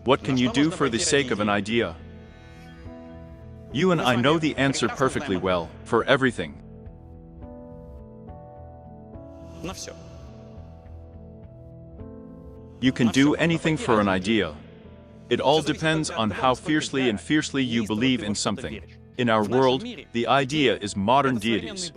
What can you do for the sake of an idea? You and I know the answer perfectly well, for everything. You can do anything for an idea. It all depends on how fiercely you believe in something. In our world, the idea is modern deities.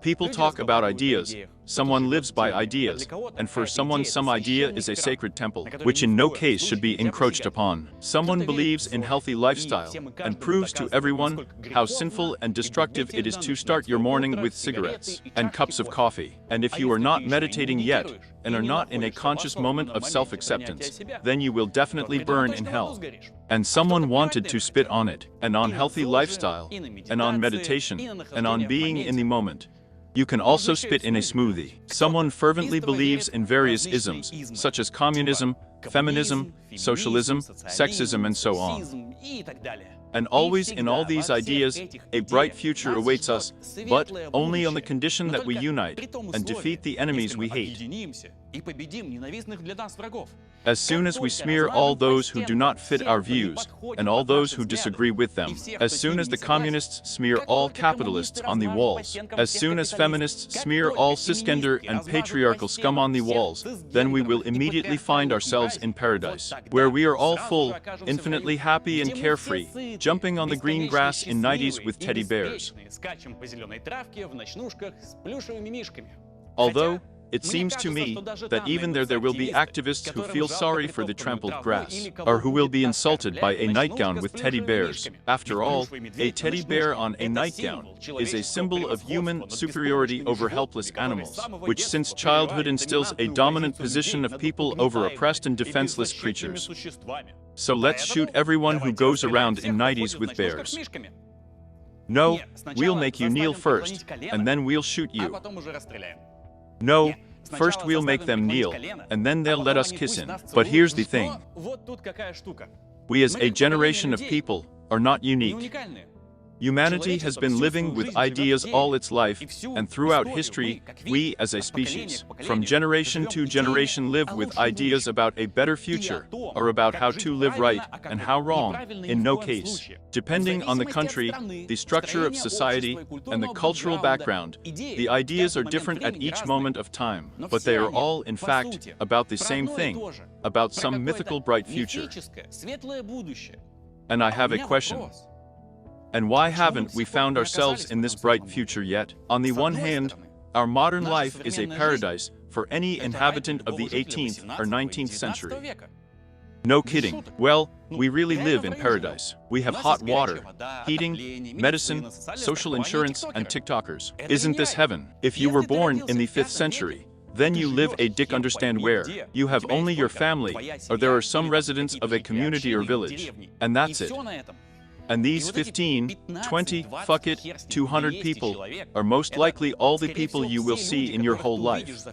People talk about ideas, someone lives by ideas, and for someone some idea is a sacred temple, which in no case should be encroached upon. Someone believes in healthy lifestyle, and proves to everyone how sinful and destructive it is to start your morning with cigarettes and cups of coffee. And if you are not meditating yet, and are not in a conscious moment of self-acceptance, then you will definitely burn in hell. And someone wanted to spit on it, and on healthy lifestyle, and on meditation, and on being in the moment. You can also spit in a smoothie. Someone fervently believes in various isms, such as communism, feminism, socialism, sexism, and so on. And always in all these ideas, a bright future awaits us, but only on the condition that we unite and defeat the enemies we hate. As soon as we smear all those who do not fit our views, and all those who disagree with them, as soon as the communists smear all capitalists on the walls, as soon as feminists smear all cisgender and patriarchal scum on the walls, then we will immediately find ourselves in paradise, where we are all full, infinitely happy and carefree, jumping on the green grass in nighties with teddy bears. Although, it seems to me that even there will be activists who feel sorry for the trampled grass, or who will be insulted by a nightgown with teddy bears. After all, a teddy bear on a nightgown is a symbol of human superiority over helpless animals, which since childhood instills a dominant position of people over oppressed and defenseless creatures. So let's shoot everyone who goes around in nighties with bears. No, we'll make you kneel first, and then we'll shoot you. No, first we'll make them kneel, and then they'll let us kiss in. But here's the thing. We as a generation of people are not unique. Humanity has been living with ideas all its life, and throughout history, we as a species, from generation to generation live with ideas about a better future, or about how to live right and how wrong, in no case. Depending on the country, the structure of society, and the cultural background, the ideas are different at each moment of time, but they are all, in fact, about the same thing, about some mythical bright future. And I have a question. And why haven't we found ourselves in this bright future yet? On the one hand, our modern life is a paradise for any inhabitant of the 18th or 19th century. No kidding. Well, we really live in paradise. We have hot water, heating, medicine, social insurance, and TikTokers. Isn't this heaven? If you were born in the 5th century, then you live a dick understand where. You have only your family, or there are some residents of a community or village, and that's it. And these 15, 20, fuck it, 200 people are most likely all the people you will see in your whole life.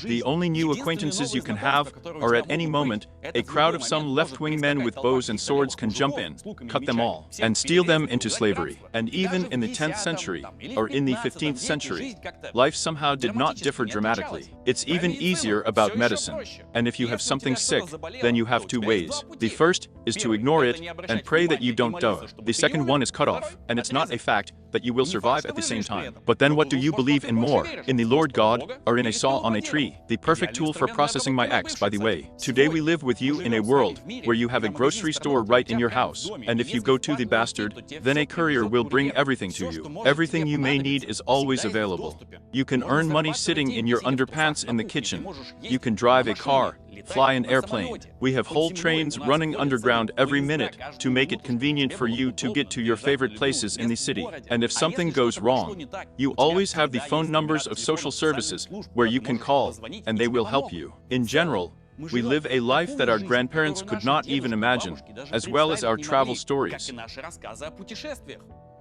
The only new acquaintances you can have are at any moment, a crowd of some left-wing men with bows and swords can jump in, cut them all, and steal them into slavery. And even in the 10th century, or in the 15th century, life somehow did not differ dramatically. It's even easier about medicine. And if you have something sick, then you have two ways. The first is to ignore it and pray that you don't die. The second one is cut off, and it's not a fact that you will survive at the same time. But then what do you believe in more? In the Lord God, or in a saw on a tree? The perfect tool for processing my ex, by the way. Today we live with you in a world where you have a grocery store right in your house, and if you go to the bastard, then a courier will bring everything to you. Everything you may need is always available. You can earn money sitting in your underpants in the kitchen. You can drive a car, fly an airplane. We have whole trains running underground every minute to make it convenient for you to get to your favorite places in the city. And if something goes wrong, you always have the phone numbers of social services where you can call, and they will help you. In general, we live a life that our grandparents could not even imagine, as well as our travel stories.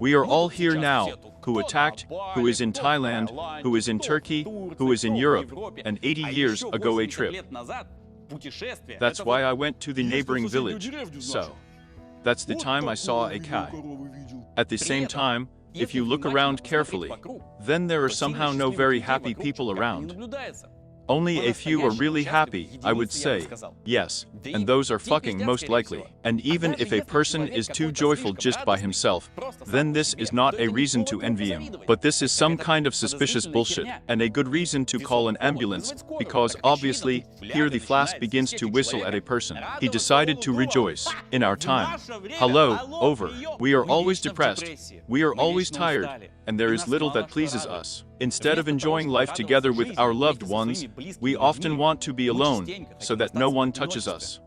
We are all here now, who attacked, who is in Thailand, who is in Turkey, who is in Europe, and 80 years ago a trip. That's why I went to the neighboring village, so. That's the time I saw a cow. At the same time, if you look around carefully, then there are somehow no very happy people around. Only a few are really happy, I would say. Yes, and those are fucking most likely. And even if a person is too joyful just by himself, then this is not a reason to envy him. But this is some kind of suspicious bullshit, and a good reason to call an ambulance, because obviously, here the flask begins to whistle at a person. He decided to rejoice. In our time. Hello, over. We are always depressed. We are always tired, and there is little that pleases us. Instead of enjoying life together with our loved ones, we often want to be alone, so that no one touches us.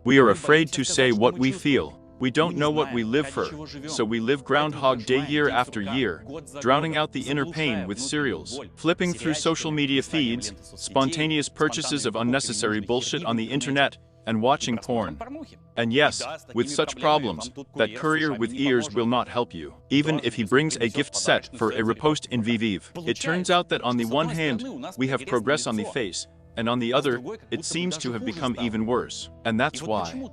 We are afraid to say what we feel. We don't know what we live for, so we live Groundhog Day year after year, drowning out the inner pain with cereals, flipping through social media feeds, spontaneous purchases of unnecessary bullshit on the internet, and watching porn. And yes, with such problems, that courier with ears will not help you, even if he brings a gift set for a repost in Vviv. It turns out that on the one hand, we have progress on the face, and on the other, it seems to have become even worse. And that's why.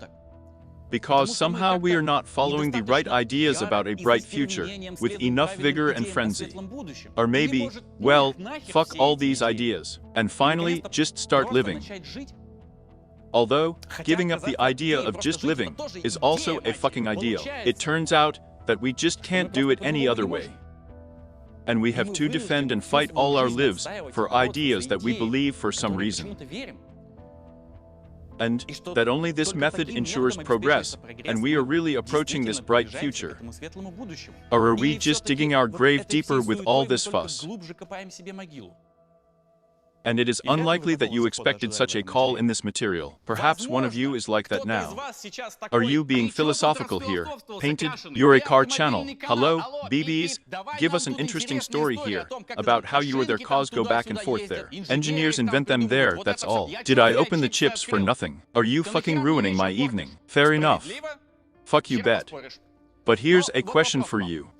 Because somehow we are not following the right ideas about a bright future, with enough vigor and frenzy. Or maybe, well, fuck all these ideas, and finally, just start living. Although, giving up the idea of just living is also a fucking ideal. It turns out that we just can't do it any other way. And we have to defend and fight all our lives for ideas that we believe for some reason. And that only this method ensures progress, and we are really approaching this bright future. Or are we just digging our grave deeper with all this fuss? And it is unlikely that you expected such a call in this material. Perhaps one of you is like that now. Are you being philosophical here? Painted? You're a car channel. Hello, BBs? Give us an interesting story here about how you or their cause go back and forth there. Engineers invent them there, that's all. Did I open the chips for nothing? Are you fucking ruining my evening? Fair enough. Fuck you bet. But here's a question for you.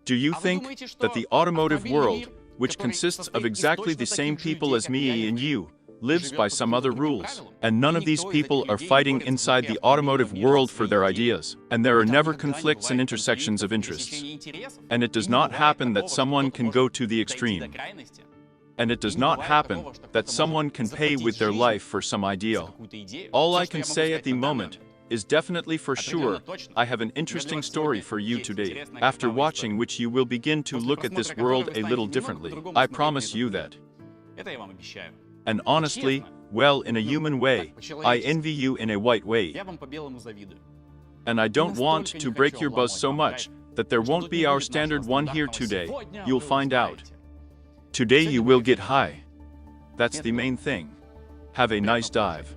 Do you think that the automotive world, which consists of exactly the same people as me and you, lives by some other rules, and none of these people are fighting inside the automotive world for their ideas, and there are never conflicts and intersections of interests, and it does not happen that someone can go to the extreme, and it does not happen that someone can pay with their life for some ideal. All I can say at the moment is definitely for sure, I have an interesting story for you today, after watching which you will begin to look at this world a little differently. I promise you that. And honestly, well, in a human way, I envy you in a white way. And I don't want to break your buzz so much that there won't be our standard one here today. You'll find out. Today you will get high. That's the main thing. Have a nice dive.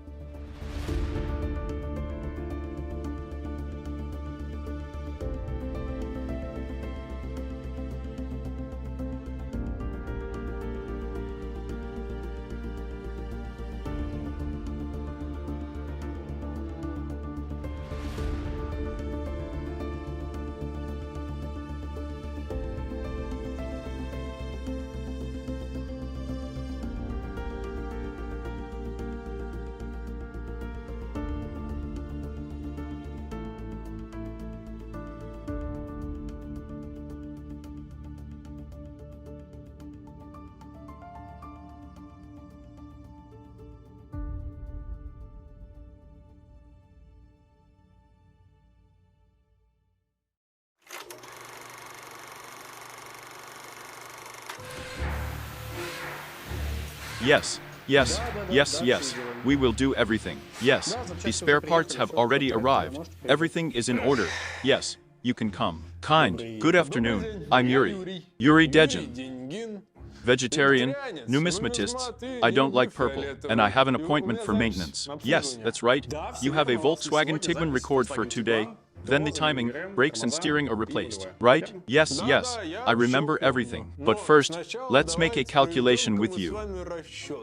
Yes, yes, yes, yes. We will do everything. Yes, the spare parts have already arrived. Everything is in order. Yes, you can come. Kind, good afternoon. I'm Yuri. Yuri Dejin. Vegetarian, numismatists. I don't like purple, and I have an appointment for maintenance. Yes, that's right. You have a Volkswagen Tiguan record for today. Then the timing, brakes and steering are replaced, right? Yes, yes, I remember everything. But first, let's make a calculation with you.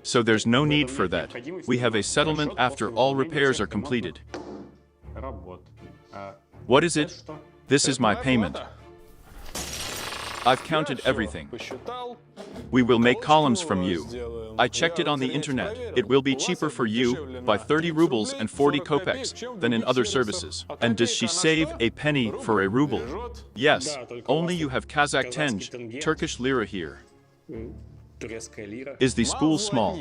So there's no need for that. We have a settlement after all repairs are completed. What is it? This is my payment. I've counted everything. We will make columns from you. I checked it on the internet. It will be cheaper for you by 30 rubles and 40 kopecks than in other services. And does she save a penny for a ruble? Yes, only you have Kazakh tenge, Turkish lira here. Is the spool small?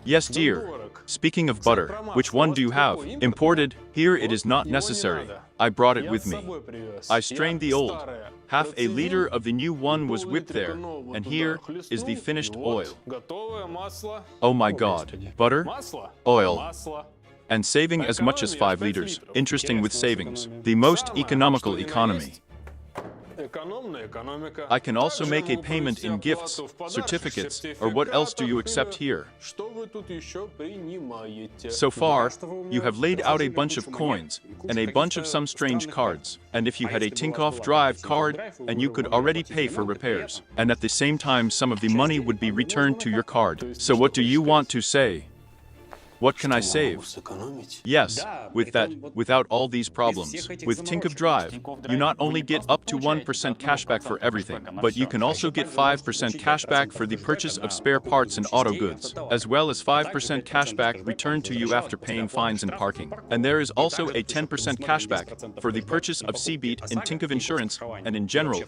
Yes, dear. Speaking of butter, which one do you have? Imported? Here it is not necessary. I brought it with me. I strained the old. Half a liter of the new one was whipped there, and here is the finished oil. Oh my God. Butter? Oil. And saving as much as 5 liters. Interesting with savings. The most economical economy. I can also make a payment in gifts, certificates, or what else do you accept here? So far, you have laid out a bunch of coins, and a bunch of some strange cards. And if you had a Tinkoff Drive card, and you could already pay for repairs. And at the same time some of the money would be returned to your card. So what do you want to say? What can I save? Yes, with that, without all these problems. With Tinkoff Drive, you not only get up to 1% cashback for everything, but you can also get 5% cashback for the purchase of spare parts and auto goods, as well as 5% cashback returned to you after paying fines and parking. And there is also a 10% cashback for the purchase of Seabeat in Tinkoff Insurance and in general,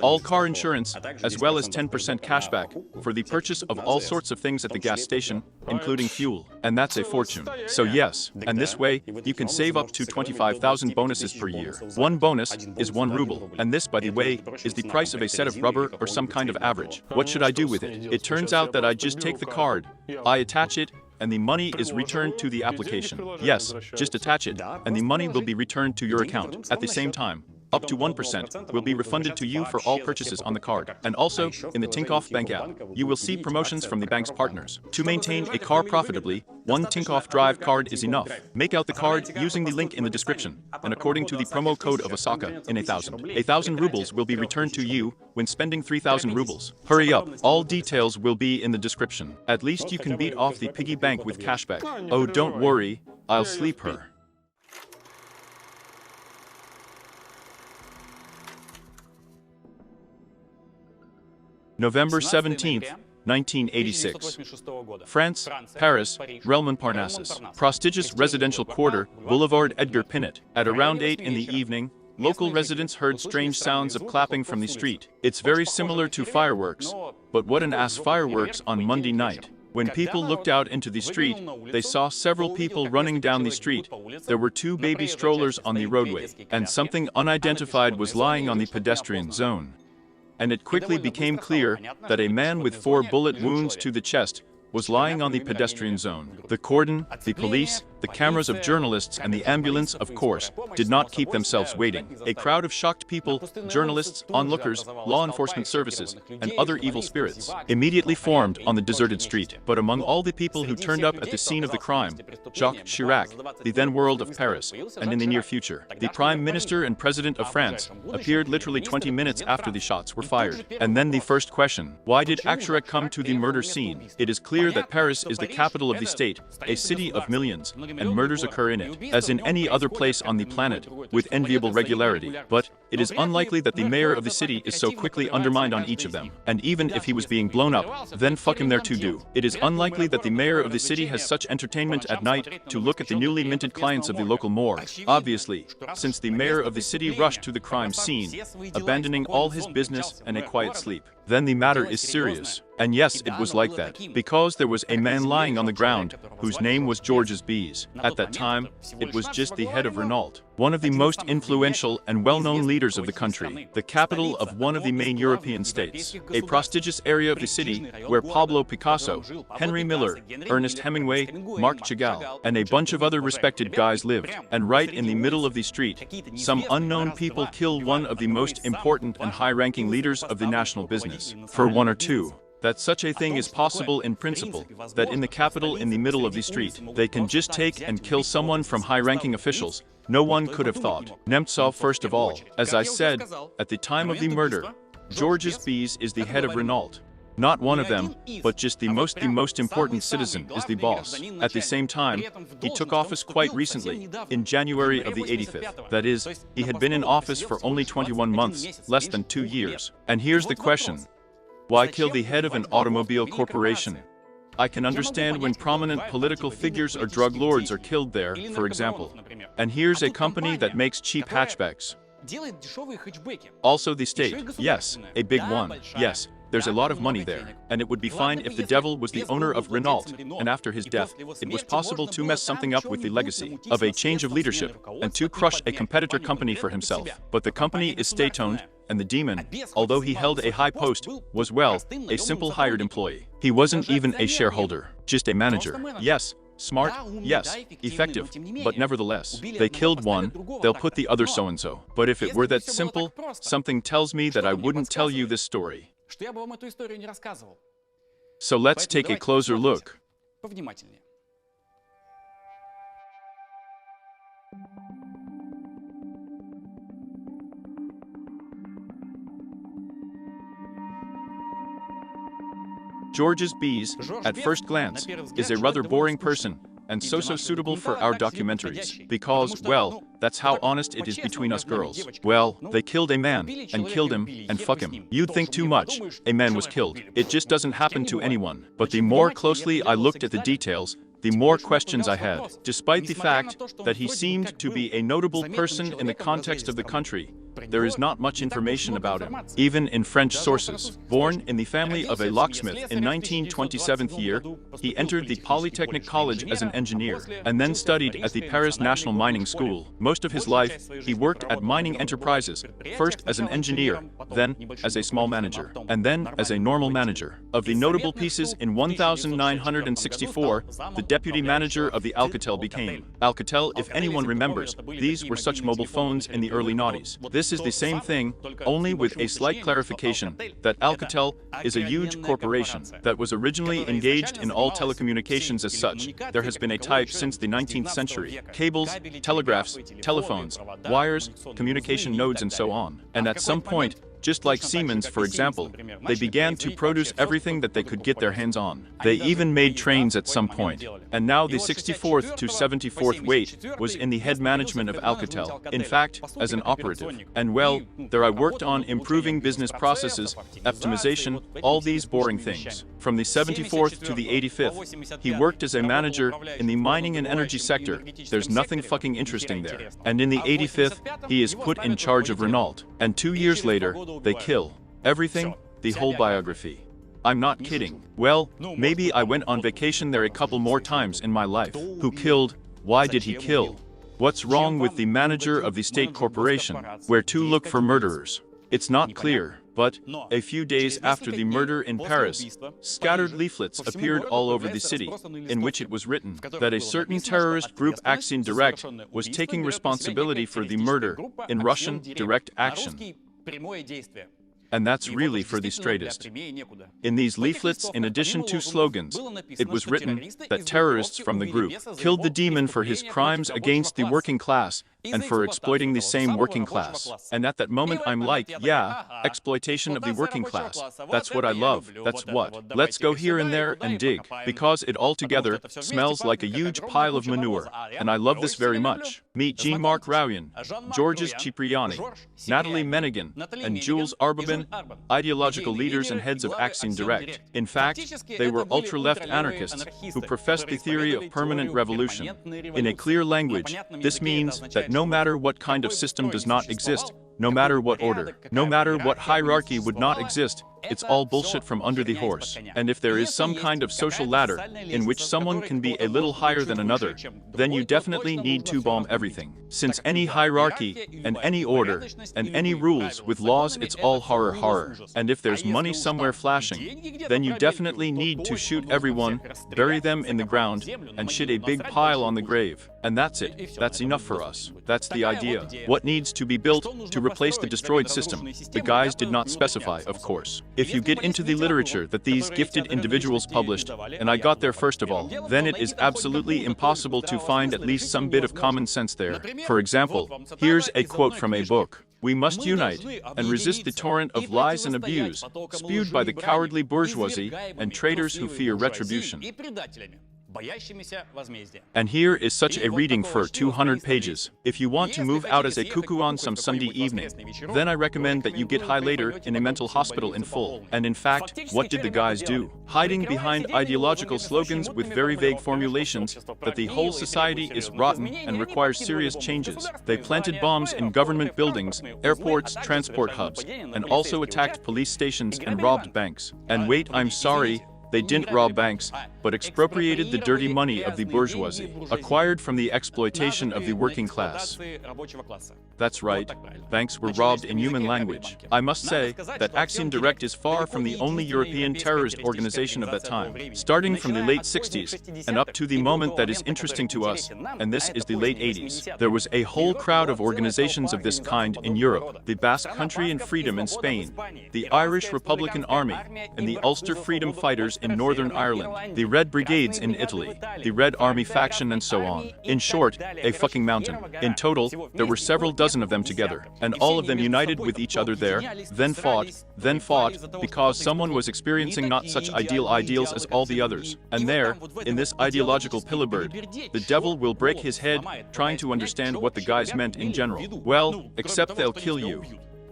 all car insurance, as well as 10% cashback for the purchase of all sorts of things at the gas station, including fuel. And that's a fortune. So yes, and this way, you can save up to 25,000 bonuses per year. One bonus is 1 ruble, and this, by the way, is the price of a set of rubber or some kind of average. What should I do with it? It turns out that I just take the card, I attach it, and the money is returned to the application. Yes, just attach it, and the money will be returned to your account. At the same time, up to 1% will be refunded to you for all purchases on the card. And also, in the Tinkoff Bank app, you will see promotions from the bank's partners. To maintain a car profitably, 1 Tinkoff Drive card is enough. Make out the card using the link in the description, and according to the promo code of Osaka, in 1,000 rubles will be returned to you when spending 3,000 rubles. Hurry up, all details will be in the description. At least you can beat off the piggy bank with cashback. Oh, don't worry, I'll sleep her. November 17, 1986. France, Paris, Relman Parnassus. Prestigious residential quarter, Boulevard Edgar Pinot. At around 8 in the evening, local residents heard strange sounds of clapping from the street. It's very similar to fireworks, but what an ass fireworks on Monday night. When people looked out into the street, they saw several people running down the street. There were 2 baby strollers on the roadway, and something unidentified was lying on the pedestrian zone. And it quickly became clear that a man with 4 bullet wounds to the chest was lying on the pedestrian zone. The cordon, the police, the cameras of journalists, and the ambulance, of course, did not keep themselves waiting. A crowd of shocked people, journalists, onlookers, law enforcement services, and other evil spirits immediately formed on the deserted street. But among all the people who turned up at the scene of the crime, Jacques Chirac, the then world of Paris, and in the near future, the Prime Minister and President of France, appeared literally 20 minutes after the shots were fired. And then the first question: why did Chirac come to the murder scene? It is clear that Paris is the capital of the state, a city of millions, and murders occur in it, as in any other place on the planet, with enviable regularity. But it is unlikely that the mayor of the city is so quickly undermined on each of them. And even if he was being blown up, then fuck him there to do. It is unlikely that the mayor of the city has such entertainment at night to look at the newly minted clients of the local morgue. Obviously, since the mayor of the city rushed to the crime scene, abandoning all his business and a quiet sleep. Then the matter is serious. And yes, it was like that, because there was a man lying on the ground, whose name was Georges Bise. At that time, it was just the head of Renault, one of the most influential and well-known leaders of the country, the capital of one of the main European states, a prestigious area of the city where Pablo Picasso, Henry Miller, Ernest Hemingway, Marc Chagall, and a bunch of other respected guys lived. And right in the middle of the street, some unknown people kill one of the most important and high-ranking leaders of the national business. For 1 or 2. That such a thing is possible in principle, that in the capital in the middle of the street, they can just take and kill someone from high-ranking officials, no one could have thought. Nemtsov first of all. As I said, at the time of the murder, Georges Bise is the head of Renault. Not one of them, but just the most important citizen is the boss. At the same time, he took office quite recently, in January of the 85th. That is, he had been in office for only 21 months, less than 2 years. And here's the question. Why kill the head of an automobile corporation? I can understand when prominent political figures or drug lords are killed there, for example. And here's a company that makes cheap hatchbacks. Also the state, yes, a big one, yes. There's a lot of money there, and it would be fine if the devil was the owner of Renault, and after his death, it was possible to mess something up with the legacy of a change of leadership, and to crush a competitor company for himself. But the company is state-owned, and the demon, although he held a high post, was, well, a simple hired employee. He wasn't even a shareholder, just a manager. Yes, smart, yes, effective, but nevertheless, they killed one, they'll put the other so-and-so. But if it were that simple, something tells me that I wouldn't tell you this story. So let's take a closer look. Georges Bees, at first glance, is a rather boring person, and so suitable for our documentaries, because, well, that's how honest it is between us girls. Well, they killed a man, and killed him, and fuck him. You'd think too much. A man was killed. It just doesn't happen to anyone. But the more closely I looked at the details, the more questions I had. Despite the fact that he seemed to be a notable person in the context of the country, there is not much information about him, even in French sources. Born in the family of a locksmith in 1927 year, he entered the Polytechnic College as an engineer, and then studied at the Paris National Mining School. Most of his life, he worked at mining enterprises, first as an engineer, then as a small manager, and then as a normal manager. Of the notable pieces in 1964, the deputy manager of the Alcatel became. Alcatel, if anyone remembers, these were such mobile phones in the early noughties. This is the same thing, only with a slight clarification, that Alcatel is a huge corporation that was originally engaged in all telecommunications as such. There has been a type since the 19th century. Cables, telegraphs, telephones, wires, communication nodes and so on. And at some point, just like Siemens, for example, they began to produce everything that they could get their hands on. They even made trains at some point. And now the 64th to 74th weight was in the head management of Alcatel, in fact, as an operative. And well, there I worked on improving business processes, optimization, all these boring things. From the 74th to the 85th, he worked as a manager in the mining and energy sector. There's nothing fucking interesting there. And in the 85th, he is put in charge of Renault. And 2 years later, they kill everything, the whole biography. I'm not kidding. Well, maybe I went on vacation there a couple more times in my life. Who killed? Why did he kill? What's wrong with the manager of the state corporation? Where to look for murderers? It's not clear. But, a few days after the murder in Paris, scattered leaflets appeared all over the city, in which it was written that a certain terrorist group Action Direct was taking responsibility for the murder, in Russian, direct action. And that's really for the straightest. In these leaflets, in addition to slogans, it was written that terrorists from the group killed the demon for his crimes against the working class and for exploiting the same working class. And at that moment I'm like, yeah, exploitation of the working class. That's what I love. That's what. Let's go here and there and dig, because it altogether smells like a huge pile of manure. And I love this very much. Meet Jean-Marc Rouyen, Georges Cipriani, Natalie Menegan, and Jules Arbabin, ideological leaders and heads of Action Direct. In fact, they were ultra-left anarchists who professed the theory of permanent revolution. In a clear language, this means that no matter what kind of system does not exist, no matter what order, no matter what hierarchy would not exist, it's all bullshit from under the horse. And if there is some kind of social ladder in which someone can be a little higher than another, then you definitely need to bomb everything. Since any hierarchy, and any order, and any rules with laws, it's all horror. And if there's money somewhere flashing, then you definitely need to shoot everyone, bury them in the ground, and shit a big pile on the grave. And that's it. That's enough for us. That's the idea. What needs to be built to replace the destroyed system? The guys did not specify, of course. If you get into the literature that these gifted individuals published, and I got there first of all, then it is absolutely impossible to find at least some bit of common sense there. For example, here's a quote from a book. We must unite and resist the torrent of lies and abuse spewed by the cowardly bourgeoisie and traitors who fear retribution. And here is such a reading for 200 pages. If you want to move out as a cuckoo on some Sunday evening, then I recommend that you get high later in a mental hospital in full. And in fact, what did the guys do? Hiding behind ideological slogans with very vague formulations that the whole society is rotten and requires serious changes. They planted bombs in government buildings, airports, transport hubs, and also attacked police stations and robbed banks. And wait, I'm sorry, they didn't rob banks, but expropriated the dirty money of the bourgeoisie, acquired from the exploitation of the working class. That's right, banks were robbed in human language. I must say that Axiom Direct is far from the only European terrorist organization of that time. Starting from the late 60s and up to the moment that is interesting to us, and this is the late 80s, there was a whole crowd of organizations of this kind in Europe: the Basque Country and Freedom in Spain, the Irish Republican Army, and the Ulster Freedom Fighters in Northern Ireland, the Red Brigades in Italy, the Red Army faction, and so on. In short, a fucking mountain. In total, there were several dozen of them together, and all of them united with each other there, then fought, because someone was experiencing not such ideals as all the others. And there, in this ideological pillowbird, the devil will break his head trying to understand what the guys meant in general. Well, except they'll kill you.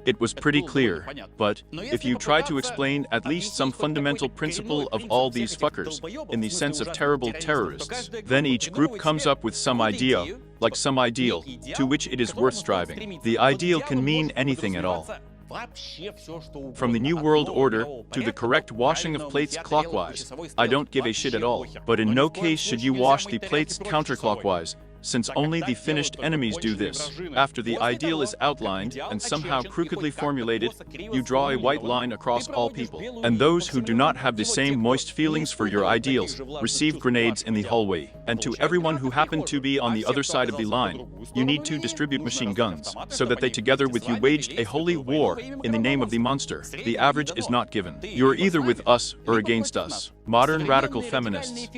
It was pretty clear, but if you try to explain at least some fundamental principle of all these fuckers, in the sense of terrible terrorists, then each group comes up with some idea, like some ideal, to which it is worth striving. The ideal can mean anything at all. From the New World Order to the correct washing of plates clockwise, I don't give a shit at all. But in no case should you wash the plates counterclockwise, since only the finished enemies do this. After the ideal is outlined and somehow crookedly formulated, you draw a white line across all people. And those who do not have the same moist feelings for your ideals receive grenades in the hallway. And to everyone who happened to be on the other side of the line, you need to distribute machine guns, so that they together with you waged a holy war in the name of the monster. The average is not given. You're either with us or against us. Modern radical feminists.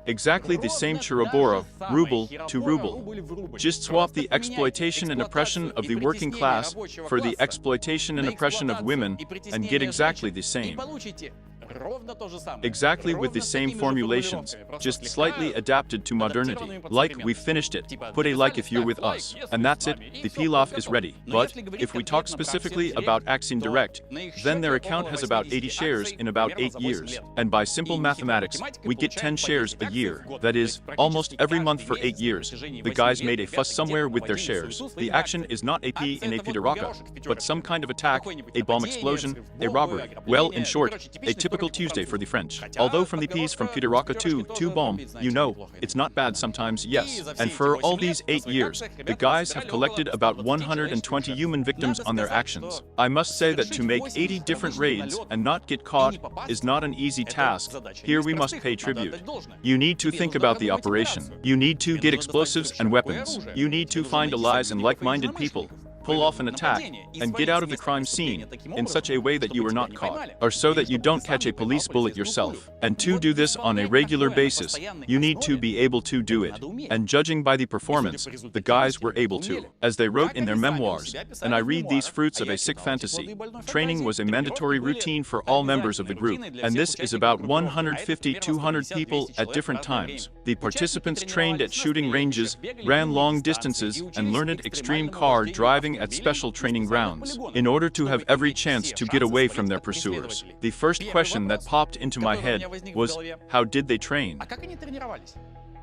Exactly the same Chiroboro, ruble to ruble. Just swap the exploitation and oppression of the working class for the exploitation and oppression of women and get exactly the same. Exactly with the same formulations, just slightly adapted to modernity. Like, we finished it. Put a like if you're with us. And that's it, the pilaf is ready. But if we talk specifically about Axiom Direct, then their account has about 80 shares in about 8 years. And by simple mathematics, we get 10 shares a year. That is, almost every month for 8 years. The guys made a fuss somewhere with their shares. The action is not a P in a Pidoraka, but some kind of attack, a bomb explosion, a robbery. Well, in short, a typical Tuesday for the French. Although from the piece from Pidoraka to bomb, you know, it's not bad sometimes, yes. And for all these 8 years, the guys have collected about 120 human victims on their actions. I must say that to make 80 different raids and not get caught is not an easy task. Here we must pay tribute. You need to think about the operation. You need to get explosives and weapons. You need to find allies and like-minded people, pull off an attack, and get out of the crime scene in such a way that you are not caught, or so that you don't catch a police bullet yourself. And to do this on a regular basis, you need to be able to do it. And judging by the performance, the guys were able to. As they wrote in their memoirs, and I read these fruits of a sick fantasy, training was a mandatory routine for all members of the group, and this is about 150-200 people at different times. The participants trained at shooting ranges, ran long distances, and learned extreme car driving at special training grounds, in order to have every chance to get away from their pursuers. The first question that popped into my head was, how did they train?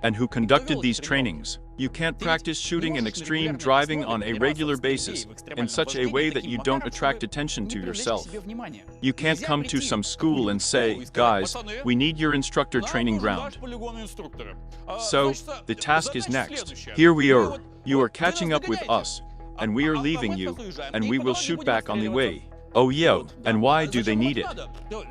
And who conducted these trainings? You can't practice shooting and extreme driving on a regular basis in such a way that you don't attract attention to yourself. You can't come to some school and say, guys, we need your instructor training ground. So, the task is next. Here we are. You are catching up with us, and we are leaving you, and we will shoot back on the way. Oh yo, and why do they need it?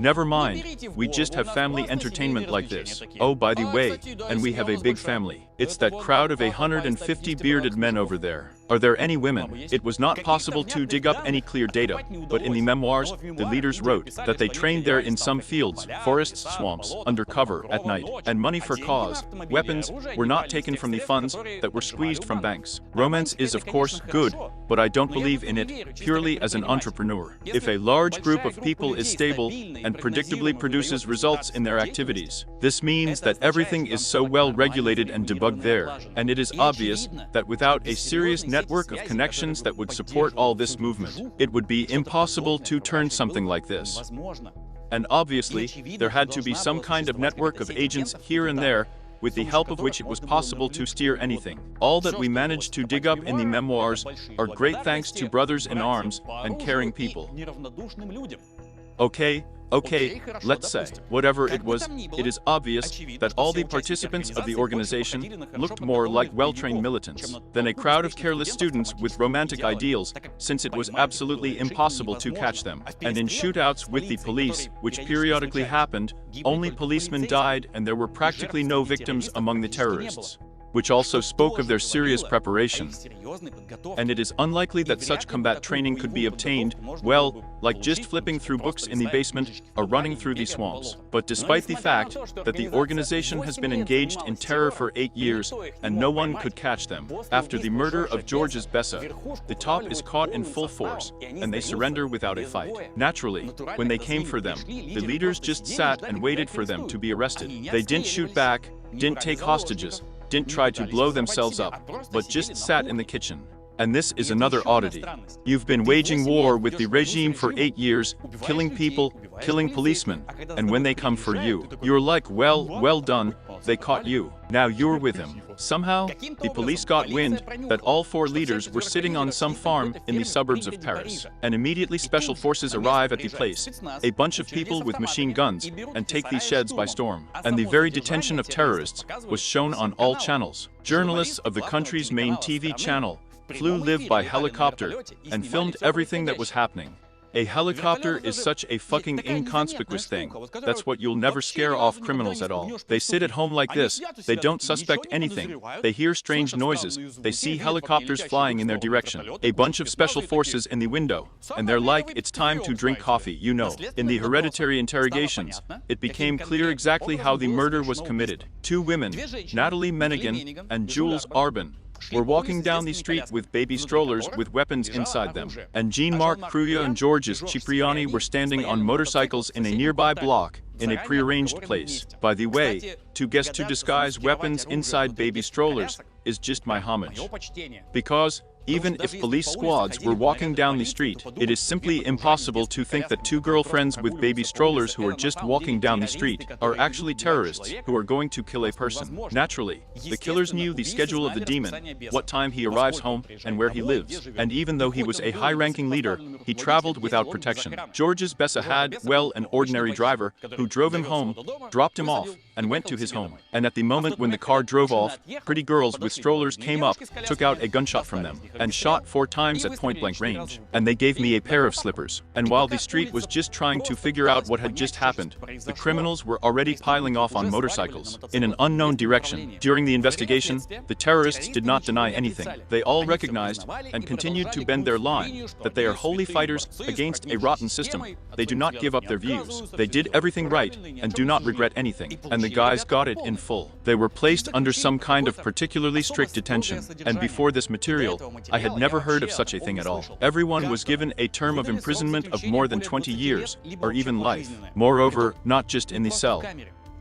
Never mind, we just have family entertainment like this. Oh, by the way, and we have a big family. It's that crowd of 150 bearded men over there. Are there any women? It was not possible to dig up any clear data, but in the memoirs, the leaders wrote that they trained there in some fields, forests, swamps, under cover, at night, and money for cause, weapons, were not taken from the funds that were squeezed from banks. Romance is of course good, but I don't believe in it purely as an entrepreneur. If a large group of people is stable and predictably produces results in their activities, this means that everything is so well regulated and debugged there, and it is obvious that without a serious network of connections that would support all this movement, it would be impossible to turn something like this. And obviously, there had to be some kind of network of agents here and there, with the help of which it was possible to steer anything. All that we managed to dig up in the memoirs are great thanks to brothers in arms and caring people. Okay, let's say, whatever it was, it is obvious that all the participants of the organization looked more like well-trained militants than a crowd of careless students with romantic ideals, since it was absolutely impossible to catch them. And in shootouts with the police, which periodically happened, only policemen died and there were practically no victims among the terrorists, which also spoke of their serious preparation. And it is unlikely that such combat training could be obtained, well, like just flipping through books in the basement or running through the swamps. But despite the fact that the organization has been engaged in terror for 8 years and no one could catch them, after the murder of Georges Bessa, the top is caught in full force, and they surrender without a fight. Naturally, when they came for them, the leaders just sat and waited for them to be arrested. They didn't shoot back, didn't take hostages, didn't try to blow themselves up, but just sat in the kitchen. And this is another oddity. You've been waging war with the regime for 8 years, killing people, killing policemen, and when they come for you, you're like, well done, they caught you. Now you're with him. Somehow, the police got wind that all 4 leaders were sitting on some farm in the suburbs of Paris, and immediately special forces arrive at the place, a bunch of people with machine guns, and take these sheds by storm. And the very detention of terrorists was shown on all channels. Journalists of the country's main TV channel flew live by helicopter and filmed everything that was happening. A helicopter is such a fucking inconspicuous thing. That's what you'll never scare off criminals at all. They sit at home like this, they don't suspect anything, they hear strange noises, they see helicopters flying in their direction, a bunch of special forces in the window, and they're like, it's time to drink coffee, you know. In the hereditary interrogations, it became clear exactly how the murder was committed. 2 women, Natalie Menegan and Jules Arbin, were walking down the street with baby strollers with weapons inside them, and Jean-Marc Cruya and Georges Cipriani were standing on motorcycles in a nearby block, in a prearranged place. By the way, to guess to disguise weapons inside baby strollers is just my homage. Because, even if police squads were walking down the street, it is simply impossible to think that 2 girlfriends with baby strollers who are just walking down the street are actually terrorists who are going to kill a person. Naturally, the killers knew the schedule of the demon, what time he arrives home, and where he lives. And even though he was a high-ranking leader, he traveled without protection. Georges Bessa had, well, an ordinary driver who drove him home, dropped him off, and went to his home. And at the moment when the car drove off, pretty girls with strollers came up, took out a gunshot from them, and shot 4 times at point-blank range. And they gave me a pair of slippers. And while the street was just trying to figure out what had just happened, the criminals were already piling off on motorcycles, in an unknown direction. During the investigation, the terrorists did not deny anything. They all recognized, and continued to bend their line, that they are holy fighters against a rotten system. They do not give up their views. They did everything right, and do not regret anything. And the guys got it in full. They were placed under some kind of particularly strict detention, and before this material, I had never heard of such a thing at all. Everyone was given a term of imprisonment of more than 20 years, or even life. Moreover, not just in the cell.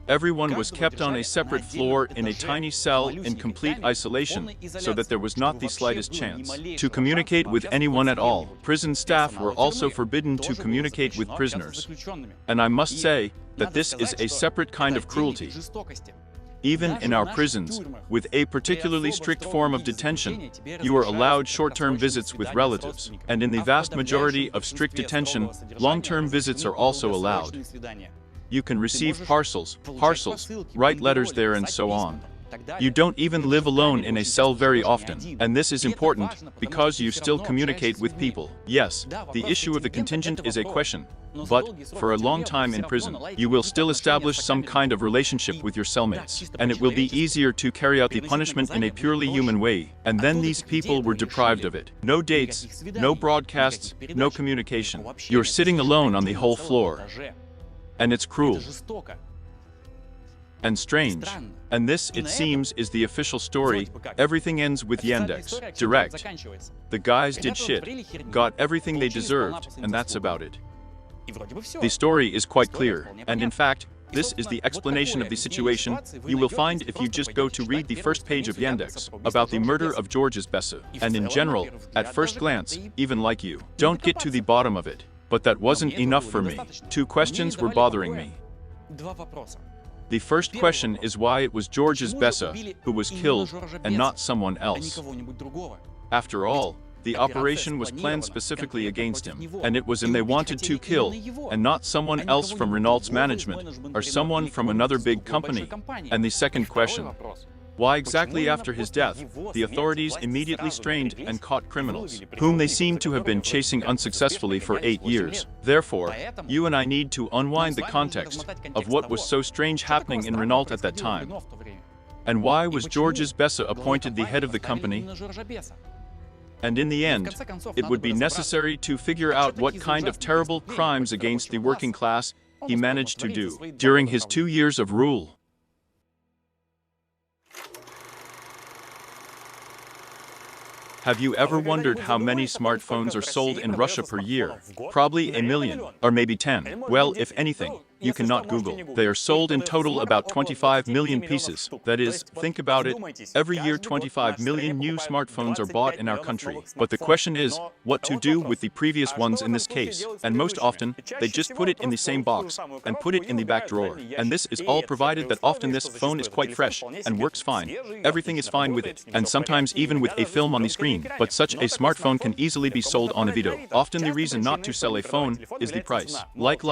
Everyone was kept on a separate floor in a tiny cell in complete isolation, so that there was not the slightest chance to communicate with anyone at all. Prison staff were also forbidden to communicate with prisoners. And I must say that this is a separate kind of cruelty. Even in our prisons, with a particularly strict form of detention, you are allowed short-term visits with relatives. And in the vast majority of strict detention, long-term visits are also allowed. You can receive parcels, write letters there and so on. You don't even live alone in a cell very often, and this is important because you still communicate with people. Yes, the issue of the contingent is a question, but for a long time in prison, you will still establish some kind of relationship with your cellmates, and it will be easier to carry out the punishment in a purely human way. And then these people were deprived of it. No dates, no broadcasts, no communication. You're sitting alone on the whole floor. And it's cruel and strange. And this, it seems, is the official story. Everything ends with Yandex. Direct. The guys did shit, got everything they deserved, and that's about it. The story is quite clear, and in fact, this is the explanation of the situation you will find if you just go to read the first page of Yandex about the murder of Georges Bessa. And in general, at first glance, even like you, don't get to the bottom of it. But that wasn't enough for me. Two questions were bothering me. The first question is why it was Georges Bessa who was killed and not someone else. After all, the operation was planned specifically against him, and it was him they wanted to kill, and not someone else from Renault's management, or someone from another big company. And the second question, why exactly after his death, the authorities immediately strained and caught criminals, whom they seem to have been chasing unsuccessfully for 8 years. Therefore, you and I need to unwind the context of what was so strange happening in Renault at that time. And why was Georges Bessa appointed the head of the company? And in the end, it would be necessary to figure out what kind of terrible crimes against the working class he managed to do during his 2 years of rule. Have you ever wondered how many smartphones are sold in Russia per year? Probably 1 million, or maybe 10. Well, if anything, you cannot Google. They are sold in total about 25 million pieces. That is, think about it, every year 25 million new smartphones are bought in our country. But the question is, what to do with the previous ones in this case? And most often, they just put it in the same box, and put it in the back drawer. And this is all provided that often this phone is quite fresh, and works fine. Everything is fine with it, and sometimes even with a film on the screen. But such a smartphone can easily be sold on Avito. Often the reason not to sell a phone is the price. Like,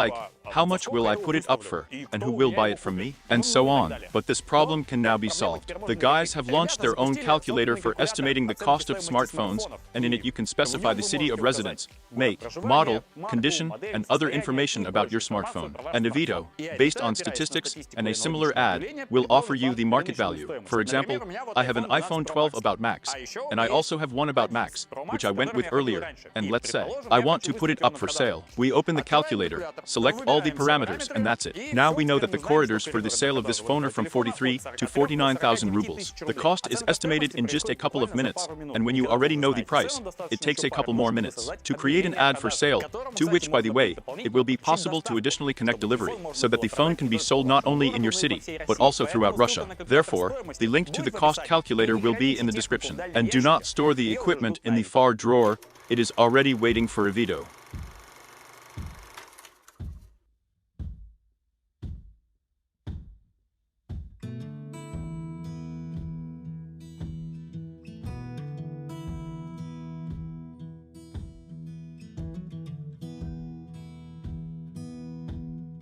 how much will I put it up for, and who will buy it from me, and so on. But this problem can now be solved. The guys have launched their own calculator for estimating the cost of smartphones, and in it you can specify the city of residence, make, model, condition, and other information about your smartphone. And Avito, based on statistics and a similar ad, will offer you the market value. For example, I have an iPhone 12 about Max, and I also have one about Max, which I went with earlier, and let's say I want to put it up for sale. We open the calculator, select all the parameters, and that's it. Now we know that the corridors for the sale of this phone are from 43 to 49,000 rubles. The cost is estimated in just a couple of minutes, and when you already know the price, it takes a couple more minutes to create an ad for sale, to which, by the way, it will be possible to additionally connect delivery, so that the phone can be sold not only in your city, but also throughout Russia. Therefore, the link to the cost calculator will be in the description. And do not store the equipment in the far drawer, it is already waiting for Avito.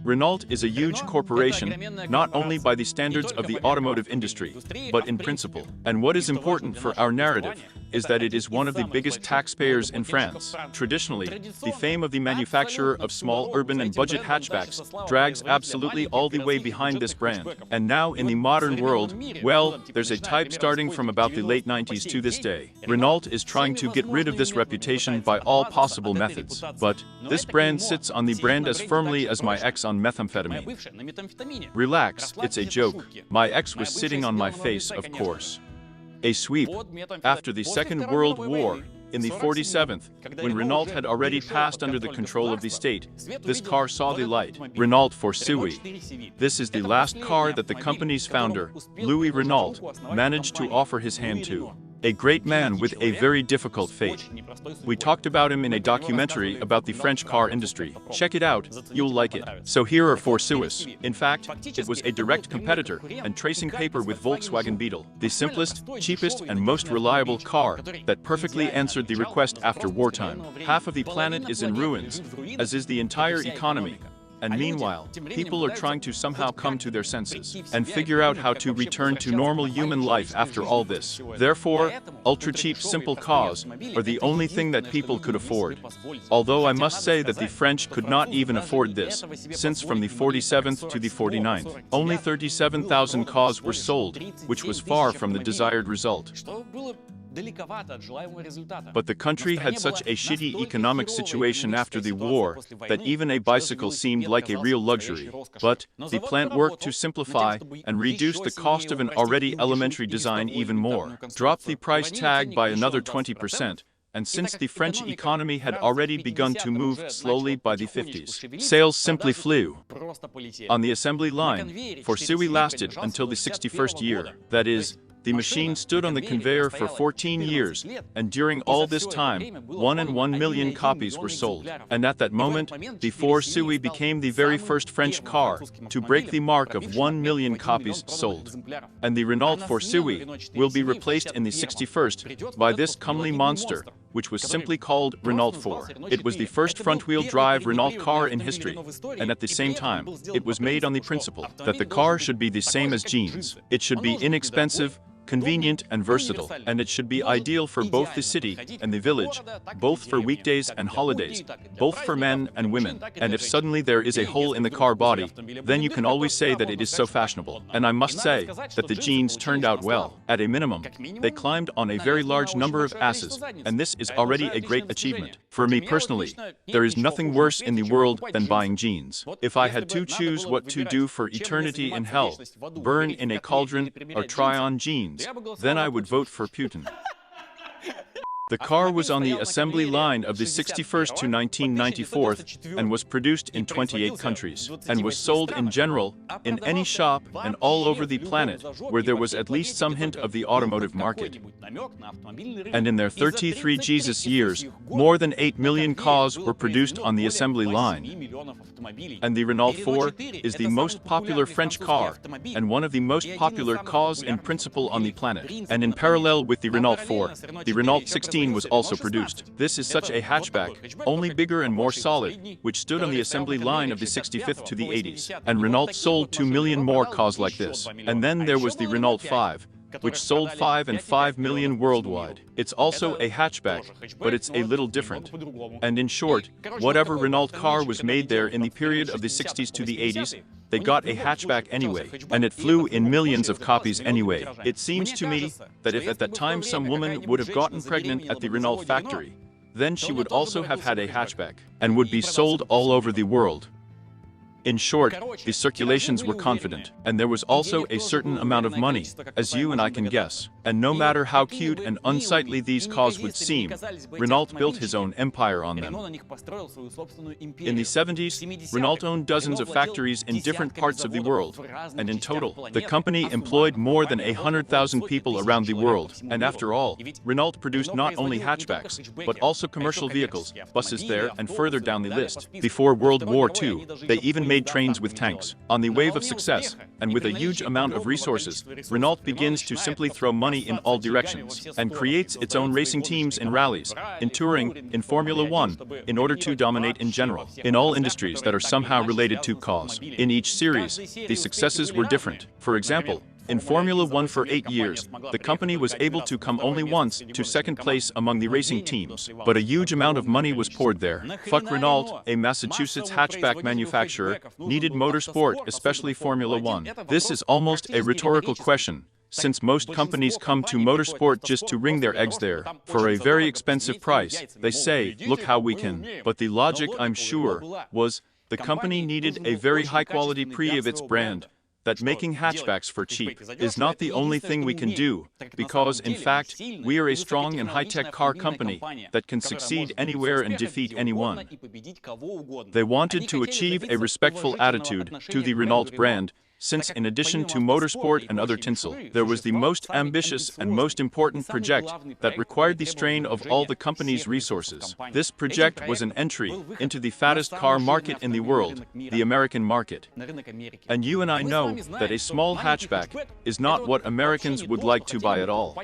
Renault is a huge corporation, not only by the standards of the automotive industry, but in principle. And what is important for our narrative is that it is one of the biggest taxpayers in France. Traditionally, the fame of the manufacturer of small urban and budget hatchbacks drags absolutely all the way behind this brand. And now in the modern world, well, there's a type starting from about the late 90s to this day. Renault is trying to get rid of this reputation by all possible methods. But this brand sits on the brand as firmly as my ex on methamphetamine. Relax, it's a joke. My ex was sitting on my face, of course. A sweep. After the Second World War, in the 47th, when Renault had already passed under the control of the state, this car saw the light. Renault for Suey. This is the last car that the company's founder, Louis Renault, managed to offer his hand to. A great man with a very difficult fate. We talked about him in a documentary about the French car industry. Check it out, you'll like it. So here are 4 Suis. In fact, it was a direct competitor and tracing paper with Volkswagen Beetle, the simplest, cheapest, and most reliable car that perfectly answered the request after wartime. Half of the planet is in ruins, as is the entire economy. And meanwhile, people are trying to somehow come to their senses and figure out how to return to normal human life after all this. Therefore, ultra-cheap simple cars are the only thing that people could afford. Although I must say that the French could not even afford this, since from the 47th to the 49th, only 37,000 cars were sold, which was far from the desired result. But the country had such a shitty economic situation after the war that even a bicycle seemed like a real luxury. But the plant worked to simplify and reduce the cost of an already elementary design even more, dropped the price tag by another 20%, and since the French economy had already begun to move slowly by the 50s, sales simply flew. On the assembly line, for SUI lasted until the 61st year, that is, the machine stood on the conveyor for 14 years, and during all this time, 1 million copies were sold. And at that moment, before SUI became the very first French car to break the mark of 1 million copies sold. And the Renault 4 SUI will be replaced in the 61st by this comely monster, which was simply called Renault 4. It was the first front-wheel drive Renault car in history, and at the same time, it was made on the principle that the car should be the same as jeans. It should be inexpensive, convenient and versatile, and it should be ideal for both the city and the village, both for weekdays and holidays, both for men and women. And if suddenly there is a hole in the car body, then you can always say that it is so fashionable. And I must say that the jeans turned out well. At a minimum, they climbed on a very large number of asses, and this is already a great achievement. For me personally, there is nothing worse in the world than buying jeans. If I had to choose what to do for eternity in hell, burn in a cauldron or try on jeans, then I would vote for Putin. The car was on the assembly line of the 61st to 1994 and was produced in 28 countries, and was sold in general, in any shop and all over the planet where there was at least some hint of the automotive market. And in their 33 Jesus years, more than 8 million cars were produced on the assembly line. And the Renault 4 is the most popular French car, and one of the most popular cars in principle on the planet. And in parallel with the Renault 4, the Renault 16 was also produced. This is such a hatchback, only bigger and more solid, which stood on the assembly line of the 65th to the 80s. And Renault sold 2 million more cars like this. And then there was the Renault 5, which sold 5 million worldwide. It's also a hatchback, but it's a little different. And in short, whatever Renault car was made there in the period of the 60s to the 80s, they got a hatchback anyway, and it flew in millions of copies anyway. It seems to me that if at that time some woman would have gotten pregnant at the Renault factory, then she would also have had a hatchback, and would be sold all over the world. In short, the circulations were confident, and there was also a certain amount of money, as you and I can guess. And no matter how cute and unsightly these cars would seem, Renault built his own empire on them. In the 70s, Renault owned dozens of factories in different parts of the world, and in total, the company employed more than 100,000 people around the world. And after all, Renault produced not only hatchbacks, but also commercial vehicles, buses there and further down the list. Before World War II, they even made trains with tanks. On the wave of success, and with a huge amount of resources, Renault begins to simply throw money in all directions, and creates its own racing teams in rallies, in touring, in Formula 1, in order to dominate in general, in all industries that are somehow related to cars. In each series, the successes were different. For example, in Formula 1 for 8 years, the company was able to come only once to second place among the racing teams, but a huge amount of money was poured there. Fuck Renault, a Massachusetts hatchback manufacturer, needed motorsport, especially Formula 1. This is almost a rhetorical question, since most companies come to motorsport just to wring their eggs there. For a very expensive price, they say, look how we can. But the logic, I'm sure, was the company needed a very high-quality pre of its brand, that making hatchbacks for cheap is not the only thing we can do, because in fact, we are a strong and high-tech car company that can succeed anywhere and defeat anyone. They wanted to achieve a respectful attitude to the Renault brand, since in addition to motorsport and other tinsel, there was the most ambitious and most important project that required the strain of all the company's resources. This project was an entry into the fattest car market in the world, the American market. And you and I know that a small hatchback is not what Americans would like to buy at all.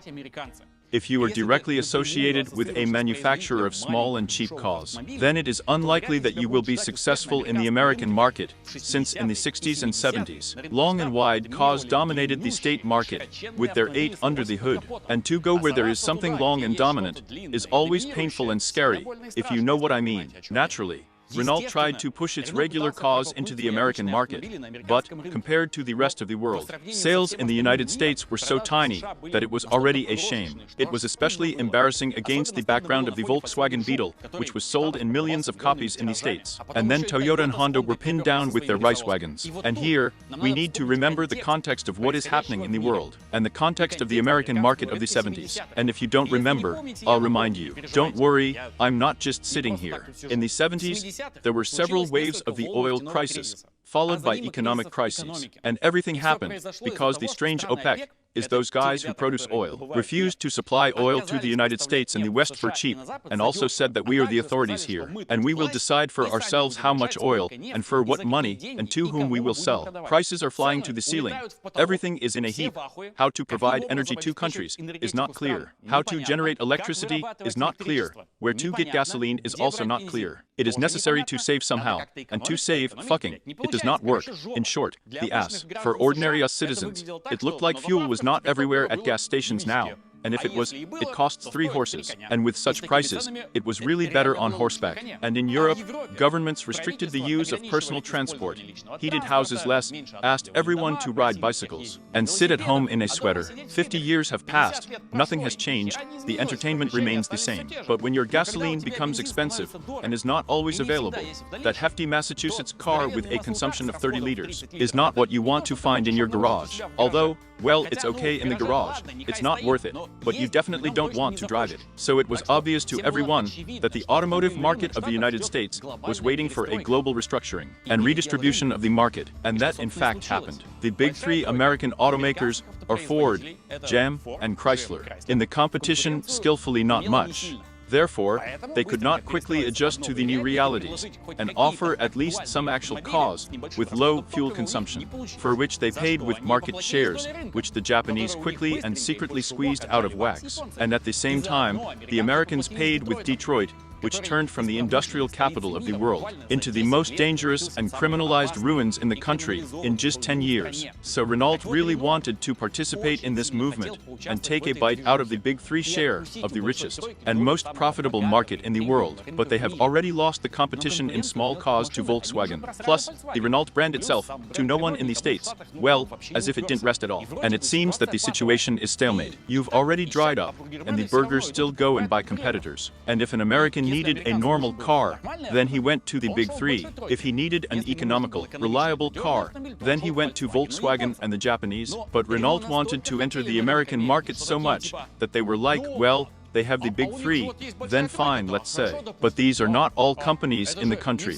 If you are directly associated with a manufacturer of small and cheap cars, then it is unlikely that you will be successful in the American market, since in the 60s and 70s, long and wide cars dominated the state market, with their 8 under the hood. And to go where there is something long and dominant is always painful and scary, if you know what I mean. Naturally, Renault tried to push its regular cars into the American market, but, compared to the rest of the world, sales in the United States were so tiny that it was already a shame. It was especially embarrassing against the background of the Volkswagen Beetle, which was sold in millions of copies in the States. And then Toyota and Honda were pinned down with their rice wagons. And here, we need to remember the context of what is happening in the world, and the context of the American market of the 70s. And if you don't remember, I'll remind you. Don't worry, I'm not just sitting here. In the 70s, there were several waves of the oil crisis, followed by economic crises. And everything happened because the strange OPEC, is those guys who produce oil, refused to supply oil to the United States and the West for cheap, and also said that we are the authorities here, and we will decide for ourselves how much oil, and for what money, and to whom we will sell. Prices are flying to the ceiling. Everything is in a heap. How to provide energy to countries is not clear. How to generate electricity is not clear. Where to get gasoline is also not clear. It is necessary to save somehow, and to save, fucking, it does not work. In short, the ass. For ordinary us citizens, it looked like fuel was not everywhere at gas stations now. And if it was, it costs 3 horses. And with such prices, it was really better on horseback. And in Europe, governments restricted the use of personal transport, heated houses less, asked everyone to ride bicycles, and sit at home in a sweater. 50 years have passed, nothing has changed, the entertainment remains the same. But when your gasoline becomes expensive, and is not always available, that hefty Massachusetts car with a consumption of 30 liters is not what you want to find in your garage. Although, well, it's okay in the garage, it's not worth it. But you definitely don't want to drive it. So it was obvious to everyone that the automotive market of the United States was waiting for a global restructuring and redistribution of the market, and that in fact happened. The big 3 American automakers are Ford, GM, and Chrysler. In the competition, skillfully not much. Therefore, they could not quickly adjust to the new realities and offer at least some actual cars with low fuel consumption, for which they paid with market shares, which the Japanese quickly and secretly squeezed out of wax. And at the same time, the Americans paid with Detroit, which turned from the industrial capital of the world into the most dangerous and criminalized ruins in the country in just 10 years. So Renault really wanted to participate in this movement and take a bite out of the big 3 share of the richest and most profitable market in the world. But they have already lost the competition in small cars to Volkswagen, plus the Renault brand itself, to no one in the States. Well, as if it didn't rest at all. And it seems that the situation is stalemate. You've already dried up, and the burgers still go and buy competitors. And if an American needed a normal car, then he went to the big 3. If he needed an economical, reliable car, then he went to Volkswagen and the Japanese. But Renault wanted to enter the American market so much that they were like, well, they have the big 3, then fine, let's say. But these are not all companies in the country.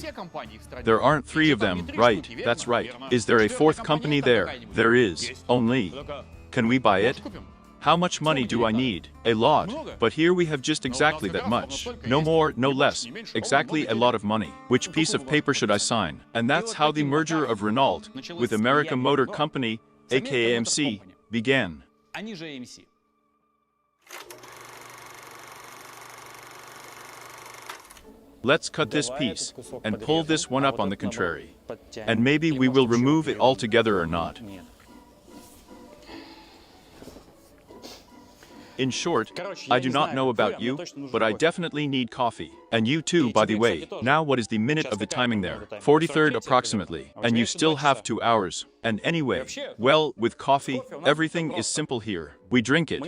There aren't 3 of them, right? That's right. Is there a 4th company there? There is. Only. Can we buy it? How much money do I need? A lot. But here we have just exactly that much. No more, no less. Exactly a lot of money. Which piece of paper should I sign? And that's how the merger of Renault with American Motor Company, aka AMC, began. Let's cut this piece and pull this one up on the contrary. And maybe we will remove it altogether or not. In short, I do not know about you, but I definitely need coffee. And you too, by the way. Now what is the minute of the timing there? 43rd approximately. And you still have 2 hours. And anyway, well, with coffee, everything is simple here. We drink it.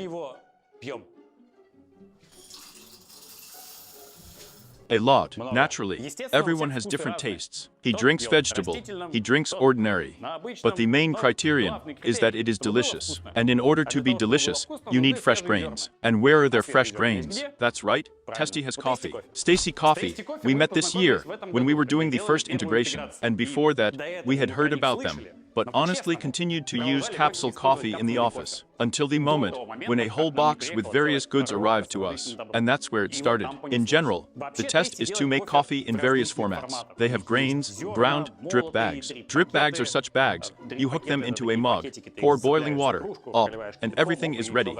A lot, naturally. Everyone has different tastes. He drinks vegetable, he drinks ordinary. But the main criterion is that it is delicious. And in order to be delicious, you need fresh grains. And where are their fresh grains? That's right, Testy has coffee. Stacy Coffee, we met this year, when we were doing the first integration. And before that, we had heard about them, but honestly continued to use capsule coffee in the office. until the moment when a whole box with various goods arrived to us. And that's where it started. In general, the test is to make coffee in various formats. They have grains, ground, drip bags. Drip bags are such bags, you hook them into a mug, pour boiling water, up, and everything is ready.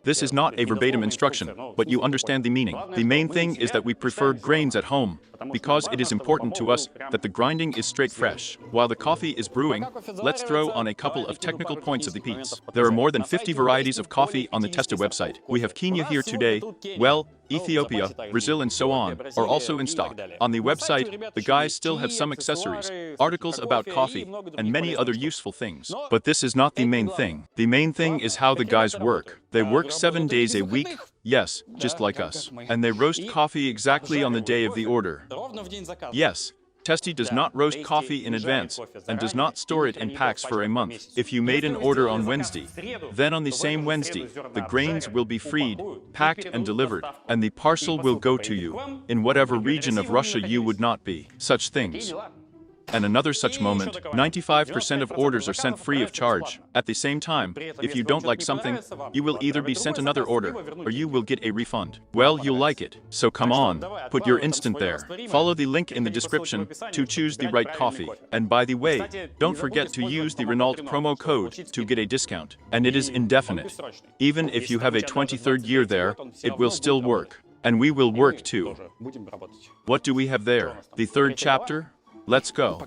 This is not a verbatim instruction, but you understand the meaning. The main thing is that we prefer grains at home, because it is important to us that the grinding is straight fresh. While the coffee is brewing, let's throw on a couple of technical points of the piece. There are more than 50 varieties of coffee on the Testa website. We have Kenya here today, well, Ethiopia, Brazil and so on are also in stock. On the website, the guys still have some accessories, articles about coffee, and many other useful things. But this is not the main thing. The main thing is how the guys work. They work 7 days a week, yes, just like us. And they roast coffee exactly on the day of the order. Yes. Testi does not roast coffee in advance and does not store it in packs for a month. If you made an order on Wednesday, then on the same Wednesday, the grains will be freed, packed and delivered, and the parcel will go to you, in whatever region of Russia you would not be. Such things. And another such moment, 95% of orders are sent free of charge. At the same time, if you don't like something, you will either be sent another order, or you will get a refund. Well, you'll like it. So come on, put your instant there. Follow the link in the description to choose the right coffee. And by the way, don't forget to use the Renault promo code to get a discount. And it is indefinite. Even if you have a 23rd year there, it will still work. And we will work too. What do we have there? The third chapter? Let's go.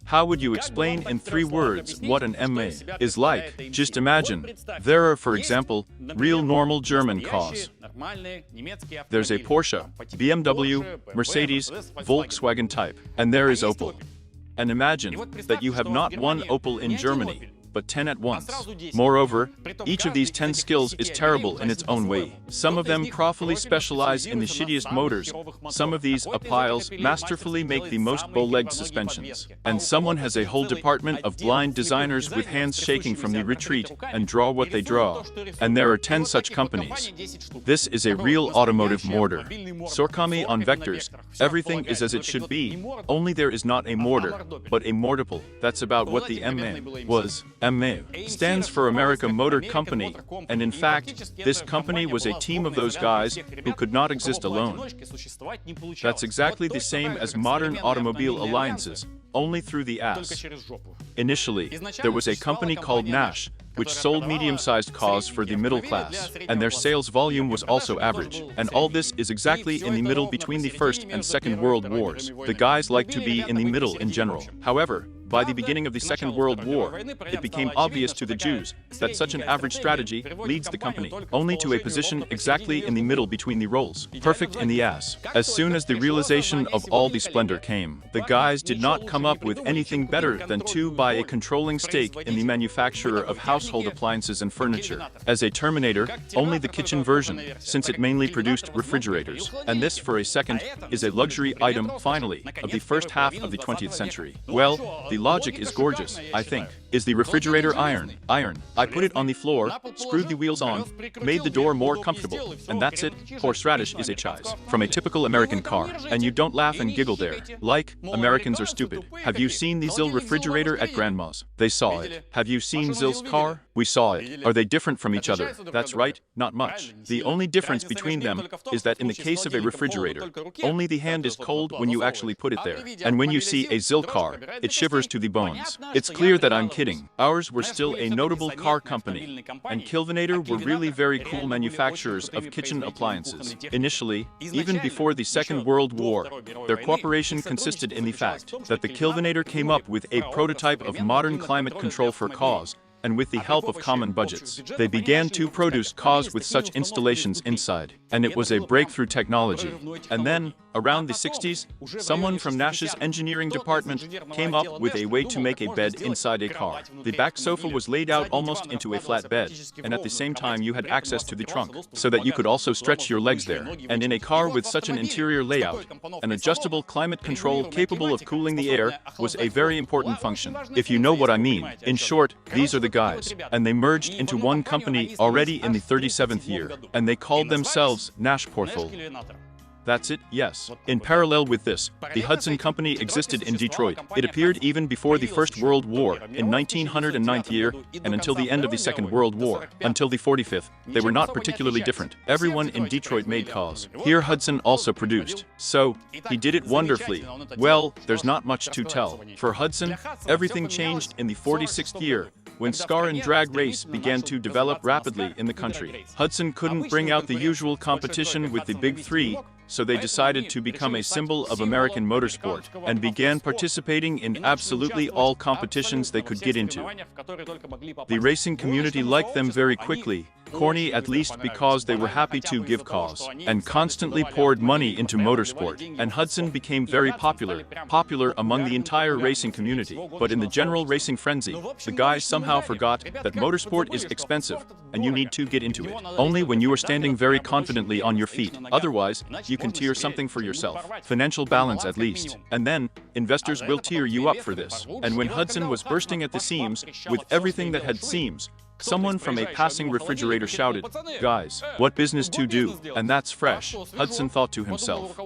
How would you explain in 3 words what an MA is like? Just imagine. There are, for example, real normal German cars. There's a Porsche, BMW, Mercedes, Volkswagen type, and there is Opel. And imagine that you have not one Opel in Germany, but 10 at once. Moreover, each of these 10 skills is terrible in its own way. Some of them properly specialize in the shittiest motors, some of these appiles masterfully make the most bow-legged suspensions. And someone has a whole department of blind designers with hands shaking from the retreat and draw what they draw. And there are 10 such companies. This is a real automotive mortar. Sorkami on vectors, everything is as it should be, only there is not a mortar, but a mortiple. That's about what the MA was. MA stands for America Motor Company, and in fact, this company was a team of those guys who could not exist alone. That's exactly the same as modern automobile alliances, only through the ass. Initially, there was a company called Nash, which sold medium-sized cars for the middle class, and their sales volume was also average. And all this is exactly in the middle between the First and Second World Wars. The guys like to be in the middle in general. However, by the beginning of the Second World War, it became obvious to the Jews that such an average strategy leads the company only to a position exactly in the middle between the roles, perfect in the ass. As soon as the realization of all the splendor came, the guys did not come up with anything better than to buy a controlling stake in the manufacturer of household appliances and furniture. As a Terminator, only the kitchen version, since it mainly produced refrigerators. And this, for a second, is a luxury item, finally, of the first half of the 20th century. Well, the logic is gorgeous, I think. Is the refrigerator iron? Iron. I put it on the floor, screwed the wheels on, made the door more comfortable, and that's it. Horseradish is a choice from a typical American car. And you don't laugh and giggle there. Like, Americans are stupid. Have you seen the Zil refrigerator at Grandma's? They saw it. Have you seen Zil's car? We saw it. Are they different from each other? That's right, not much. The only difference between them is that in the case of a refrigerator, only the hand is cold when you actually put it there. And when you see a Zil car, it shivers to the bones. It's clear that I'm kidding. Ours were still a notable car company, and Kilvinator were really very cool manufacturers of kitchen appliances. Initially, even before the Second World War, their cooperation consisted in the fact that the Kilvinator came up with a prototype of modern climate control for cars, and with the help of common budgets, they began to produce cars with such installations inside, and it was a breakthrough technology. And then, Around the 60s, someone from Nash's engineering department came up with a way to make a bed inside a car. The back sofa was laid out almost into a flat bed, and at the same time you had access to the trunk, so that you could also stretch your legs there. And in a car with such an interior layout, an adjustable climate control capable of cooling the air was a very important function. If you know what I mean. In short, these are the guys. And they merged into one company already in the 37th year, and they called themselves Nash Portfolio. That's it, yes. In parallel with this, the Hudson Company existed in Detroit. It appeared even before the First World War, in 1909 year, and until the end of the Second World War, until the 45th, they were not particularly different. Everyone in Detroit made cars. Here Hudson also produced. So, he did it wonderfully. Well, there's not much to tell. For Hudson, everything changed in the 46th year, when car and drag race began to develop rapidly in the country. Hudson couldn't bring out the usual competition with the Big Three, so they decided to become a symbol of American motorsport and began participating in absolutely all competitions they could get into. The racing community liked them very quickly, corny at least because they were happy to give cause, and constantly poured money into motorsport, and Hudson became very popular among the entire racing community. But in the general racing frenzy, the guys somehow forgot that motorsport is expensive, and you need to get into it only when you are standing very confidently on your feet. Otherwise, you can tear something for yourself. Financial balance at least. And then, investors will tear you up for this. And when Hudson was bursting at the seams, with everything that had seams, someone from a passing refrigerator shouted, "Guys, what business to do? And that's fresh," Hudson thought to himself.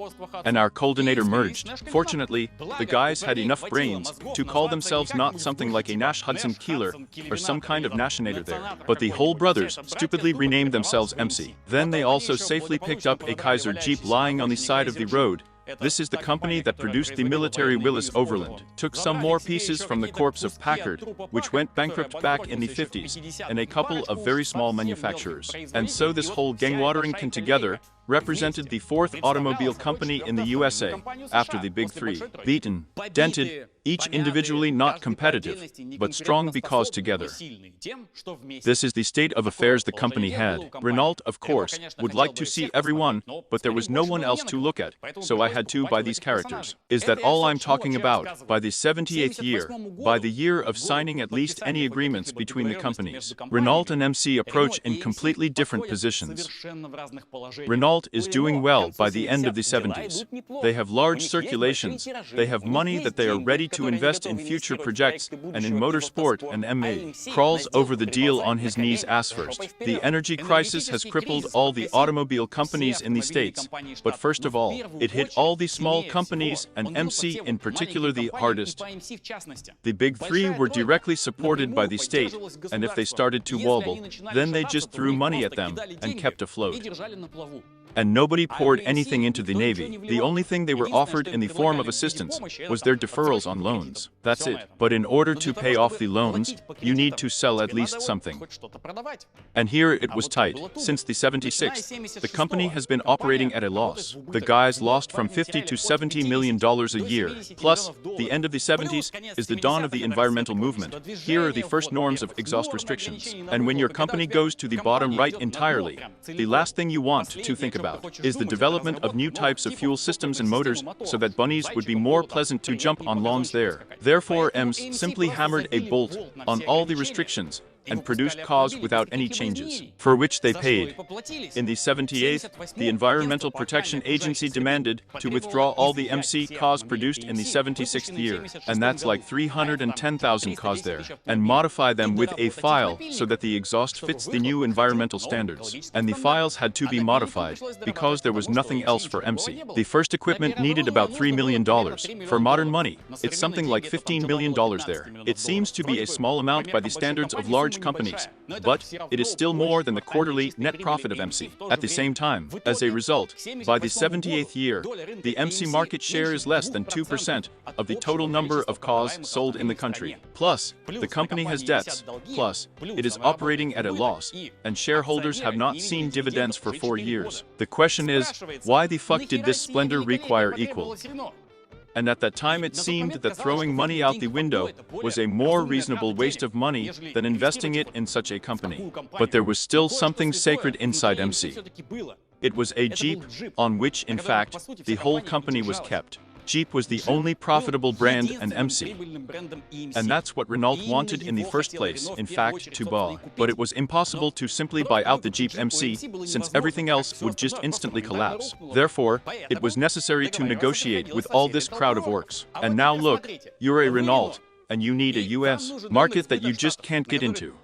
And our coordinator merged. Fortunately, the guys had enough brains to call themselves not something like a Nash Hudson Keeler or some kind of Nashinator there, but the Whole brothers stupidly renamed themselves MC. Then they also safely picked up a Kaiser Jeep lying on the side of the road. This is the company that produced the military Willis Overland, took some more pieces from the corpse of Packard, which went bankrupt back in the 50s, and a couple of very small manufacturers. And so this whole gang watering can together represented the fourth automobile company in the USA, after the Big Three. Beaten, dented, each individually not competitive, but strong because together. This is the state of affairs the company had. Renault, of course, would like to see everyone, but there was no one else to look at, so I had to buy these characters. Is that all I'm talking about? By the 78th year, by the year of signing at least any agreements between the companies, Renault and MC approach in completely different positions. Renault is doing well by the end of the 70s. They have large circulations, they have money that they are ready to invest in future projects, and in motorsport, and MA crawls over the deal on his knees ass first. The energy crisis has crippled all the automobile companies in the States, but first of all, it hit all the small companies and MC in particular the hardest. The Big Three were directly supported by the state, and if they started to wobble, then they just threw money at them and kept afloat. And nobody poured anything into the Navy. The only thing they were offered in the form of assistance was their deferrals on loans. That's it. But in order to pay off the loans, you need to sell at least something. And here it was tight. Since the 76th, the company has been operating at a loss. The guys lost from $50 to $70 million a year. Plus, the end of the 70s is the dawn of the environmental movement. Here are the first norms of exhaust restrictions. And when your company goes to the bottom right entirely, the last thing you want to think about is the development of new types of fuel systems and motors so that bunnies would be more pleasant to jump on lawns there. Therefore, EMS simply hammered a bolt on all the restrictions and produced cars without any changes, for which they paid. In the 78th, the Environmental Protection Agency demanded to withdraw all the MC cars produced in the 76th year, and that's like 310,000 cars there, and modify them with a file so that the exhaust fits the new environmental standards. And the files had to be modified, because there was nothing else for MC. The first equipment needed about $3 million. For modern money, it's something like $15 million there. It seems to be a small amount by the standards of large companies, but it is still more than the quarterly net profit of MC. At the same time, as a result, by the 78th year, the MC market share is less than 2% of the total number of cars sold in the country. Plus, the company has debts. Plus, it is operating at a loss, and shareholders have not seen dividends for 4 years. The question is, why the fuck did this splendor require equal? And at that time it seemed that throwing money out the window was a more reasonable waste of money than investing it in such a company. But there was still something sacred inside MC. It was a Jeep, on which, in fact, the whole company was kept. Jeep was the only profitable brand and MC. And that's what Renault wanted in the first place, in fact, to buy. But it was impossible to simply buy out the Jeep MC, since everything else would just instantly collapse. Therefore, it was necessary to negotiate with all this crowd of orcs. And now look, you're a Renault, and you need a US market that you just can't get into.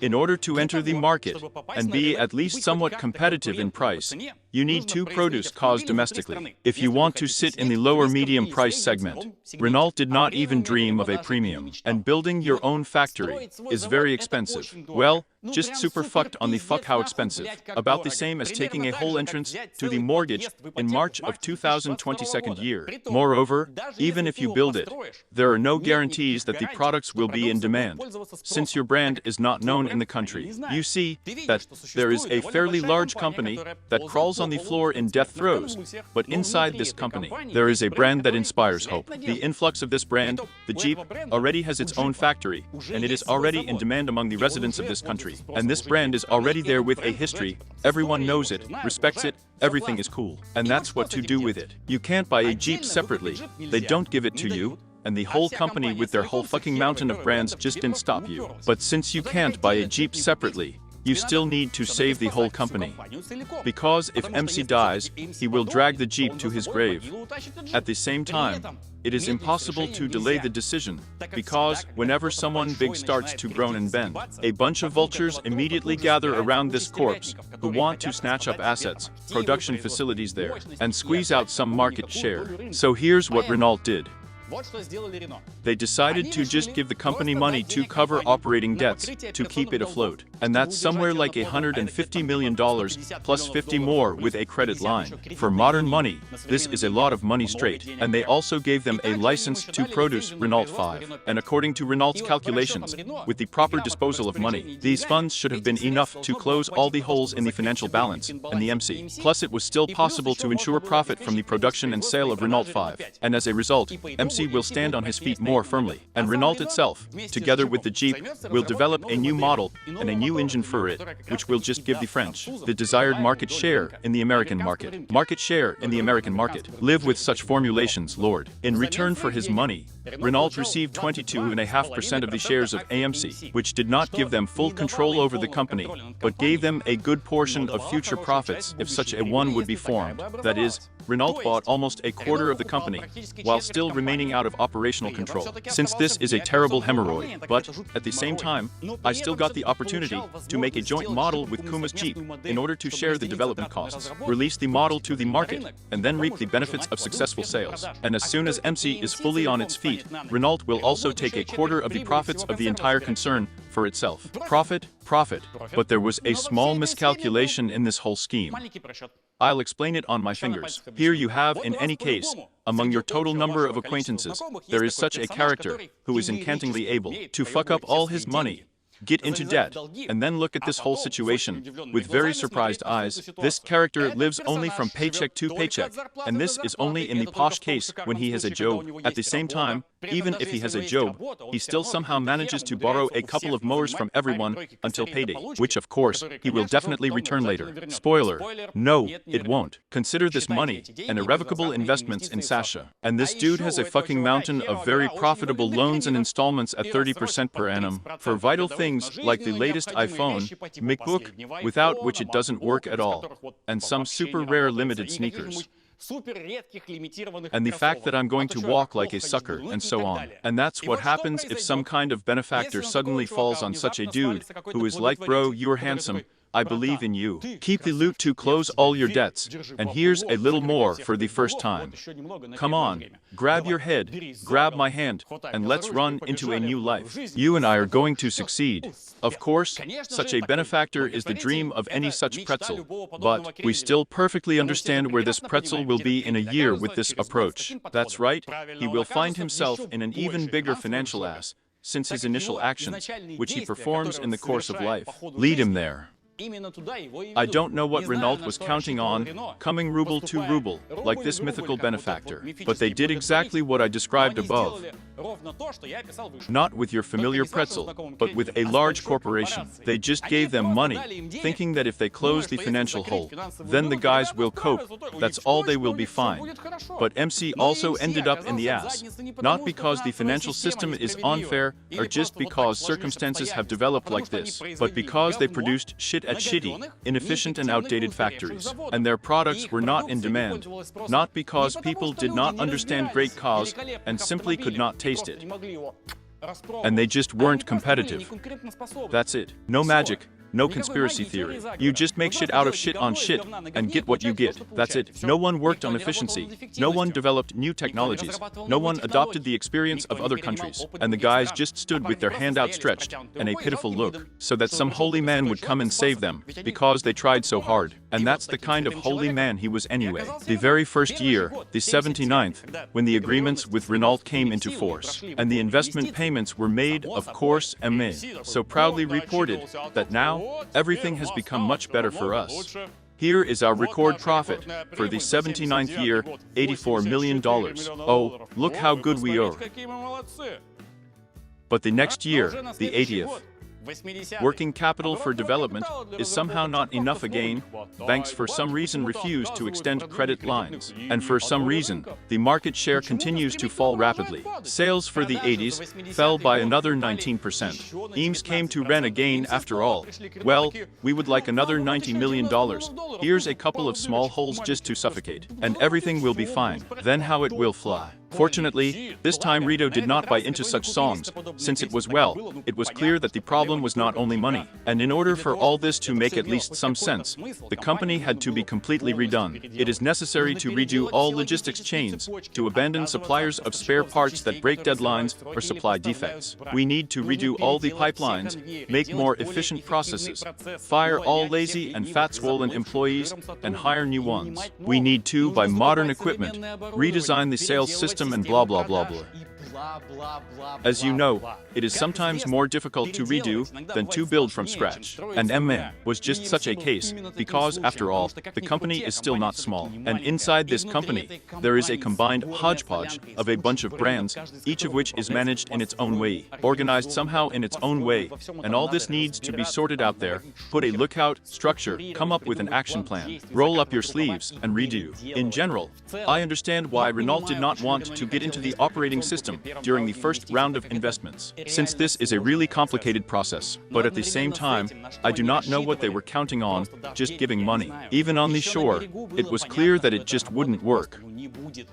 In order to enter the market and be at least somewhat competitive in price, you need to produce cars domestically. If you want to sit in the lower medium price segment, Renault did not even dream of a premium. And building your own factory is very expensive. Well, just super fucked on the fuck how expensive. About the same as taking a whole entrance to the mortgage in March of 2022 year. Moreover, even if you build it, there are no guarantees that the products will be in demand, since your brand is not known in the country. You see that there is a fairly large company that crawls on the floor in death throes, but inside this company, there is a brand that inspires hope. The influx of this brand, the Jeep, already has its own factory, and it is already in demand among the residents of this country. And this brand is already there with a history, everyone knows it, respects it, everything is cool. And that's what to do with it. You can't buy a Jeep separately, they don't give it to you, and the whole company with their whole fucking mountain of brands just didn't stop you. But since you can't buy a Jeep separately, you still need to save the whole company. Because if MC dies, he will drag the Jeep to his grave. At the same time, it is impossible to delay the decision, because whenever someone big starts to groan and bend, a bunch of vultures immediately gather around this corpse, who want to snatch up assets, production facilities there, and squeeze out some market share. So here's what Renault did. They decided to just give the company money to cover operating debts, to keep it afloat. And that's somewhere like $150 million, plus 50 more with a credit line. For modern money, this is a lot of money straight. And they also gave them a license to produce Renault 5. And according to Renault's calculations, with the proper disposal of money, these funds should have been enough to close all the holes in the financial balance and the MC. Plus it was still possible to ensure profit from the production and sale of Renault 5. And as a result, MC will stand on his feet more firmly, and Renault itself, together with the Jeep, will develop a new model and a new engine for it, which will just give the French the desired market share in the American market. Market share in the American market. Live with such formulations, Lord. In return for his money, Renault received 22.5% of the shares of AMC, which did not give them full control over the company, but gave them a good portion of future profits if such a one would be formed. That is, Renault bought almost a quarter of the company, while still remaining out of operational control. Since this is a terrible hemorrhoid, but, at the same time, I still got the opportunity to make a joint model with Kuma's Jeep, in order to share the development costs, release the model to the market, and then reap the benefits of successful sales. And as soon as MC is fully on its feet, Renault will also take a quarter of the profits of the entire concern for itself. Profit, profit. But there was a small miscalculation in this whole scheme. I'll explain it on my fingers. Here you have, in any case, among your total number of acquaintances, there is such a character who is encantingly able to fuck up all his money, get into debt, and then look at this whole situation with very surprised eyes. This character lives only from paycheck to paycheck, and this is only in the posh case when he has a job. At the same time, even if he has a job, he still somehow manages to borrow a couple of mowers from everyone until payday, which of course, he will definitely return later. Spoiler, no, it won't. Consider this money and irrevocable investments in Sasha. And this dude has a fucking mountain of very profitable loans and installments at 30% per annum for vital things like the latest iPhone, MacBook, without which it doesn't work at all, and some super rare limited sneakers. And the fact that I'm going to walk like a sucker, and so on. And that's what happens if some kind of benefactor suddenly falls on such a dude, who is like, bro, you're handsome, I believe in you. Keep the loot to close all your debts, and here's a little more for the first time. Come on, grab your head, grab my hand, and let's run into a new life. You and I are going to succeed. Of course, such a benefactor is the dream of any such pretzel, but we still perfectly understand where this pretzel will be in a year with this approach. That's right, he will find himself in an even bigger financial ass, since his initial actions, which he performs in the course of life, lead him there. I don't know what Renault was counting on, coming ruble to ruble, like this mythical benefactor, but they did exactly what I described above. Not with your familiar pretzel, but with a large corporation. They just gave them money, thinking that if they close the financial hole, then the guys will cope. That's all, they will be fine. But MC also ended up in the ass. Not because the financial system is unfair or just because circumstances have developed like this, but because they produced shit at shitty, inefficient and outdated factories, and their products were not in demand. Not because people did not understand great cause and simply could not taste it. And they just weren't competitive. That's it. No magic. No conspiracy theory. You just make shit out of shit on shit and get what you get. That's it. No one worked on efficiency. No one developed new technologies. No one adopted the experience of other countries. And the guys just stood with their hand outstretched and a pitiful look, so that some holy man would come and save them, because they tried so hard. And that's the kind of holy man he was anyway. The very first year, the 79th, when the agreements with Renault came into force, and the investment payments were made, of course, ME so proudly reported that now everything has become much better for us. Here is our record profit for the 79th year, $84 million. Oh, look how good we are. But the next year, the 80th, working capital for development is somehow not enough again. Banks for some reason refuse to extend credit lines, and for some reason, the market share continues to fall rapidly. Sales for the 80s fell by another 19%. Eames came to rent again after all. Well, we would like another $90 million. Here's a couple of small holes just to suffocate, and everything will be fine. Then how it will fly. Fortunately, this time Rito did not buy into such songs, since it was clear that the problem was not only money. And in order for all this to make at least some sense, the company had to be completely redone. It is necessary to redo all logistics chains, to abandon suppliers of spare parts that break deadlines or supply defects. We need to redo all the pipelines, make more efficient processes, fire all lazy and fat-swollen employees, and hire new ones. We need to buy modern equipment, redesign the sales system, and blah blah blah blah. As you know, it is sometimes more difficult to redo than to build from scratch. And MN was just such a case, because after all, the company is still not small. And inside this company, there is a combined hodgepodge of a bunch of brands, each of which is managed in its own way, organized somehow in its own way. And all this needs to be sorted out there, put a lookout, structure, come up with an action plan, roll up your sleeves, and redo. In general, I understand why Renault did not want to get into the operating system during the first round of investments, since this is a really complicated process. But at the same time, I do not know what they were counting on, just giving money. Even on the shore, it was clear that it just wouldn't work.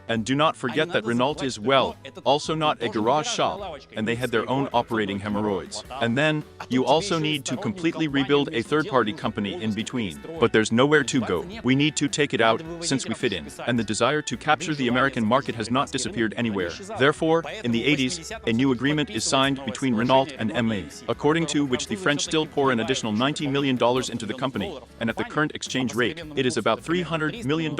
And do not forget that Renault is, well, also not a garage shop, and they had their own operating hemorrhoids. And then, you also need to completely rebuild a third-party company in between. But there's nowhere to go. We need to take it out, since we fit in. And the desire to capture the American market has not disappeared anywhere. Therefore, in the 80s, a new agreement is signed between Renault and ME, according to which the French still pour an additional $90 million into the company, and at the current exchange rate, it is about $300 million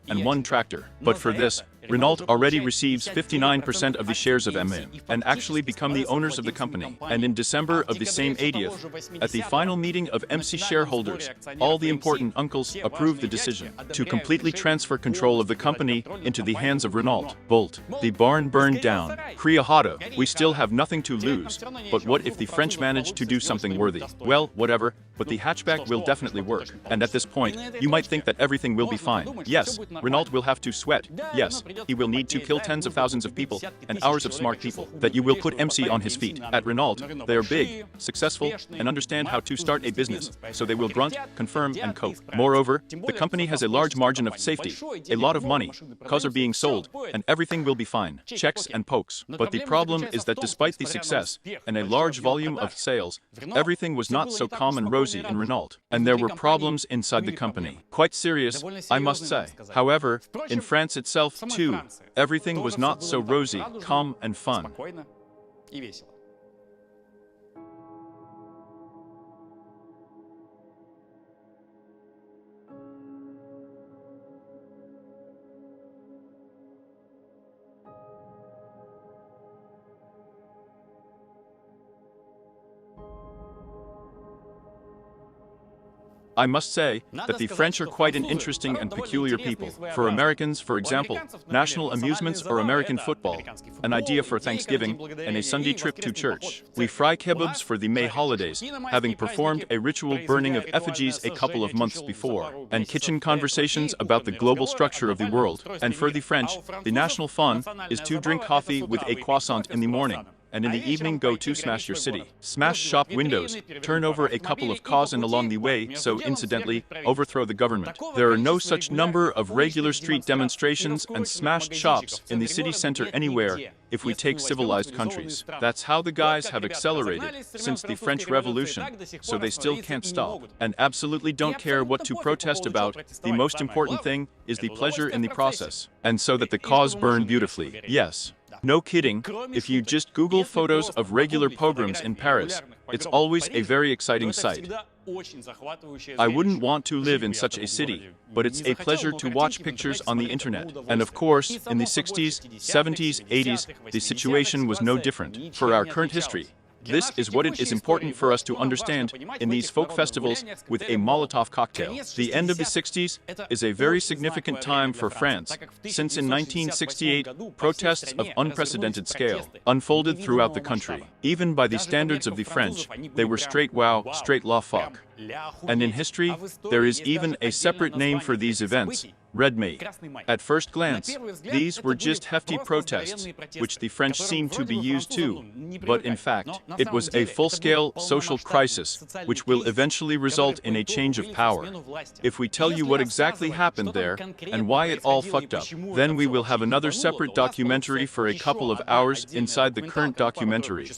and one tractor. But for this, Renault already receives 59% of the shares of ME, and actually become the owners of the company. And in December of the same 80th, at the final meeting of MC shareholders, all the important uncles approved the decision to completely transfer control of the company into the hands of Renault. Bolt. The barn burned down. Criahado. We still have nothing to lose. But what if the French manage to do something worthy? Well, whatever, but the hatchback will definitely work. And at this point, you might think that everything will be fine. Yes, Renault will have to sweat. Yes, he will need to kill tens of thousands of people and hours of smart people. That you will put MC on his feet. At Renault, they are big, successful, and understand how to start a business, so they will grunt, confirm, and cope. Moreover, the company has a large margin of safety, a lot of money, cars are being sold, and everything will be fine. Checks and pokes. But the problem is that despite the success and a large volume of sales, everything was not so calm and rosy in Renault, and there were problems inside the company. Quite serious, I must say. However, in France itself, too, everything was not so rosy, calm, and fun. I must say that the French are quite an interesting and peculiar people. For Americans, for example, national amusements are American football, an idea for Thanksgiving, and a Sunday trip to church. We fry kebabs for the May holidays, having performed a ritual burning of effigies a couple of months before, and kitchen conversations about the global structure of the world. And for the French, the national fun is to drink coffee with a croissant in the morning, and in the evening go to smash your city. Smash shop windows, turn over a couple of cars and along the way, so incidentally, overthrow the government. There are no such number of regular street demonstrations and smashed shops in the city center anywhere if we take civilized countries. That's how the guys have accelerated since the French Revolution, so they still can't stop, and absolutely don't care what to protest about. The most important thing is the pleasure in the process, and so that the cause burn beautifully. Yes. No kidding, if you just Google photos of regular pogroms in Paris, it's always a very exciting sight. I wouldn't want to live in such a city, but it's a pleasure to watch pictures on the internet. And of course, in the 60s, 70s, 80s, the situation was no different. For our current history, this is what it is important for us to understand in these folk festivals with a Molotov cocktail. The end of the 60s is a very significant time for France, since in 1968, protests of unprecedented scale unfolded throughout the country. Even by the standards of the French, they were straight la fuck. And in history, there is even a separate name for these events, Red May. At first glance, these were just hefty protests, which the French seemed to be used to, but in fact, it was a full-scale social crisis, which will eventually result in a change of power. If we tell you what exactly happened there, and why it all fucked up, then we will have another separate documentary for a couple of hours inside the current documentary.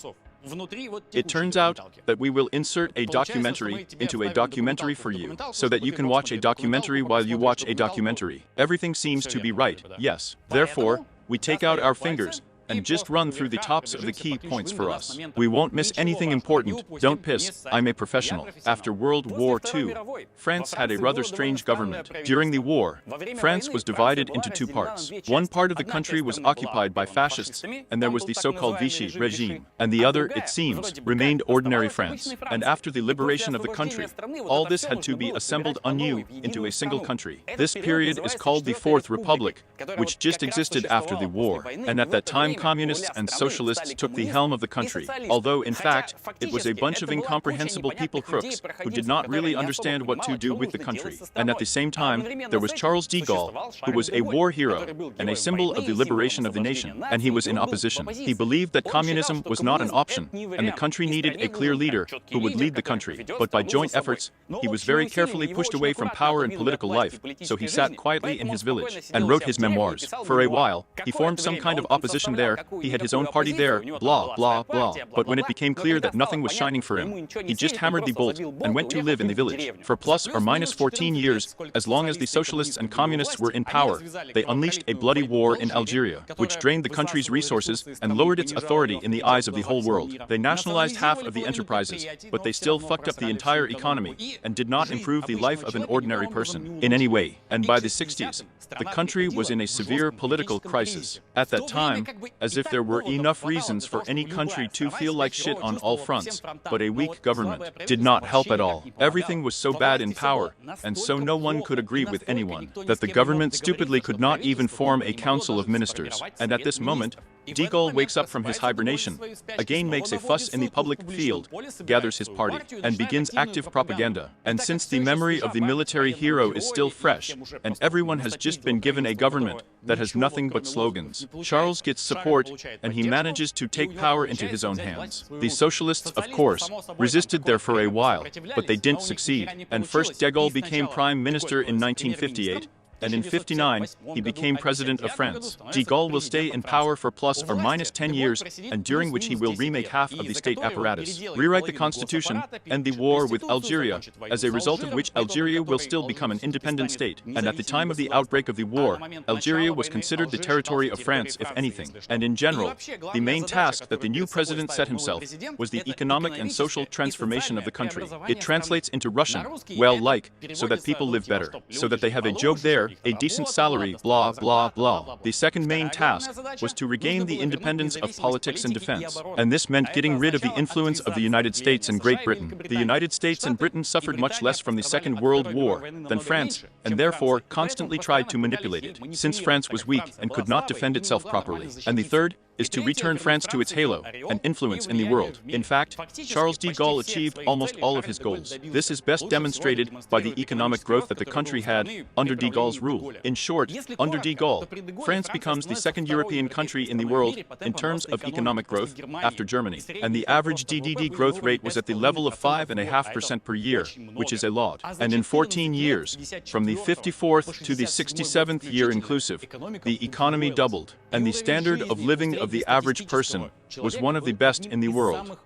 It turns out that we will insert a documentary into a documentary for you, so that you can watch a documentary while you watch a documentary. Everything seems to be right, yes. Therefore, we take out our fingers and just run through the tops of the key points for us. We won't miss anything important. Don't piss, I'm a professional. After World War II, France had a rather strange government. During the war, France was divided into two parts. One part of the country was occupied by fascists, and there was the so-called Vichy regime. And the other, it seems, remained ordinary France. And after the liberation of the country, all this had to be assembled anew into a single country. This period is called the Fourth Republic, which just existed after the war. And at that time, communists and socialists took the helm of the country, although in fact, it was a bunch of incomprehensible people crooks who did not really understand what to do with the country. And at the same time, there was Charles de Gaulle, who was a war hero and a symbol of the liberation of the nation, and he was in opposition. He believed that communism was not an option, and the country needed a clear leader who would lead the country. But by joint efforts, he was very carefully pushed away from power and political life, so he sat quietly in his village and wrote his memoirs. For a while, he formed some kind of opposition there. He had his own party there, blah, blah, blah. But when it became clear that nothing was shining for him, he just hammered the bolt and went to live in the village. For plus or minus 14 years, as long as the socialists and communists were in power, they unleashed a bloody war in Algeria, which drained the country's resources and lowered its authority in the eyes of the whole world. They nationalized half of the enterprises, but they still fucked up the entire economy and did not improve the life of an ordinary person in any way. And by the 60s, the country was in a severe political crisis. At that time, as if there were enough reasons for any country to feel like shit on all fronts, but a weak government did not help at all. Everything was so bad in power, and so no one could agree with anyone, that the government stupidly could not even form a council of ministers. And at this moment, de Gaulle wakes up from his hibernation, again makes a fuss in the public field, gathers his party, and begins active propaganda. And since the memory of the military hero is still fresh, and everyone has just been given a government that has nothing but slogans, Charles gets support, and he manages to take power into his own hands. The socialists, of course, resisted there for a while, but they didn't succeed. And first de Gaulle became prime minister in 1958, and in 1959, he became president of France. De Gaulle will stay in power for plus or minus 10 years, and during which he will remake half of the state apparatus, rewrite the constitution, end the war with Algeria, as a result of which Algeria will still become an independent state. And at the time of the outbreak of the war, Algeria was considered the territory of France, if anything. And in general, the main task that the new president set himself was the economic and social transformation of the country. It translates into Russian, well, like, so that people live better, so that they have a job there, welfare, a decent salary, blah, blah, blah. The second main task was to regain the independence of politics and defense. And this meant getting rid of the influence of the United States and Great Britain. The United States and Britain suffered much less from the Second World War than France, and therefore constantly tried to manipulate it, since France was weak and could not defend itself properly. And the third is to return France to its halo and influence in the world. In fact, Charles de Gaulle achieved almost all of his goals. This is best demonstrated by the economic growth that the country had under de Gaulle's rule. In short, under de Gaulle, France becomes the second European country in the world in terms of economic growth after Germany, and the average DDD growth rate was at the level of 5.5% per year, which is a lot. And in 14 years, from the 54th to the 67th year inclusive, the economy doubled, and the standard of living of the average person was one of the best in the world.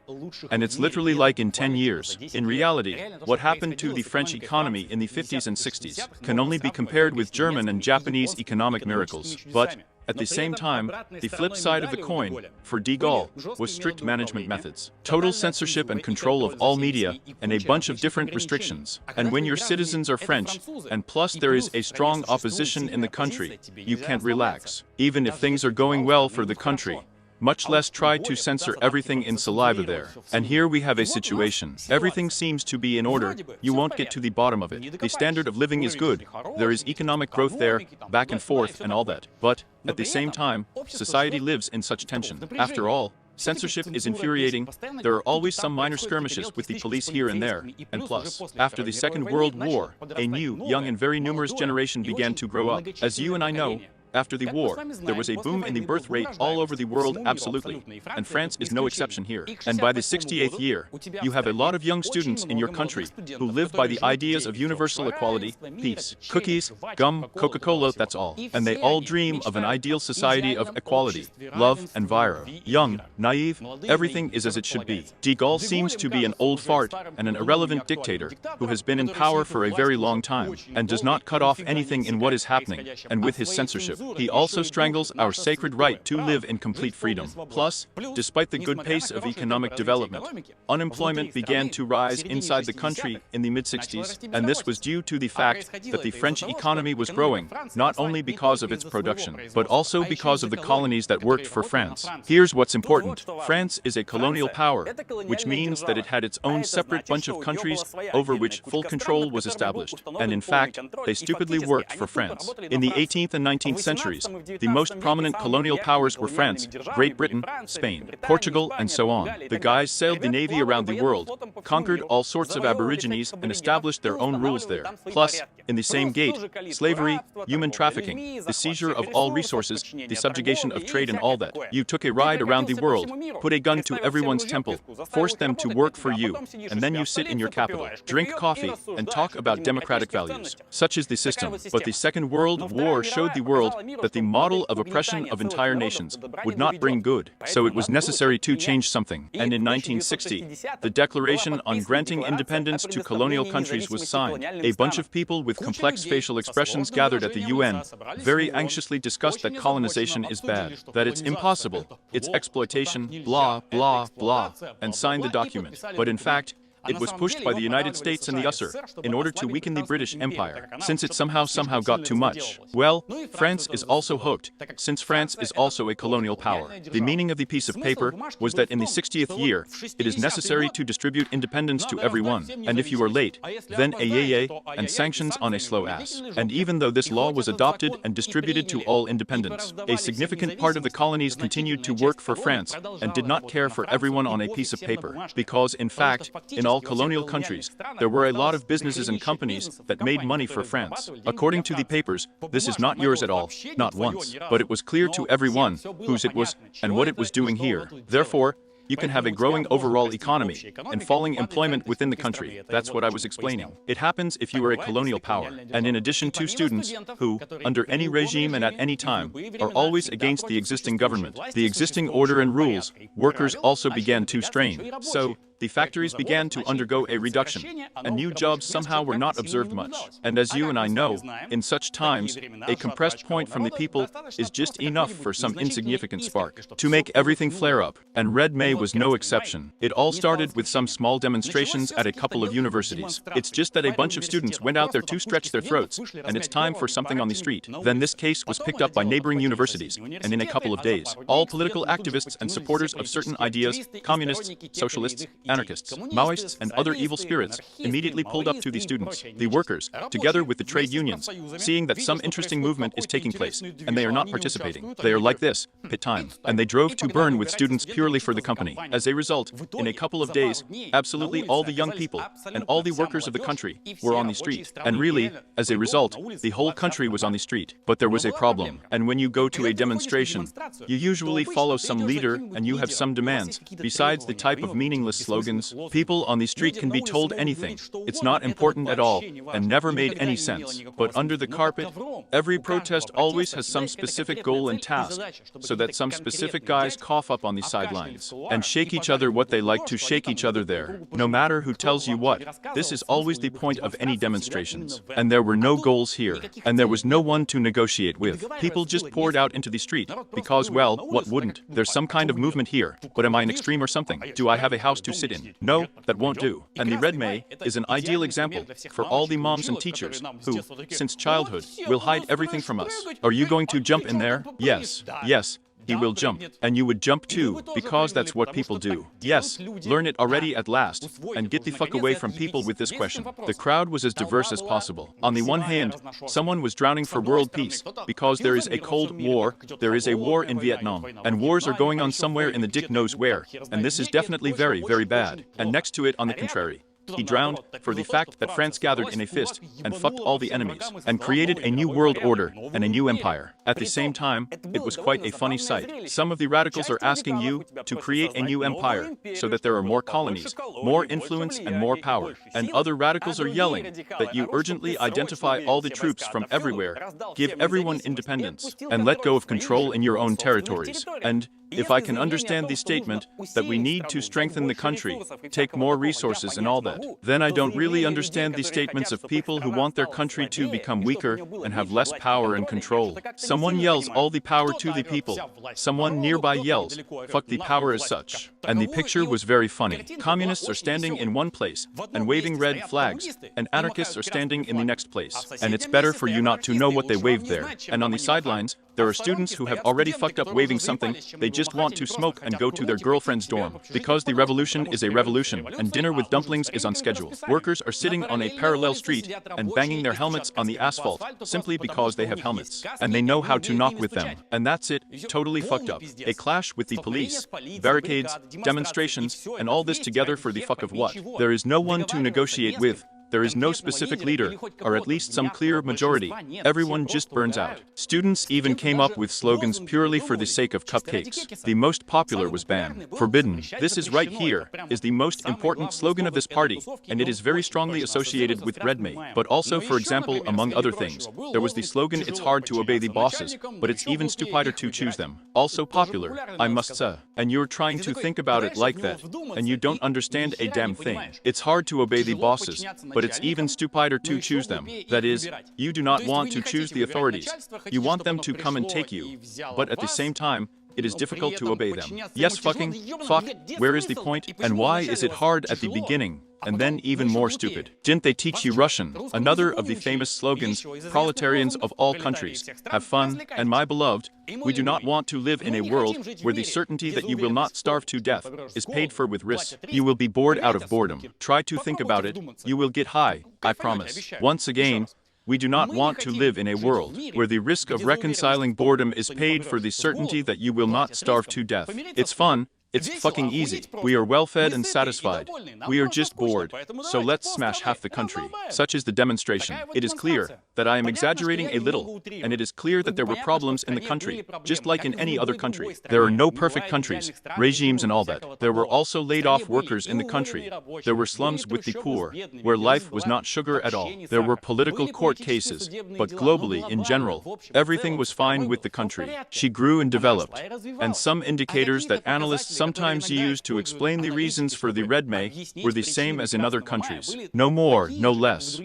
And it's literally like in 10 years. In reality, what happened to the French economy in the 50s and 60s can only be compared with German and Japanese economic miracles. But at the same time, the flip side of the coin, for de Gaulle, was strict management methods, total censorship and control of all media, and a bunch of different restrictions. And when your citizens are French, and plus there is a strong opposition in the country, you can't relax, even if things are going well for the country. Much less try to censor everything in saliva there. And here we have a situation. Everything seems to be in order. You won't get to the bottom of it. The standard of living is good. There is economic growth there, back and forth and all that. But, at the same time, society lives in such tension. After all, censorship is infuriating. There are always some minor skirmishes with the police here and there. And plus, after the Second World War, a new, young and very numerous generation began to grow up. As you and I know, after the war, there was a boom in the birth rate all over the world, absolutely, and France is no exception here. And by the 68th year, you have a lot of young students in your country who live by the ideas of universal equality, peace, cookies, gum, Coca-Cola, that's all. And they all dream of an ideal society of equality, love, and viro. Young, naive, everything is as it should be. De Gaulle seems to be an old fart and an irrelevant dictator who has been in power for a very long time and does not cut off anything in what is happening, and with his censorship, he also strangles our sacred right to live in complete freedom. Plus, despite the good pace of economic development, unemployment began to rise inside the country in the mid-60s, and this was due to the fact that the French economy was growing, not only because of its production, but also because of the colonies that worked for France. Here's what's important. France is a colonial power, which means that it had its own separate bunch of countries over which full control was established. And in fact, they stupidly worked for France. In the 18th and 19th centuries, the most prominent colonial powers were France, Great Britain, Spain, Portugal, and so on. The guys sailed the navy around the world, conquered all sorts of aborigines, and established their own rules there. Plus, in the same gate, slavery, human trafficking, the seizure of all resources, the subjugation of trade and all that. You took a ride around the world, put a gun to everyone's temple, forced them to work for you, and then you sit in your capital, drink coffee, and talk about democratic values. Such is the system. But the Second World War showed the world that the model of oppression of entire nations would not bring good, so it was necessary to change something. And in 1960, the Declaration on Granting Independence to Colonial Countries was signed. A bunch of people with complex facial expressions gathered at the UN very anxiously discussed that colonization is bad, that it's impossible, it's exploitation, blah, blah, blah, and signed the document. But in fact, it was pushed by the United States and the USSR in order to weaken the British Empire, since it somehow got too much. Well, France is also hooked, since France is also a colonial power. The meaning of the piece of paper was that in the 60th year, it is necessary to distribute independence to everyone, and if you are late, then and sanctions on a slow ass. And even though this law was adopted and distributed to all independents, a significant part of the colonies continued to work for France and did not care for everyone on a piece of paper, because in fact, in all colonial countries, there were a lot of businesses and companies that made money for France. According to the papers, this is not yours at all, not once, but it was clear to everyone whose it was and what it was doing here. Therefore, you can have a growing overall economy and falling employment within the country. That's what I was explaining. It happens if you are a colonial power. And in addition to students who, under any regime and at any time, are always against the existing government, the existing order and rules, workers also began to strain. So, the factories began to undergo a reduction, and new jobs somehow were not observed much. And as you and I know, in such times, a compressed point from the people is just enough for some insignificant spark to make everything flare up. And Red May was no exception. It all started with some small demonstrations at a couple of universities. It's just that a bunch of students went out there to stretch their throats, and it's time for something on the street. Then this case was picked up by neighboring universities, and in a couple of days, all political activists and supporters of certain ideas, communists, socialists, anarchists, Maoists, and other evil spirits, immediately pulled up to the students, the workers, together with the trade unions, seeing that some interesting movement is taking place, and they are not participating. They are like this, pit time, and they drove to burn with students purely for the company. As a result, in a couple of days, absolutely all the young people and all the workers of the country were on the street. And really, as a result, the whole country was on the street. But there was a problem, and when you go to a demonstration, you usually follow some leader and you have some demands. Besides the type of meaningless slogans, people on the street can be told anything. It's not important at all, and never made any sense. But under the carpet, every protest always has some specific goal and task, so that some specific guys cough up on the sidelines and shake each other what they like to shake each other there. No matter who tells you what, this is always the point of any demonstrations. And there were no goals here, and there was no one to negotiate with. People just poured out into the street, because, well, what wouldn't? There's some kind of movement here, but am I an extreme or something? Do I have a house to sit in? No, that won't do. And the Red May is an ideal example for all the moms and teachers who, since childhood, will hide everything from us. Are you going to jump in there? Yes, yes. He will jump, and you would jump too, because that's what people do. Yes, learn it already at last, and get the fuck away from people with this question. The crowd was as diverse as possible. On the one hand, someone was drowning for world peace, because there is a Cold War, there is a war in Vietnam, and wars are going on somewhere in the dick knows where, and this is definitely very, very bad. And next to it, on the contrary, he drowned for the fact that France gathered in a fist and fucked all the enemies and created a new world order and a new empire. At the same time, it was quite a funny sight. Some of the radicals are asking you to create a new empire so that there are more colonies, more influence and more power. And other radicals are yelling that you urgently identify all the troops from everywhere, give everyone independence, and let go of control in your own territories. And if I can understand the statement that we need to strengthen the country, take more resources and all that, then I don't really understand the statements of people who want their country to become weaker and have less power and control. Someone yells all the power to the people. Someone nearby yells, fuck the power as such. And the picture was very funny. Communists are standing in one place and waving red flags, and anarchists are standing in the next place. And it's better for you not to know what they waved there. And on the sidelines, there are students who have already fucked up waving something. They just want to smoke and go to their girlfriend's dorm, because the revolution is a revolution, and dinner with dumplings is on schedule. Workers are sitting on a parallel street and banging their helmets on the asphalt, simply because they have helmets, and they know how to knock with them. And that's it, totally fucked up. A clash with the police, barricades, demonstrations, and all this together for the fuck of what? There is no one to negotiate with. There is no specific leader, or at least some clear majority. Everyone just burns out. Students even came up with slogans purely for the sake of cupcakes. The most popular was ban, forbidden. This is right here, is the most important slogan of this party, and it is very strongly associated with Red May. But also, for example, among other things, there was the slogan, it's hard to obey the bosses, but it's even stupider to choose them. Also popular, I must say. And you're trying to think about it like that, and you don't understand a damn thing. It's hard to obey the bosses, but it's even stupider to choose them. That is, you do not want to choose the authorities. You want them to come and take you. But at the same time, it is difficult to obey them. Yes, fucking, fuck, where is the point? And why is it hard at the beginning? And then even more stupid. Didn't they teach you Russian? Another of the famous slogans, proletarians of all countries, have fun, and my beloved, we do not want to live in a world where the certainty that you will not starve to death is paid for with risk. You will be bored out of boredom. Try to think about it. You will get high, I promise. Once again, we do not want to live in a world where the risk of reconciling boredom is paid for the certainty that you will not starve to death. It's fun. It's fucking easy. We are well-fed and satisfied. We are just bored. So let's smash half the country. Such is the demonstration. It is clear that I am exaggerating a little, and it is clear that there were problems in the country, just like in any other country. There are no perfect countries, regimes and all that. There were also laid-off workers in the country. There were slums with the poor, where life was not sugar at all. There were political court cases, but globally, in general, everything was fine with the country. She grew and developed. And some indicators that analysts sometimes used to explain the reasons for the red May, were the same as in other countries. No more, no less.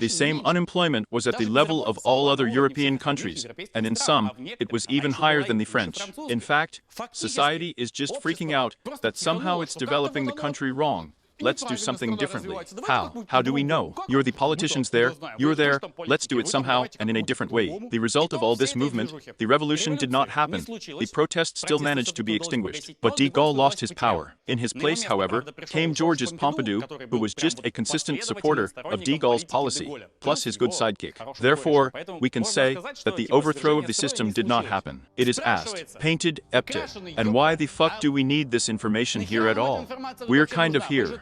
The same unemployment was at the level of all other European countries, and in some, it was even higher than the French. In fact, society is just freaking out that somehow it's developing the country wrong. Let's do something differently. How? How do we know? You're the politicians there, you're there, let's do it somehow and in a different way. The result of all this movement, the revolution did not happen. The protest still managed to be extinguished, but de Gaulle lost his power. In his place, however, came Georges Pompidou, who was just a consistent supporter of de Gaulle's policy, plus his good sidekick. Therefore, we can say that the overthrow of the system did not happen. It is asked, painted, epte, and why the fuck do we need this information here at all? We're kind of here.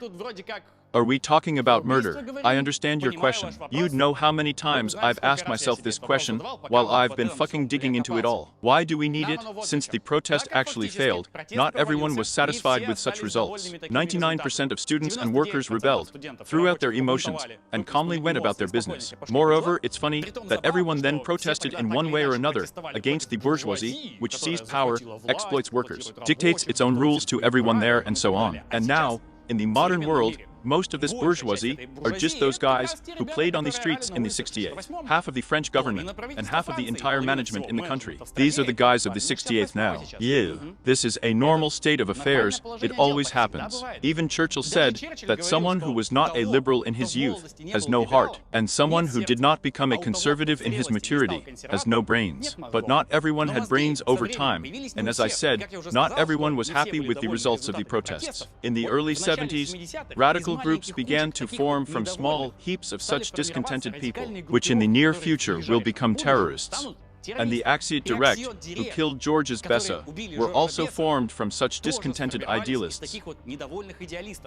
Are we talking about murder? I understand your question. You'd know how many times I've asked myself this question while I've been fucking digging into it all. Why do we need it? Since the protest actually failed, not everyone was satisfied with such results. 99% of students and workers rebelled, threw out their emotions, and calmly went about their business. Moreover, it's funny that everyone then protested in one way or another against the bourgeoisie, which seized power, exploits workers, dictates its own rules to everyone there, and so on. And now, in the modern world, most of this bourgeoisie are just those guys who played on the streets in the 68th. Half of the French government and half of the entire management in the country. These are the guys of the 68th now. Yeah. This is a normal state of affairs. It always happens. Even Churchill said that someone who was not a liberal in his youth has no heart, and someone who did not become a conservative in his maturity has no brains. But not everyone had brains over time, and as I said, not everyone was happy with the results of the protests. In the early 70s, radical groups began to form from small heaps of such discontented people, which in the near future will become terrorists. And the Axiot Direct, who killed Georges Bessa, were also formed from such discontented idealists.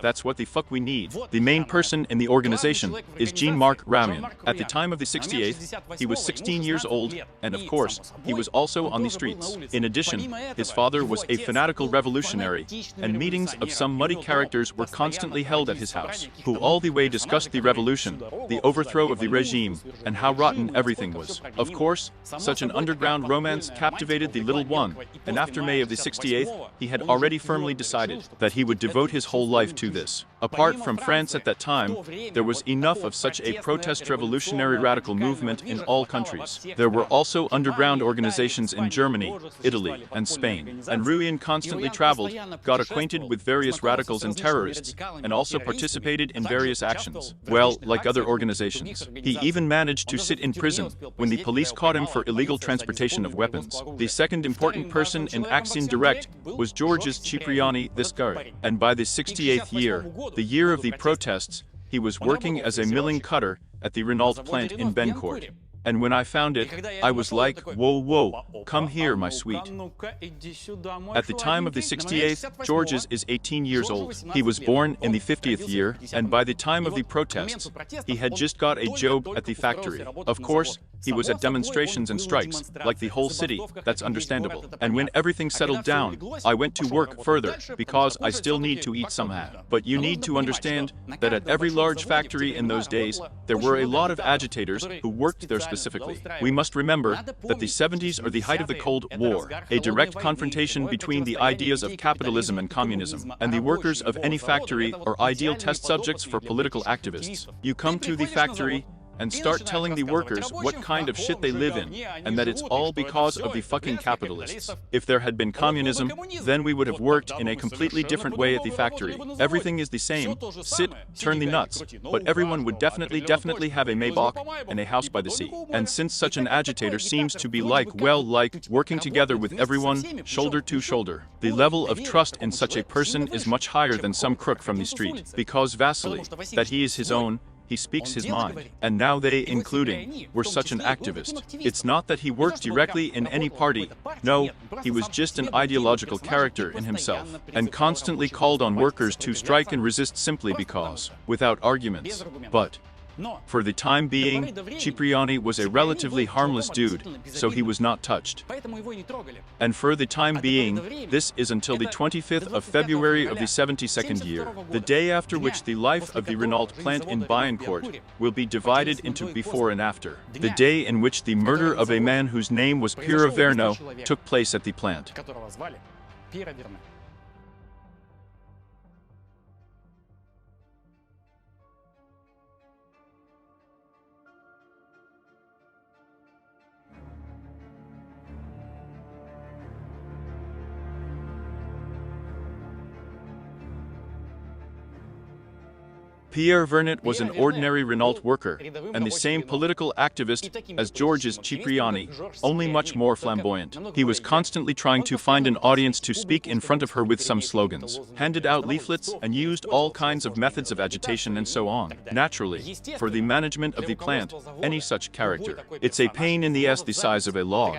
That's what the fuck we need. The main person in the organization is Jean-Marc Ramian. At the time of the 68th, he was 16 years old, and of course, he was also on the streets. In addition, his father was a fanatical revolutionary, and meetings of some muddy characters were constantly held at his house, who all the way discussed the revolution, the overthrow of the regime, and how rotten everything was. Of course, such an underground romance captivated the little one, and after May of the 68th, he had already firmly decided that he would devote his whole life to this. Apart from France at that time, there was enough of such a protest revolutionary radical movement in all countries. There were also underground organizations in Germany, Italy, and Spain. And Ramian constantly traveled, got acquainted with various radicals and terrorists, and also participated in various actions. Well, like other organizations. He even managed to sit in prison when the police caught him for illegal transportation of weapons. The second important person in Axiot Direct was Georges Cipriani, this guy. And by the 68th year, the year of the protests, he was working as a milling cutter at the Renault plant in Bencourt. And when I found it, I was like, whoa, whoa, come here, my sweet. At the time of the 68th, Georges is 18 years old. He was born in the 50th year, and by the time of the protests, he had just got a job at the factory. Of course, he was at demonstrations and strikes, like the whole city, that's understandable. And when everything settled down, I went to work further, because I still need to eat somehow. But you need to understand that at every large factory in those days, there were a lot of agitators who worked there specifically. We must remember that the 70s are the height of the Cold War, a direct confrontation between the ideas of capitalism and communism, and the workers of any factory are ideal test subjects for political activists. You come to the factory and start telling the workers what kind of shit they live in, and that it's all because of the fucking capitalists. If there had been communism, then we would have worked in a completely different way at the factory. Everything is the same, sit, turn the nuts, but everyone would definitely have a Maybach and a house by the sea. And since such an agitator seems to be like working together with everyone, shoulder to shoulder, the level of trust in such a person is much higher than some crook from the street, because Vasily, that he is his own, he speaks his mind. And now they, including, were such an activist. It's not that he worked directly in any party. No, he was just an ideological character in himself, and constantly called on workers to strike and resist simply because, without arguments. But for the time being, Cipriani was a relatively harmless dude, so he was not touched. And for the time being, this is until the 25th of February of the 72nd year, the day after which the life of the Renault plant in Billancourt will be divided into before and after. The day in which the murder of a man whose name was Pierre Verneau took place at the plant. Pierre Vernet was an ordinary Renault worker, and the same political activist as Georges Cipriani, only much more flamboyant. He was constantly trying to find an audience to speak in front of her with some slogans, handed out leaflets, and used all kinds of methods of agitation and so on. Naturally, for the management of the plant, any such character, it's a pain in the ass the size of a log.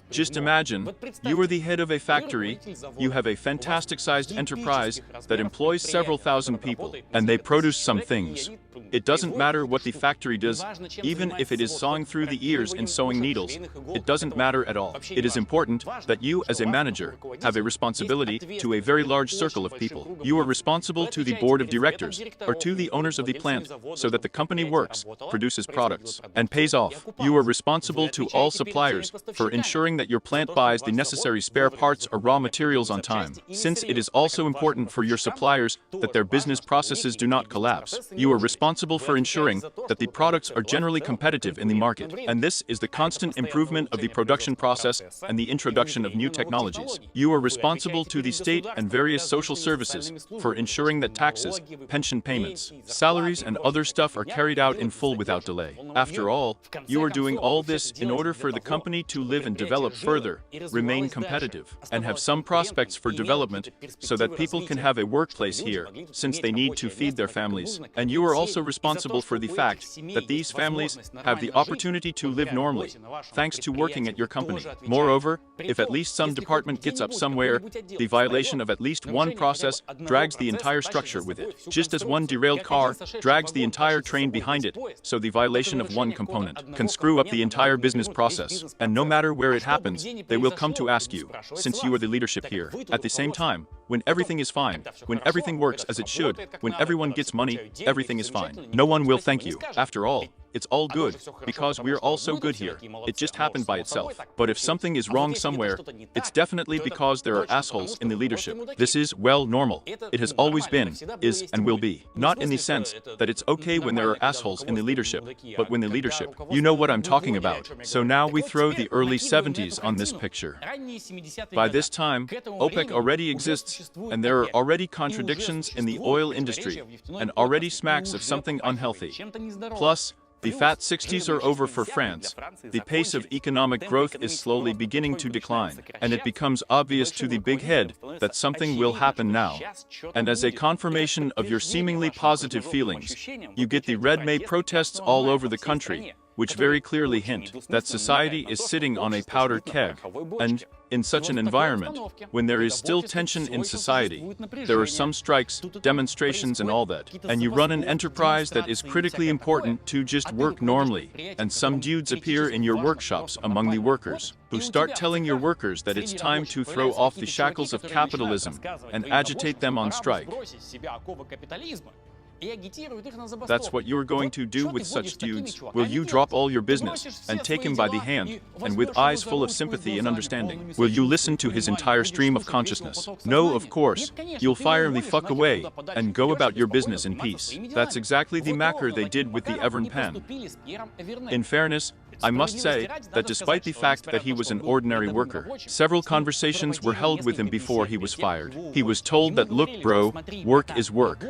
Just imagine, you are the head of a factory, you have a fantastic-sized enterprise that employs several thousand people, and they produce some things. It doesn't matter what the factory does, even if it is sawing through the ears and sewing needles. It doesn't matter at all. It is important that you, as a manager, have a responsibility to a very large circle of people. You are responsible to the board of directors, or to the owners of the plant, so that the company works, produces products, and pays off. You are responsible to all suppliers for ensuring that your plant buys the necessary spare parts or raw materials on time, since it is also important for your suppliers that their business processes do not collapse. You are responsible for ensuring that the products are generally competitive in the market, and this is the constant improvement of the production process and the introduction of new technologies. You are responsible to the state and various social services for ensuring that taxes, pension payments, salaries, and other stuff are carried out in full without delay. After all, you are doing all this in order for the company to live and develop further, remain competitive, and have some prospects for development so that people can have a workplace here, since they need to feed their families. And you are also responsible for the fact that these families have the opportunity to live normally, thanks to working at your company. Moreover, if at least some department gets up somewhere, the violation of at least one process drags the entire structure with it. Just as one derailed car drags the entire train behind it, so the violation of one component can screw up the entire business process. And no matter where it happens, they will come to ask you, since you are the leadership here. At the same time, when everything is fine, when everything works as it should, when everyone gets money, everything is fine. No one will thank you. After all, it's all good, because we're all so good here. It just happened by itself. But if something is wrong somewhere, it's definitely because there are assholes in the leadership. This is, well, normal. It has always been, is, and will be. Not in the sense that it's okay when there are assholes in the leadership, but when the leadership, you know what I'm talking about. So now we throw the early 70s on this picture. By this time, OPEC already exists, and there are already contradictions in the oil industry, and already smacks of something unhealthy. Plus, the fat 60s are over for France. The pace of economic growth is slowly beginning to decline, and it becomes obvious to the big head that something will happen now. And as a confirmation of your seemingly positive feelings, you get the Red May protests all over the country, which very clearly hint that society is sitting on a powder keg. And, in such an environment, when there is still tension in society, there are some strikes, demonstrations and all that, and you run an enterprise that is critically important to just work normally, and some dudes appear in your workshops among the workers, who start telling your workers that it's time to throw off the shackles of capitalism and agitate them on strike. That's what you're going to do with such dudes. Will you drop all your business and take him by the hand, and with eyes full of sympathy and understanding, will you listen to his entire stream of consciousness? No, of course. You'll fire him the fuck away and go about your business in peace. That's exactly the macker they did with the Evern pen. In fairness, I must say that despite the fact that he was an ordinary worker, several conversations were held with him before he was fired. He was told that, look bro, work is work.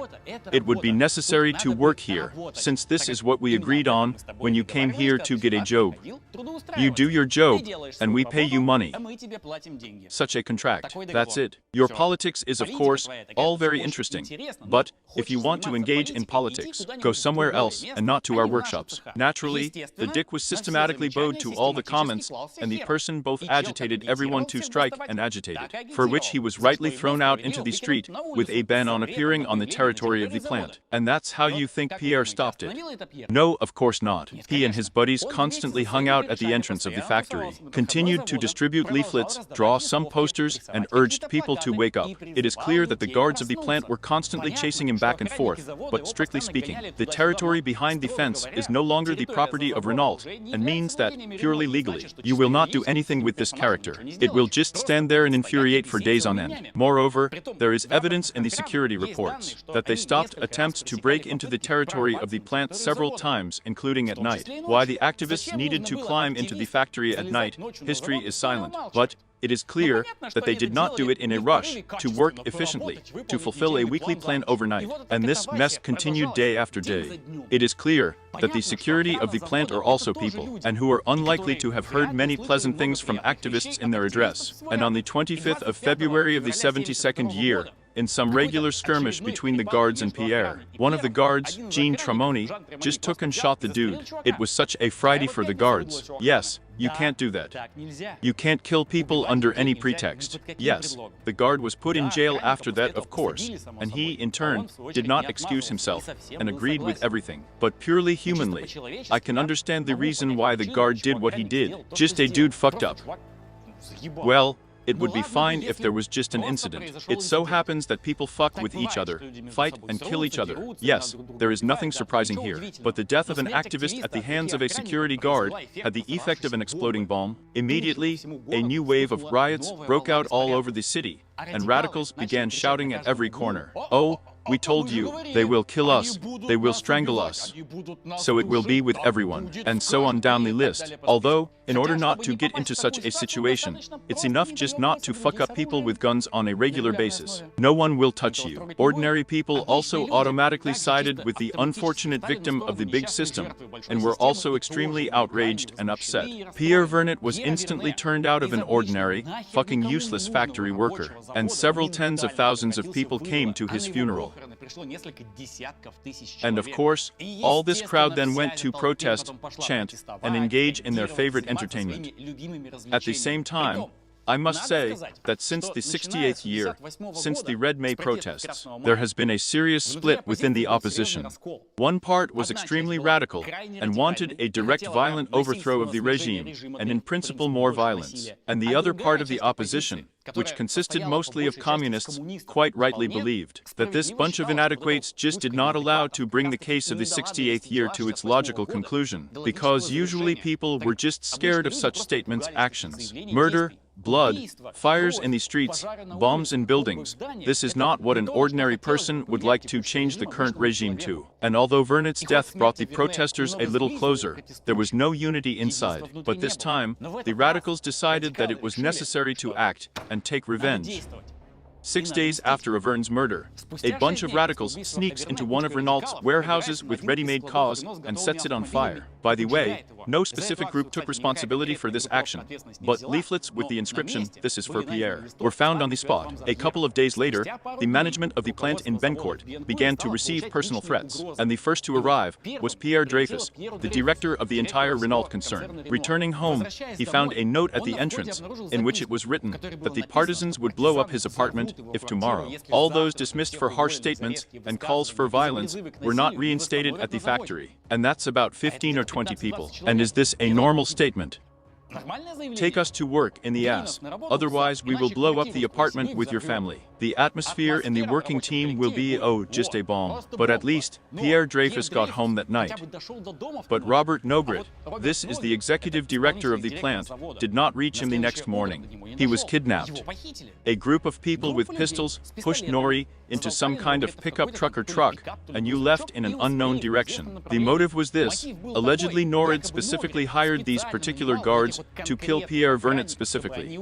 It would be necessary to work here, since this is what we agreed on when you came here to get a job. You do your job, and we pay you money. Such a contract. That's it. Your politics is, of course, all very interesting. But, if you want to engage in politics, go somewhere else and not to our workshops. Naturally, the dick was systematically bowed to all the comments, and the person both agitated everyone to strike and agitated, for which he was rightly thrown out into the street, with a ban on appearing on the territory of the plant. And that's how you think Pierre stopped it? No, of course not. He and his buddies constantly hung out at the entrance of the factory, continued to distribute leaflets, draw some posters, and urged people to wake up. It is clear that the guards of the plant were constantly chasing him back and forth, but strictly speaking, the territory behind the fence is no longer the property of Renault, and and means that, purely legally, you will not do anything with this character. It will just stand there and infuriate for days on end. Moreover, there is evidence in the security reports that they stopped attempts to break into the territory of the plant several times, including at night. Why the activists needed to climb into the factory at night, history is silent. But it is clear that they did not do it in a rush, to work efficiently, to fulfill a weekly plan overnight, and this mess continued day after day. It is clear that the security of the plant are also people, and who are unlikely to have heard many pleasant things from activists in their address. And on the 25th of February of the 72nd year, in some regular skirmish between the guards and Pierre, one of the guards, Jean Tremoni, just took and shot the dude. It was such a Friday for the guards. Yes, you can't do that. You can't kill people under any pretext. Yes, the guard was put in jail after that, of course, and he, in turn, did not excuse himself, and agreed with everything. But purely humanly, I can understand the reason why the guard did what he did. Just a dude fucked up. Well, it would be fine if there was just an incident. It so happens that people fuck with each other, fight and kill each other. Yes, there is nothing surprising here. But the death of an activist at the hands of a security guard had the effect of an exploding bomb. Immediately, a new wave of riots broke out all over the city, and radicals began shouting at every corner, "Oh, we told you, they will kill us, they will strangle us. So it will be with everyone," and so on down the list. Although, in order not to get into such a situation, it's enough just not to fuck up people with guns on a regular basis. No one will touch you. Ordinary people also automatically sided with the unfortunate victim of the big system, and were also extremely outraged and upset. Pierre Vernet was instantly turned out of an ordinary, fucking useless factory worker, and several tens of thousands of people came to his funeral. And of course, all this crowd then went to protest, chant, and engage in their favorite entertainment. At the same time, I must say that since the 68th year, since the Red May protests, there has been a serious split within the opposition. One part was extremely radical and wanted a direct violent overthrow of the regime, and in principle more violence. And the other part of the opposition, which consisted mostly of communists, quite rightly believed that this bunch of inadequates just did not allow to bring the case of the 68th year to its logical conclusion, because usually people were just scared of such statements, actions, murder, blood, fires in the streets, bombs in buildings. This is not what an ordinary person would like to change the current regime to. And although Vernet's death brought the protesters a little closer, there was no unity inside. But this time, the radicals decided that it was necessary to act and take revenge. 6 days after Avern's murder, a bunch of radicals sneaks into one of Renault's warehouses with ready-made cars and sets it on fire. By the way, no specific group took responsibility for this action, but leaflets with the inscription, "This is for Pierre," were found on the spot. A couple of days later, the management of the plant in Bencourt began to receive personal threats, and the first to arrive was Pierre Dreyfus, the director of the entire Renault concern. Returning home, he found a note at the entrance, in which it was written that the partisans would blow up his apartment if tomorrow all those dismissed for harsh statements and calls for violence were not reinstated at the factory. And that's about 15 or 20 people. And is this a normal statement? Take us to work in the ass, otherwise we will blow up the apartment with your family. The atmosphere in the working team will be, oh, just a bomb. But at least, Pierre Dreyfus got home that night. But Robert Nogret, this is the executive director of the plant, did not reach him the next morning. He was kidnapped. A group of people with pistols pushed Nori into some kind of pickup truck or truck, and you left in an unknown direction. The motive was this. Allegedly Norid specifically hired these particular guards to kill Pierre Vernet specifically.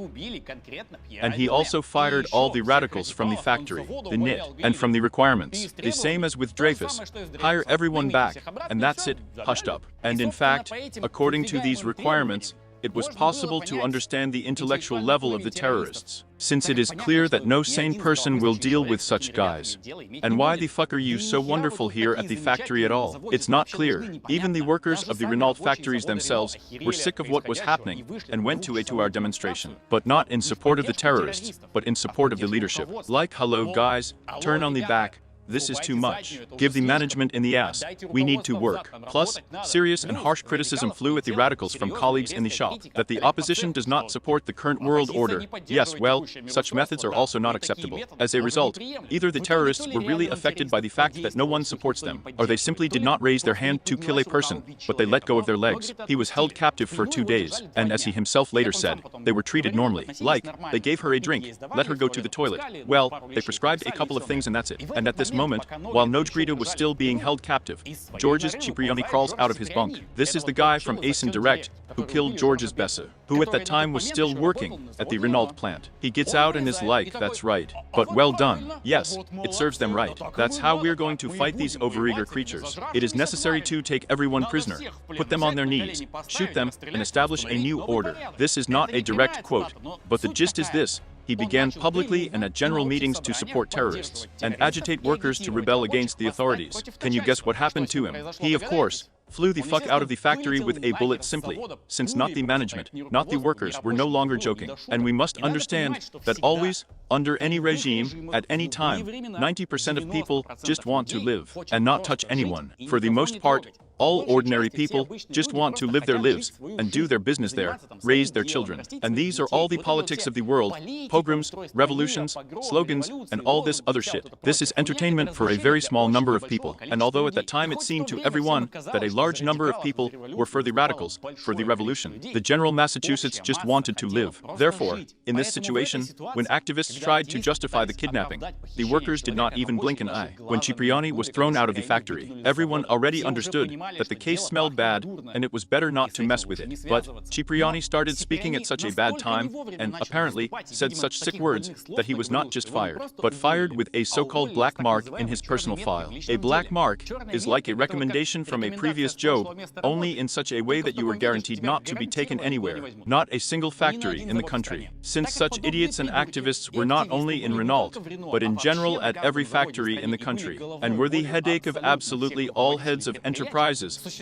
And he also fired all the radicals from the factory, the NIT, and from the requirements. The same as with Dreyfus. Hire everyone back, and that's it, hushed up. And in fact, according to these requirements, it was possible to understand the intellectual level of the terrorists, since it is clear that no sane person will deal with such guys. And why the fuck are you so wonderful here at the factory at all? It's not clear. Even the workers of the Renault factories themselves were sick of what was happening and went to our demonstration. But not in support of the terrorists, but in support of the leadership. Like, hello guys, turn on the back, This is too much. Give the management in the ass. We need to work. Plus, serious and harsh criticism flew at the radicals from colleagues in the shop that the opposition does not support the current world order. Yes, well, such methods are also not acceptable. As a result, either the terrorists were really affected by the fact that no one supports them, or they simply did not raise their hand to kill a person, but they let go of their legs. He was held captive for 2 days, and as he himself later said, they were treated normally. Like, they gave her a drink, let her go to the toilet. Well, they prescribed a couple of things and that's it. And at this moment, while Nojgrida was still being held captive, Georges Cipriani crawls out of his bunk. This is the guy from Ace and Direct who killed Georges Bessa, who at that time was still working at the Renault plant. He gets out and is like, that's right. But well done. Yes, it serves them right. That's how we're going to fight these overeager creatures. It is necessary to take everyone prisoner, put them on their knees, shoot them, and establish a new order. This is not a direct quote, but the gist is this. He began publicly and at general meetings to support terrorists and agitate workers to rebel against the authorities. Can you guess what happened to him? He, of course, flew the fuck out of the factory with a bullet simply, since not the management, not the workers were no longer joking. And we must understand that always, under any regime, at any time, 90% of people just want to live and not touch anyone. For the most part, all ordinary people just want to live their lives and do their business there, raise their children. And these are all the politics of the world, pogroms, revolutions, slogans, and all this other shit. This is entertainment for a very small number of people. And although at that time it seemed to everyone that a large number of people were for the radicals, for the revolution, the general Massachusetts just wanted to live. Therefore, in this situation, when activists tried to justify the kidnapping, the workers did not even blink an eye. When Cipriani was thrown out of the factory, everyone already understood that the case smelled bad and it was better not to mess with it. But Cipriani started speaking at such a bad time and apparently said such sick words that he was not just fired, but fired with a so-called black mark in his personal file. A black mark is like a recommendation from a previous job, only in such a way that you were guaranteed not to be taken anywhere, not a single factory in the country. Since such idiots and activists were not only in Renault, but in general at every factory in the country, and were the headache of absolutely all heads of enterprises,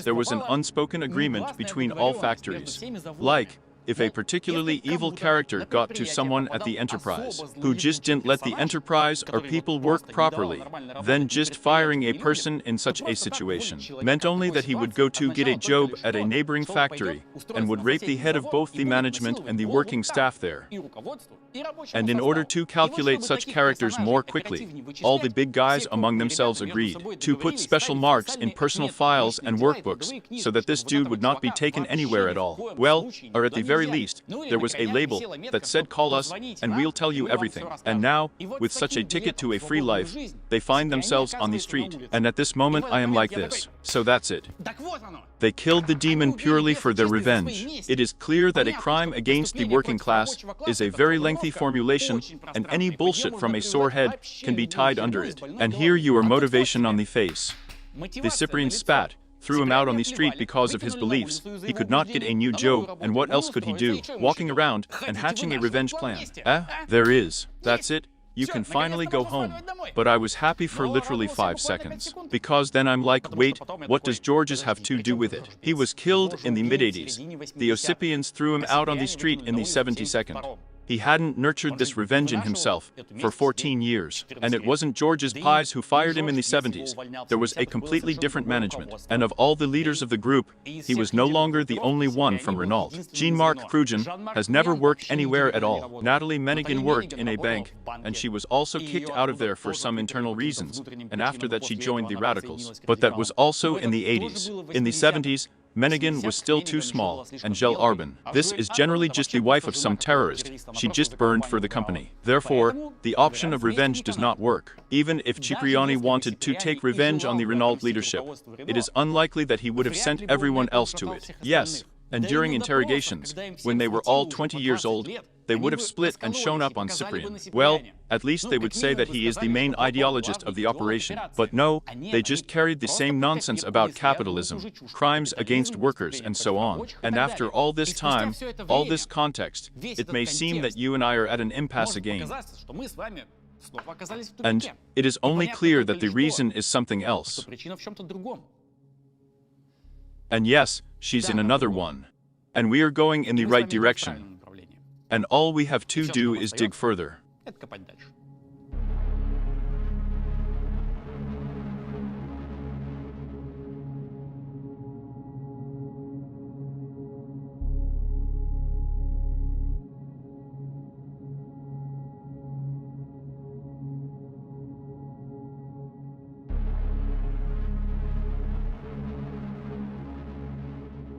there was an unspoken agreement between all factories. Like, if a particularly evil character got to someone at the enterprise who just didn't let the enterprise or people work properly, then just firing a person in such a situation meant only that he would go to get a job at a neighboring factory and would rape the head of both the management and the working staff there. And in order to calculate such characters more quickly, all the big guys among themselves agreed to put special marks in personal files and workbooks so that this dude would not be taken anywhere at all. Well, or at the very least, there was a label that said call us and we'll tell you everything. And now, with such a ticket to a free life, they find themselves on the street. And at this moment I am like this. So that's it. They killed the demon purely for their revenge. It is clear that a crime against the working class is a very lengthy formulation, and any bullshit from a sore head can be tied under it. And here you are motivation on the face. The Cyprian spat, threw him out on the street because of his beliefs. He could not get a new job, and what else could he do? Walking around and hatching a revenge plan. There is. That's it. You can finally go home. But I was happy for literally 5 seconds. Because then I'm like, wait, what does Georges have to do with it? He was killed in the mid-80s. The Ossipians threw him out on the street in the 72nd. He hadn't nurtured this revenge in himself for 14 years. And it wasn't Georges Pies who fired him in the 70s. There was a completely different management. And of all the leaders of the group, he was no longer the only one from Renault. Jean-Marc Prugen has never worked anywhere at all. Natalie Menegan worked in a bank, and she was also kicked out of there for some internal reasons. And after that she joined the radicals. But that was also in the 80s. In the 70s, Menegan was still too small, and Gel Arbin. This is generally just the wife of some terrorist. She just burned for the company. Therefore, the option of revenge does not work. Even if Cipriani wanted to take revenge on the Renault leadership, it is unlikely that he would have sent everyone else to it. Yes, and during interrogations, when they were all 20 years old, they would have split and shown up on Cyprian. Well, at least they would say that he is the main ideologist of the operation. But no, they just carried the same nonsense about capitalism, crimes against workers, and so on. And after all this time, all this context, it may seem that you and I are at an impasse again. And it is only clear that the reason is something else. And yes, she's in another one. And we are going in the right direction. And all we have to do is dig further.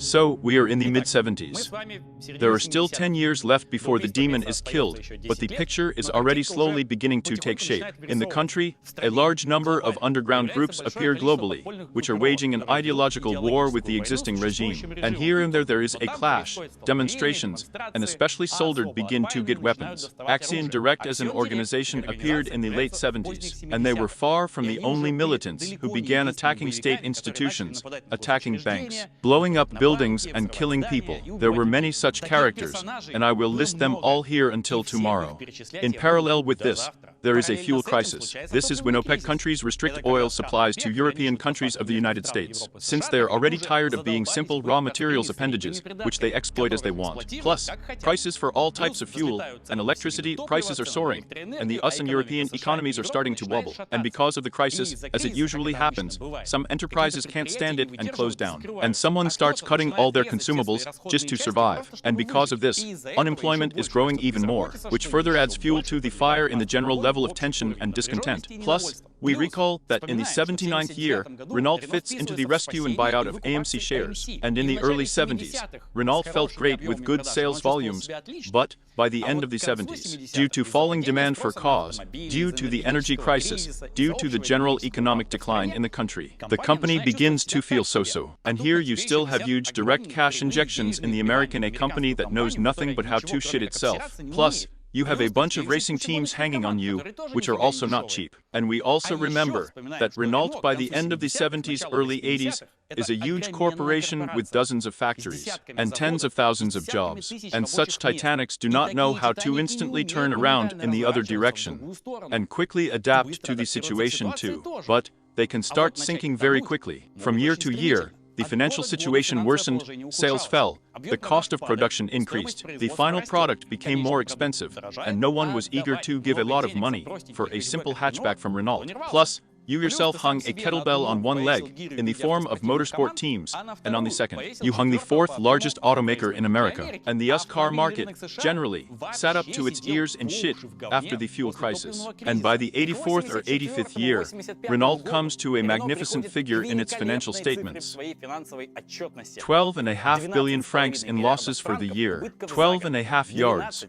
So, we are in the mid-70s. There are still 10 years left before the demon is killed, but the picture is already slowly beginning to take shape. In the country, a large number of underground groups appear globally, which are waging an ideological war with the existing regime. And here and there is a clash, demonstrations, and especially soldiers begin to get weapons. Axion Direct as an organization appeared in the late 70s, and they were far from the only militants who began attacking state institutions, attacking banks, blowing up buildings and killing people. There were many such characters, and I will list them all here until tomorrow. In parallel with this, there is a fuel crisis. This is when OPEC countries restrict oil supplies to European countries of the United States, since they are already tired of being simple raw materials appendages, which they exploit as they want. Plus, prices for all types of fuel and electricity prices are soaring, and the US and European economies are starting to wobble. And because of the crisis, as it usually happens, some enterprises can't stand it and close down. And someone starts cutting all their consumables just to survive. And because of this, unemployment is growing even more, which further adds fuel to the fire in the general level of tension and discontent. Plus, we recall that in the 79th year, Renault fits into the rescue and buyout of AMC shares. And in the early 70s, Renault felt great with good sales volumes, but by the end of the 70s, due to falling demand for cars, due to the energy crisis, due to the general economic decline in the country, the company begins to feel so-so. And here you still have huge direct cash injections in the American, a company that knows nothing but how to shit itself. Plus, you have a bunch of racing teams hanging on you, which are also not cheap. And we also remember that Renault by the end of the 70s, early 80s, is a huge corporation with dozens of factories and tens of thousands of jobs. And such Titanics do not know how to instantly turn around in the other direction and quickly adapt to the situation too. But they can start sinking very quickly. From year to year, the financial situation worsened, sales fell, the cost of production increased, the final product became more expensive, and no one was eager to give a lot of money for a simple hatchback from Renault. Plus, you yourself hung a kettlebell on one leg in the form of motorsport teams, and on the second, you hung the fourth largest automaker in America. And the US car market, generally, sat up to its ears in shit after the fuel crisis. And by the 84th or 85th year, Renault comes to a magnificent figure in its financial statements. 12.5 billion francs in losses for the year. 12.5 yards.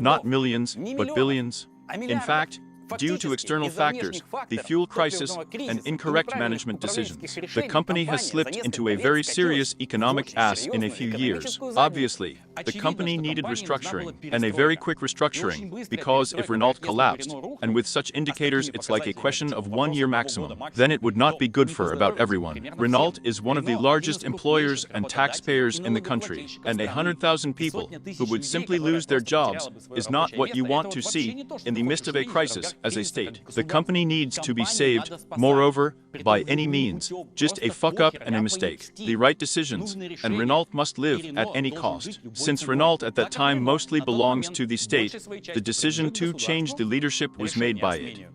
Not millions, but billions. In fact, due to external factors, the fuel crisis, and incorrect management decisions, the company has slipped into a very serious economic ass in a few years. Obviously, the company needed restructuring, and a very quick restructuring, because if Renault collapsed, and with such indicators it's like a question of 1 year maximum, then it would not be good for about everyone. Renault is one of the largest employers and taxpayers in the country, and 100,000 people who would simply lose their jobs is not what you want to see in the midst of a crisis as a state. The company needs to be saved, moreover, by any means, just a fuck-up and a mistake. The right decisions, and Renault must live at any cost. Since Renault at that time mostly belongs to the state, the decision to change the leadership was made by it.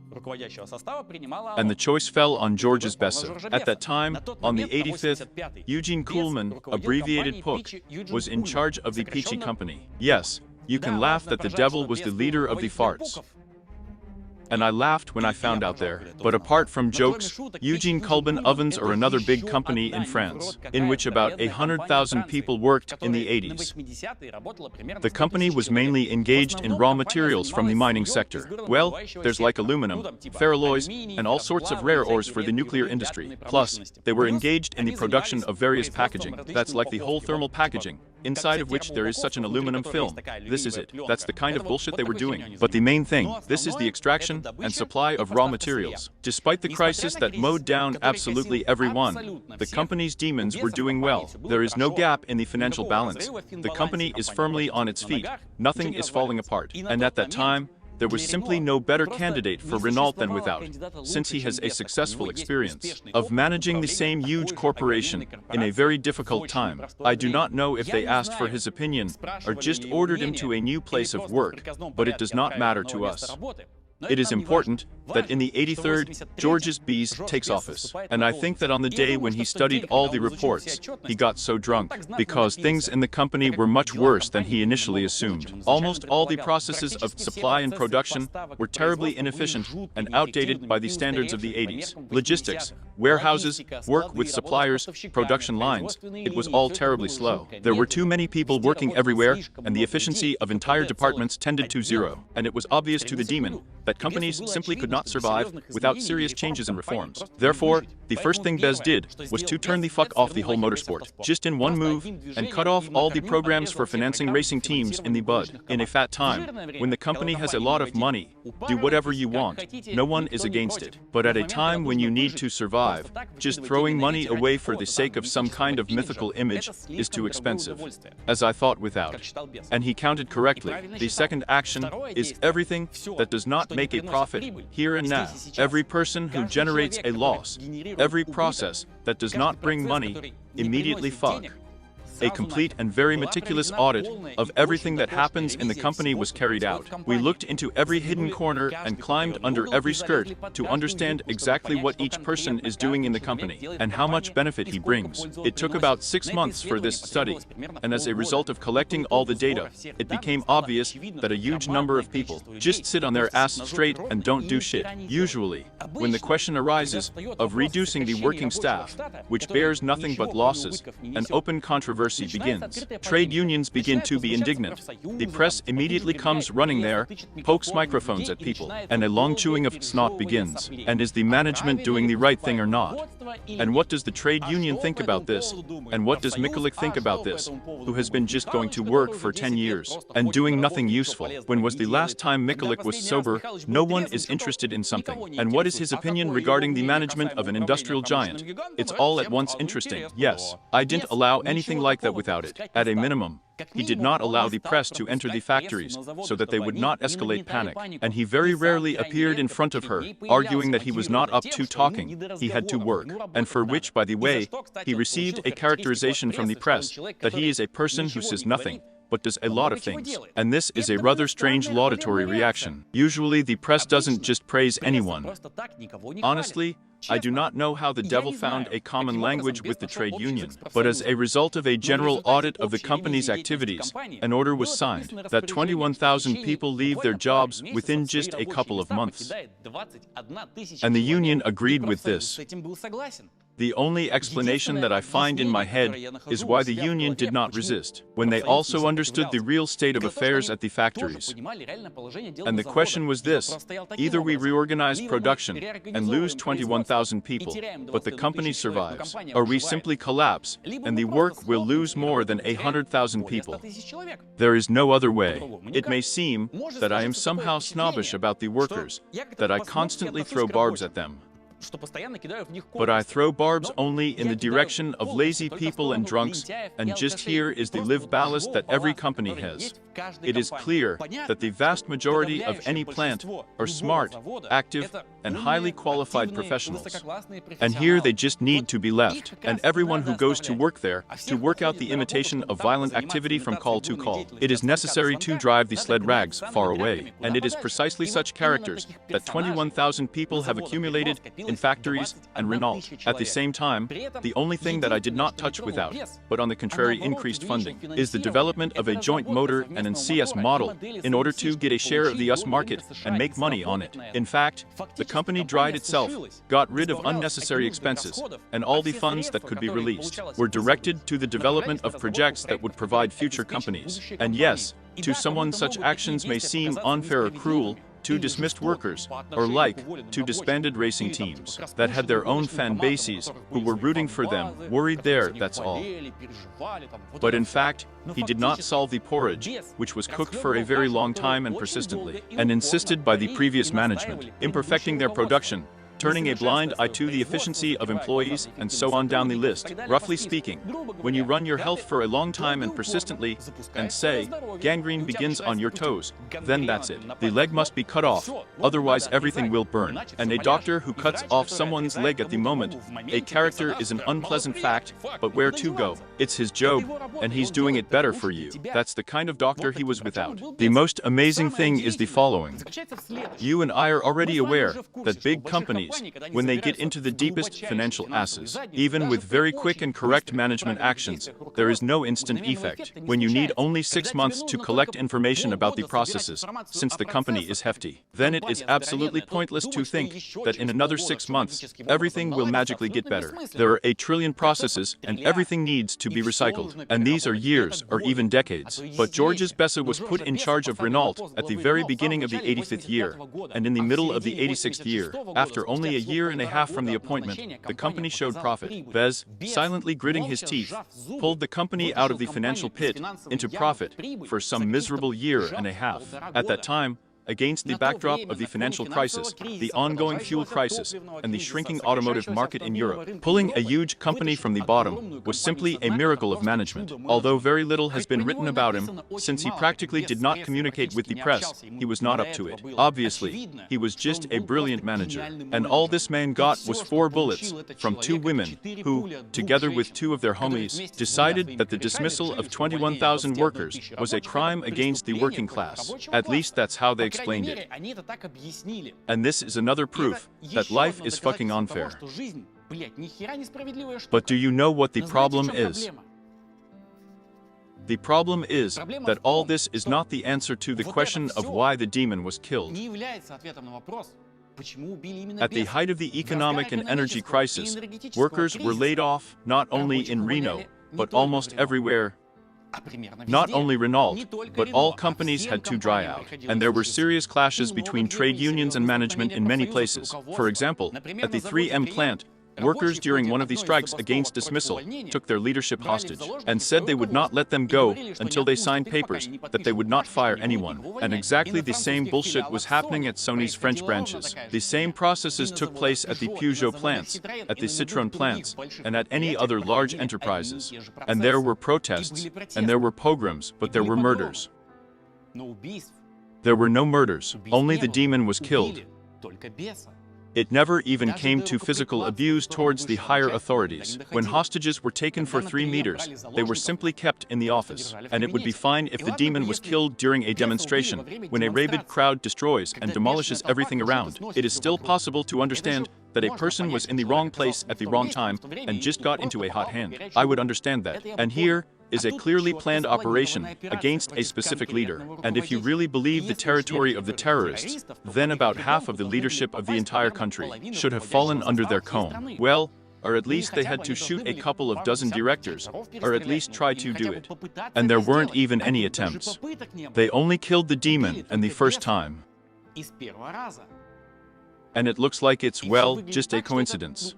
And the choice fell on Georges Bessa. At that time, on the 85th, Eugene Kuhlmann, abbreviated PUC, was in charge of the Peachy company. Yes, you can laugh that the devil was the leader of the farts. And I laughed when I found out there. But apart from jokes, Eugene Kuhlmann Ovens are another big company in France, in which about 100,000 people worked in the 80s. The company was mainly engaged in raw materials from the mining sector. Well, there's like aluminum, ferroalloys, and all sorts of rare ores for the nuclear industry. Plus, they were engaged in the production of various packaging. That's like the whole thermal packaging, inside of which there is such an aluminum film. This is it. That's the kind of bullshit they were doing. But the main thing, this is the extraction and supply of raw materials. Despite the crisis that mowed down absolutely everyone, the company's demons were doing well. There is no gap in the financial balance. The company is firmly on its feet. Nothing is falling apart. And at that time, there was simply no better candidate for Renault than Without, since he has a successful experience of managing the same huge corporation in a very difficult time. I do not know if they asked for his opinion or just ordered him to a new place of work, but it does not matter to us. It is important that in the 83rd, Georges B's takes office. And I think that on the day when he studied all the reports, he got so drunk, because things in the company were much worse than he initially assumed. Almost all the processes of supply and production were terribly inefficient and outdated by the standards of the 80s. Logistics, warehouses, work with suppliers, production lines, it was all terribly slow. There were too many people working everywhere, and the efficiency of entire departments tended to zero. And it was obvious to the demon that companies simply could not survive without serious changes and reforms. Therefore, the first thing Bez did was to turn the fuck off the whole motorsport, just in one move, and cut off all the programs for financing racing teams in the bud. In a fat time, when the company has a lot of money, do whatever you want, no one is against it. But at a time when you need to survive, just throwing money away for the sake of some kind of mythical image is too expensive. As I thought without. And he counted correctly. The second action is everything that does not make a profit here and now. Every person who generates a loss, every process that does not bring money, immediately fuck. A complete and very meticulous audit of everything that happens in the company was carried out. We looked into every hidden corner and climbed under every skirt to understand exactly what each person is doing in the company and how much benefit he brings. It took about 6 months for this study, and as a result of collecting all the data, it became obvious that a huge number of people just sit on their ass straight and don't do shit. Usually, when the question arises of reducing the working staff, which bears nothing but losses, an open controversy begins. Trade unions begin to be indignant. The press immediately comes running there, pokes microphones at people, and a long chewing of snot begins. And is the management doing the right thing or not? And what does the trade union think about this? And what does Mikulik think about this, who has been just going to work for 10 years and doing nothing useful? When was the last time Mikulik was sober? No one is interested in something. And what is his opinion regarding the management of an industrial giant? It's all at once interesting. Yes, I didn't allow anything like that without it. At a minimum, he did not allow the press to enter the factories so that they would not escalate panic, and he very rarely appeared in front of her, arguing that he was not up to talking, he had to work, and for which, by the way, he received a characterization from the press that he is a person who says nothing, but does a lot of things. And this is a rather strange laudatory reaction. Usually the press doesn't just praise anyone. Honestly, I do not know how the devil found a common language with the trade union, but as a result of a general audit of the company's activities, an order was signed that 21,000 people leave their jobs within just a couple of months. And the union agreed with this. The only explanation that I find in my head is why the union did not resist, when they also understood the real state of affairs at the factories. And the question was this: either we reorganize production and lose 21,000 people, but the company survives, or we simply collapse, and the work will lose more than 100,000 people. There is no other way. It may seem that I am somehow snobbish about the workers, that I constantly throw barbs at them. But I throw barbs only in the direction of lazy people and drunks, and just here is the live ballast that every company has. It is clear that the vast majority of any plant are smart, active, and highly qualified professionals. And here they just need to be left, and everyone who goes to work there, to work out the imitation of violent activity from call to call. It is necessary to drive the sled rags far away, and it is precisely such characters that 21,000 people have accumulated in factories and Renault. At the same time, the only thing that I did not touch without, but on the contrary increased funding, is the development of a joint motor and an CS model in order to get a share of the US market and make money on it. In fact, the company dried itself, got rid of unnecessary expenses, and all the funds that could be released were directed to the development of projects that would provide future companies. And yes, to someone such actions may seem unfair or cruel, to dismissed workers, or to disbanded racing teams that had their own fan bases who were rooting for them, worried there, that's all. But in fact, he did not solve the porridge, which was cooked for a very long time and persistently, and insisted by the previous management, imperfecting their production, turning a blind eye to the efficiency of employees, and so on down the list. Roughly speaking, when you run your health for a long time and persistently, and say, gangrene begins on your toes, then that's it. The leg must be cut off, otherwise everything will burn. And a doctor who cuts off someone's leg at the moment, a character is an unpleasant fact, but where to go? It's his job, and he's doing it better for you. That's the kind of doctor he was without. The most amazing thing is the following. You and I are already aware that big companies, when they get into the deepest financial asses, even with very quick and correct management actions, there is no instant effect. When you need only 6 months to collect information about the processes, since the company is hefty, then it is absolutely pointless to think that in another 6 months, everything will magically get better. There are 8 trillion processes, and everything needs to be recycled. And these are years, or even decades. But Georges Bessa was put in charge of Renault at the very beginning of the 85th year, and in the middle of the 86th year, after only a year and a half from the appointment, the company showed profit. Bez, silently gritting his teeth, pulled the company out of the financial pit into profit for some miserable year and a half. At that time, against the backdrop of the financial crisis, the ongoing fuel crisis, and the shrinking automotive market in Europe, pulling a huge company from the bottom was simply a miracle of management. Although very little has been written about him, since he practically did not communicate with the press, he was not up to it. Obviously, he was just a brilliant manager. And all this man got was 4 bullets from 2 women who, together with 2 of their homies, decided that the dismissal of 21,000 workers was a crime against the working class. At least that's how they explained it. And this is another proof that life is fucking unfair. But do you know what the problem is? The problem is that all this is not the answer to the question of why the demon was killed. At the height of the economic and energy crisis, workers were laid off not only in Reno, but almost everywhere. Not only Renault, but all companies had to dry out, and there were serious clashes between trade unions and management in many places. For example, at the 3M plant, workers during one of the strikes against dismissal took their leadership hostage and said they would not let them go until they signed papers that they would not fire anyone. And exactly the same bullshit was happening at Sony's French branches. The same processes took place at the Peugeot plants, at the Citroën plants, and at any other large enterprises. And there were protests, and there were pogroms, but there were murders. There were no murders, only the demon was killed. It never even came to physical abuse towards the higher authorities. When hostages were taken for 3 meters, they were simply kept in the office. And it would be fine if the demon was killed during a demonstration. When a rabid crowd destroys and demolishes everything around, it is still possible to understand that a person was in the wrong place at the wrong time and just got into a hot hand. I would understand that. And here is a clearly planned operation against a specific leader. And if you really believe the territory of the terrorists, then about half of the leadership of the entire country should have fallen under their comb. Well, or at least they had to shoot a couple of dozen directors, or at least try to do it. And there weren't even any attempts. They only killed the demon, and the first time. And it looks like it's, well, just a coincidence.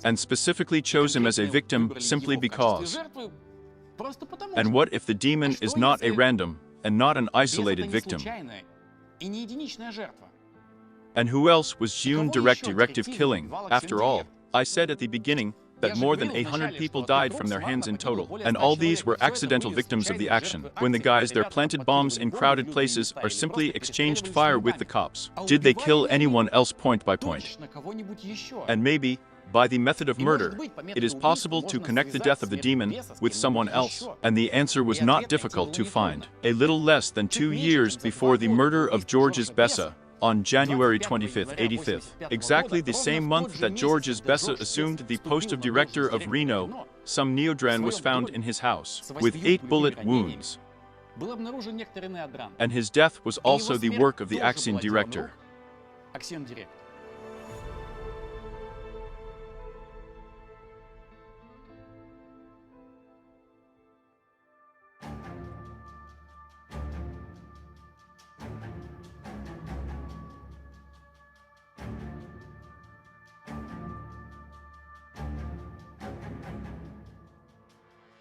And specifically chose him as a victim simply because. And what if the demon is not a random and not an isolated victim? And who else was June directive killing? After all, I said at the beginning that more than 100 people died from their hands in total, and all these were accidental victims of the action, when the guys there planted bombs in crowded places or simply exchanged fire with the cops. Did they kill anyone else point by point? And maybe, by the method of murder, it is possible to connect the death of the demon with someone else, and the answer was not difficult to find. A little less than 2 years before the murder of Georges Bessa, on January 25th, 85th, exactly the same month that Georges Bessa assumed the post of director of Reno, some neodran was found in his house, with 8 bullet wounds. And his death was also the work of the Axion director.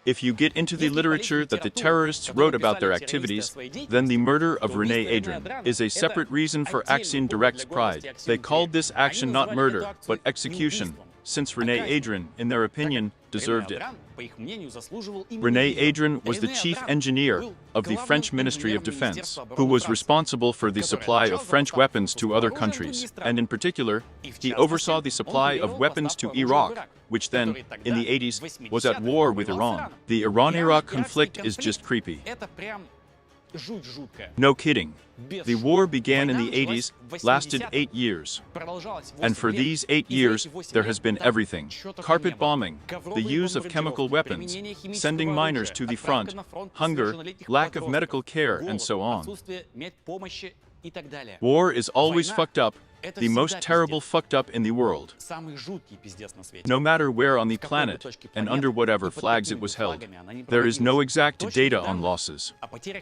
If you get into the literature that the terrorists wrote about their activities, then the murder of René Adrian is a separate reason for Axiom Direct's pride. They called this action not murder, but execution, since René Adrian, in their opinion, deserved it. René Adrian was the chief engineer of the French Ministry of Defense, who was responsible for the supply of French weapons to other countries, and in particular, he oversaw the supply of weapons to Iraq, which then, in the 80s, was at war with Iran. The Iran-Iraq conflict is just creepy. No kidding. The war began in the 80s, lasted 8 years. And for these 8 years, there has been everything. Carpet bombing, the use of chemical weapons, sending miners to the front, hunger, lack of medical care, and so on. War is always fucked up, the most terrible fucked up in the world. No matter where on the planet, and under whatever flags it was held, there is no exact data on losses.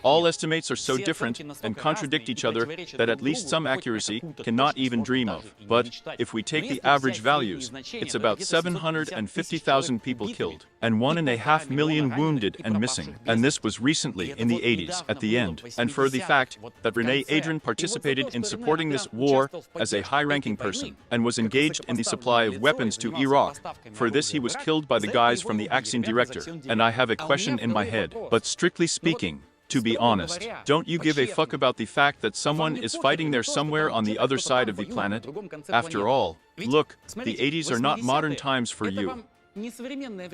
All estimates are so different and contradict each other that at least some accuracy cannot even dream of. But if we take the average values, it's about 750,000 people killed, and 1.5 million wounded and missing. And this was recently in the 80s at the end. And for the fact that René Adrian participated in supporting this war as a high-ranking person, and was engaged in the supply of weapons to Iraq. For this he was killed by the guys from the Axiom Director, and I have a question in my head. But strictly speaking, to be honest, don't you give a fuck about the fact that someone is fighting there somewhere on the other side of the planet? After all, look, the 80s are not modern times for you.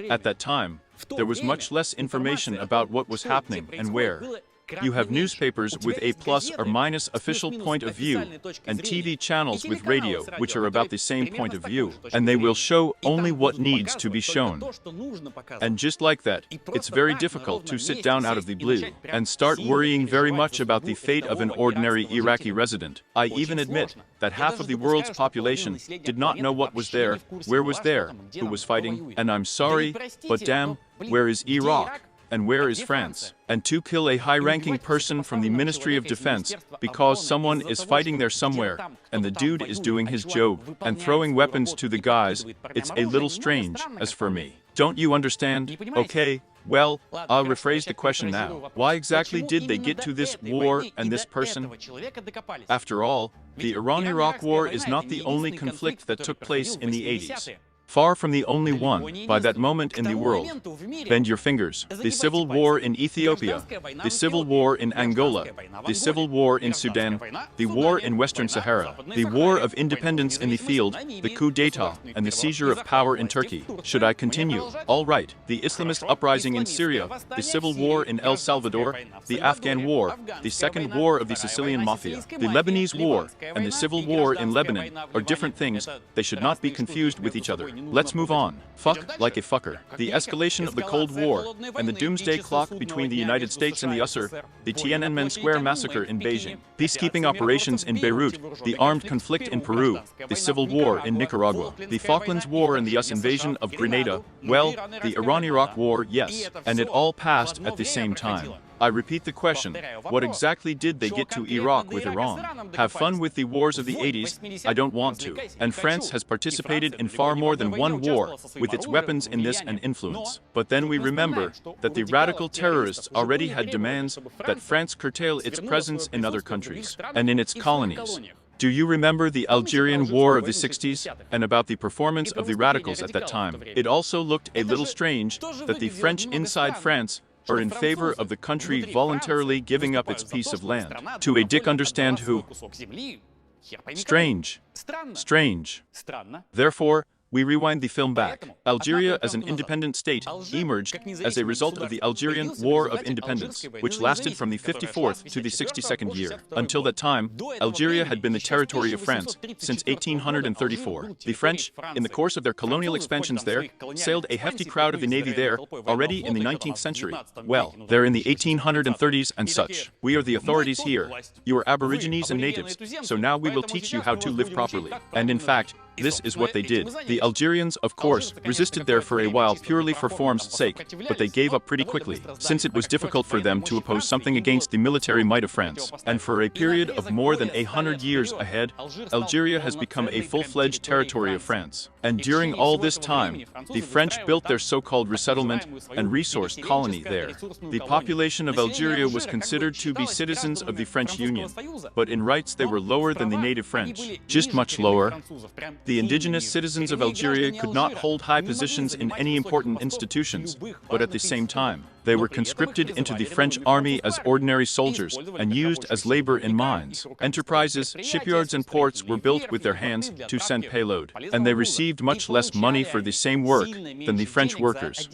At that time, there was much less information about what was happening and where. You have newspapers with a plus or minus official point of view, and TV channels with radio, which are about the same point of view, and they will show only what needs to be shown. And just like that, it's very difficult to sit down out of the blue and start worrying very much about the fate of an ordinary Iraqi resident. I even admit that half of the world's population did not know what was there, where was there, who was fighting, and I'm sorry, but damn, where is Iraq? And where is France? And to kill a high-ranking person from the Ministry of Defense because someone is fighting there somewhere, and the dude is doing his job and throwing weapons to the guys, it's a little strange, as for me. Don't you understand? Okay, well, I'll rephrase the question now. Why exactly did they get to this war and this person? After all, the Iran-Iraq war is not the only conflict that took place in the 80s. Far from the only one, by that moment in the world. Bend your fingers. The civil war in Ethiopia, the civil war in Angola, the civil war in Sudan, the war in Western Sahara, the war of independence in the field, the coup d'etat, and the seizure of power in Turkey. Should I continue? All right. The Islamist uprising in Syria, the civil war in El Salvador, the Afghan war, the second war of the Sicilian Mafia, the Lebanese war, and the civil war in Lebanon are different things. They should not be confused with each other. Let's move on. Fuck like a fucker. The escalation of the Cold War and the doomsday clock between the United States and the USSR, the Tiananmen Square massacre in Beijing, peacekeeping operations in Beirut, the armed conflict in Peru, the civil war in Nicaragua, the Falklands War and the US invasion of Grenada, well, the Iran-Iraq war, yes, and it all passed at the same time. I repeat the question, what exactly did they get to Iraq with Iran? Have fun with the wars of the 80s? I don't want to. And France has participated in far more than one war, with its weapons in this and influence. But then we remember that the radical terrorists already had demands that France curtail its presence in other countries, and in its colonies. Do you remember the Algerian War of the 60s, and about the performance of the radicals at that time? It also looked a little strange that the French inside France are in favor of the country voluntarily giving up its piece of land to a dick understand who. Strange. Strange. Therefore, we rewind the film back. Algeria as an independent state emerged as a result of the Algerian War of Independence, which lasted from the 54th to the 62nd year. Until that time, Algeria had been the territory of France since 1834. The French, in the course of their colonial expansions there, sailed a hefty crowd of the navy there already in the 19th century. Well, they're in the 1830s and such. We are the authorities here. You are aborigines and natives, so now we will teach you how to live properly. And in fact, This is what they did. The Algerians, of course, resisted there for a while purely for form's sake, but they gave up pretty quickly, since it was difficult for them to oppose something against the military might of France. And for a period of more than 100 years ahead, Algeria has become a full-fledged territory of France. And during all this time, the French built their so-called resettlement and resource colony there. The population of Algeria was considered to be citizens of the French Union, but in rights they were lower than the native French, just much lower. The indigenous citizens of Algeria could not hold high positions in any important institutions, but at the same time, they were conscripted into the French army as ordinary soldiers and used as labor in mines. Enterprises, shipyards and ports were built with their hands to send payload, and they received much less money for the same work than the French workers.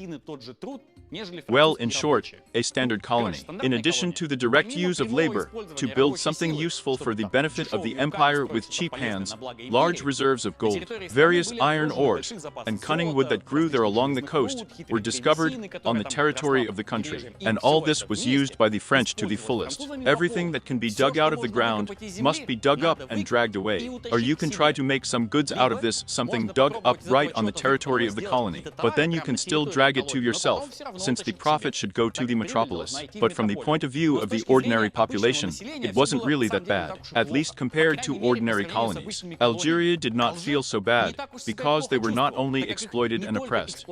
Well, in short, a standard colony. In addition to the direct use of labor to build something useful for the benefit of the empire with cheap hands, large reserves of gold, various iron ores, and cunning wood that grew there along the coast were discovered on the territory of the country. And all this was used by the French to the fullest. Everything that can be dug out of the ground must be dug up and dragged away, or you can try to make some goods out of this something dug up right on the territory of the colony, but then you can still drag it to yourself, since the profit should go to the metropolis. But from the point of view of the ordinary population, it wasn't really that bad, at least compared to ordinary colonies. Algeria did not feel so bad, because they were not only exploited and oppressed.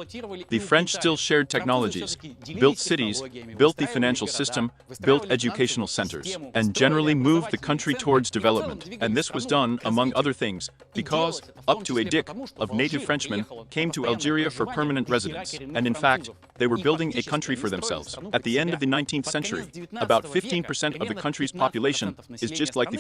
The French still shared technologies, built cities, built the financial system, built educational centers, and generally moved the country towards development. And this was done, among other things, because up to a dick of native Frenchmen came to Algeria for permanent residence, and in fact, they were building a country for themselves. At the end of the 19th century, about 15% of the country's population is just like the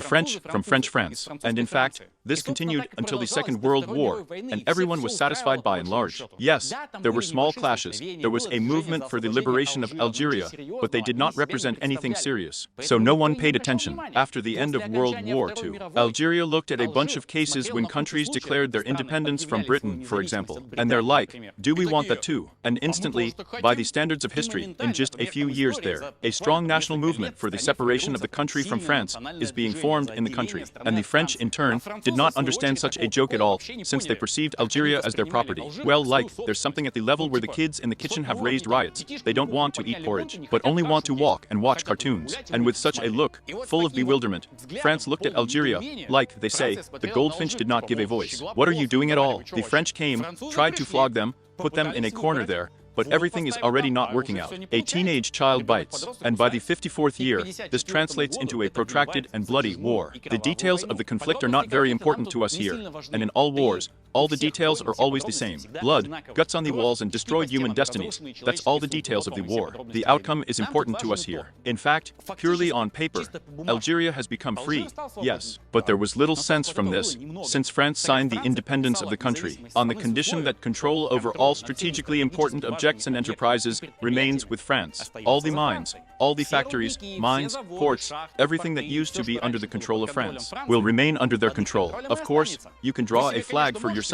French from French France. And in fact, this continued until the Second World War, and everyone was satisfied by and large. Yes, there were small clashes, there was a movement for the liberation of Algeria, but they did not represent anything serious. So no one paid attention. After the end of World War II, Algeria looked at a bunch of cases when countries declared their independence from Britain, for example, and they're like, do we want that too? And instantly, by the standards of history, in just a few years there, a strong national movement for the separation of the country from France is being formed in the country. And the French, in turn, did not understand such a joke at all, since they perceived Algeria as their property. Well, like, there's something at the level where the kids in the kitchen have raised riots. They don't want to eat porridge, but only want to walk and watch cartoons. And with such a look, full of bewilderment, France looked at Algeria, like, they say, the goldfinch did not give a voice. What are you doing at all? The French came, tried to flog them, put them in a corner there, but everything is already not working out. A teenage child bites, and by the 54th year, this translates into a protracted and bloody war. The details of the conflict are not very important to us here, and in all wars, all the details are always the same. Blood, guts on the walls and destroyed human destinies. That's all the details of the war. The outcome is important to us here. In fact, purely on paper, Algeria has become free, yes, but there was little sense from this, since France signed the independence of the country, on the condition that control over all strategically important objects and enterprises remains with France. All the mines, all the factories, mines, ports, everything that used to be under the control of France will remain under their control. Of course, you can draw a flag for yourself.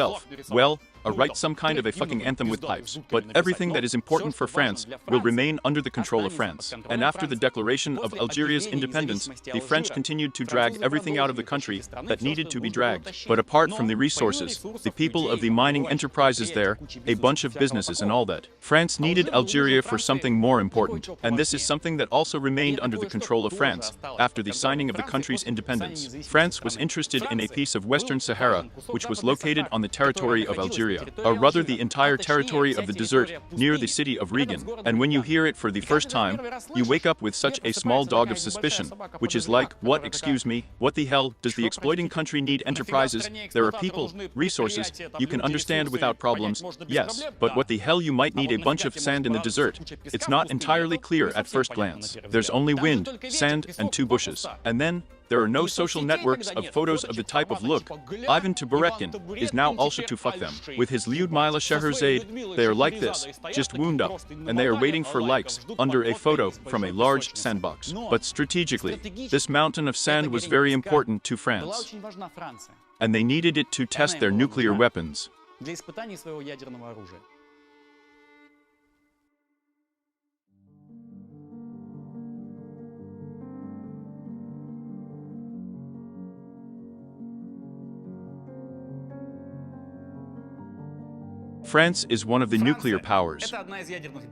Well, or write some kind of a fucking anthem with pipes. But everything that is important for France will remain under the control of France. And after the declaration of Algeria's independence, the French continued to drag everything out of the country that needed to be dragged. But apart from the resources, the people of the mining enterprises there, a bunch of businesses and all that, France needed Algeria for something more important. And this is something that also remained under the control of France after the signing of the country's independence. France was interested in a piece of Western Sahara, which was located on the territory of Algeria, or rather the entire territory of the desert near the city of Regan. And when you hear it for the first time, you wake up with such a small dog of suspicion, which is like, what, excuse me, what the hell, does the exploiting country need enterprises? There are people, resources, you can understand without problems, yes, but what the hell you might need a bunch of sand in the desert? It's not entirely clear at first glance. There's only wind, sand, and 2 bushes. And then, there are no social networks of photos of the type of look. Ivan Tabaretkin is now also to fuck them. With his Lyudmila Scheherazade, they are like this, just wound up, and they are waiting for likes under a photo from a large sandbox. But strategically, this mountain of sand was very important to France, and they needed it to test their nuclear weapons. France is one of the nuclear powers.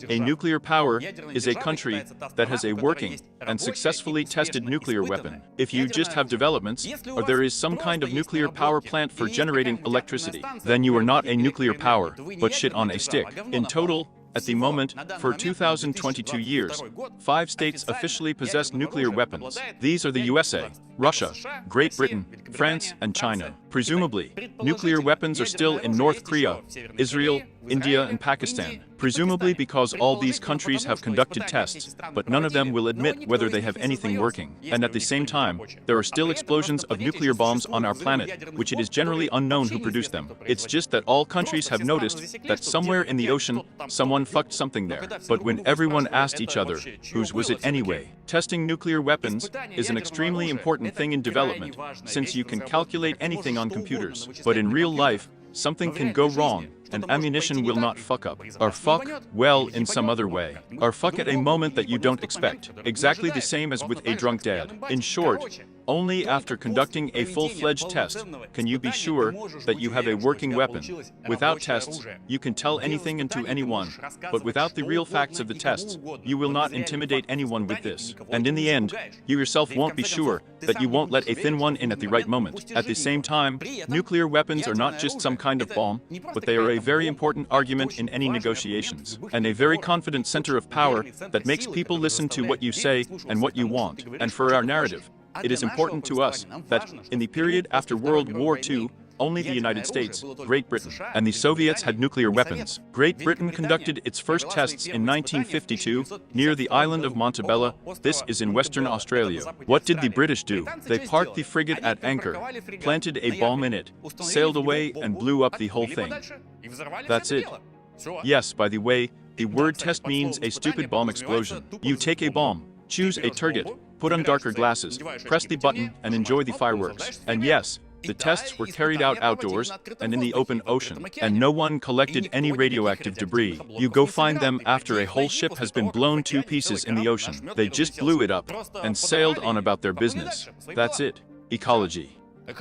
A nuclear power is a country that has a working and successfully tested nuclear weapon. If you just have developments, or there is some kind of nuclear power plant for generating electricity, then you are not a nuclear power, but shit on a stick. In total, at the moment, for 2022 years, 5 states officially possess nuclear weapons. These are the USA, Russia, Great Britain, France, and China. Presumably, nuclear weapons are still in North Korea, Israel, India, and Pakistan. Presumably because all these countries have conducted tests, but none of them will admit whether they have anything working. And at the same time, there are still explosions of nuclear bombs on our planet, which it is generally unknown who produced them. It's just that all countries have noticed that somewhere in the ocean, someone fucked something there. But when everyone asked each other, whose was it anyway? Testing nuclear weapons is an extremely important thing in development, since you can calculate anything on computers. But in real life, something can go wrong, and ammunition will not fuck up. Or fuck, well, in some other way. Or fuck at a moment that you don't expect. Exactly the same as with a drunk dad. In short, only after conducting a full-fledged test can you be sure that you have a working weapon. Without tests, you can tell anything and to anyone, but without the real facts of the tests, you will not intimidate anyone with this. And in the end, you yourself won't be sure that you won't let a thin one in at the right moment. At the same time, nuclear weapons are not just some kind of bomb, but they are a very important argument in any negotiations, and a very confident center of power that makes people listen to what you say and what you want. And for our narrative, it is important to us that, in the period after World War II, only the United States, Great Britain, and the Soviets had nuclear weapons. Great Britain conducted its first tests in 1952 near the island of Montebello. This is in Western Australia. What did the British do? They parked the frigate at anchor, planted a bomb in it, sailed away, and blew up the whole thing. That's it. Yes, by the way, the word test means a stupid bomb explosion. You take a bomb, choose a target, put on darker glasses, press the button, and enjoy the fireworks. And yes, the tests were carried out outdoors and in the open ocean, and no one collected any radioactive debris. You go find them after a whole ship has been blown to pieces in the ocean. They just blew it up and sailed on about their business. That's it. Ecology.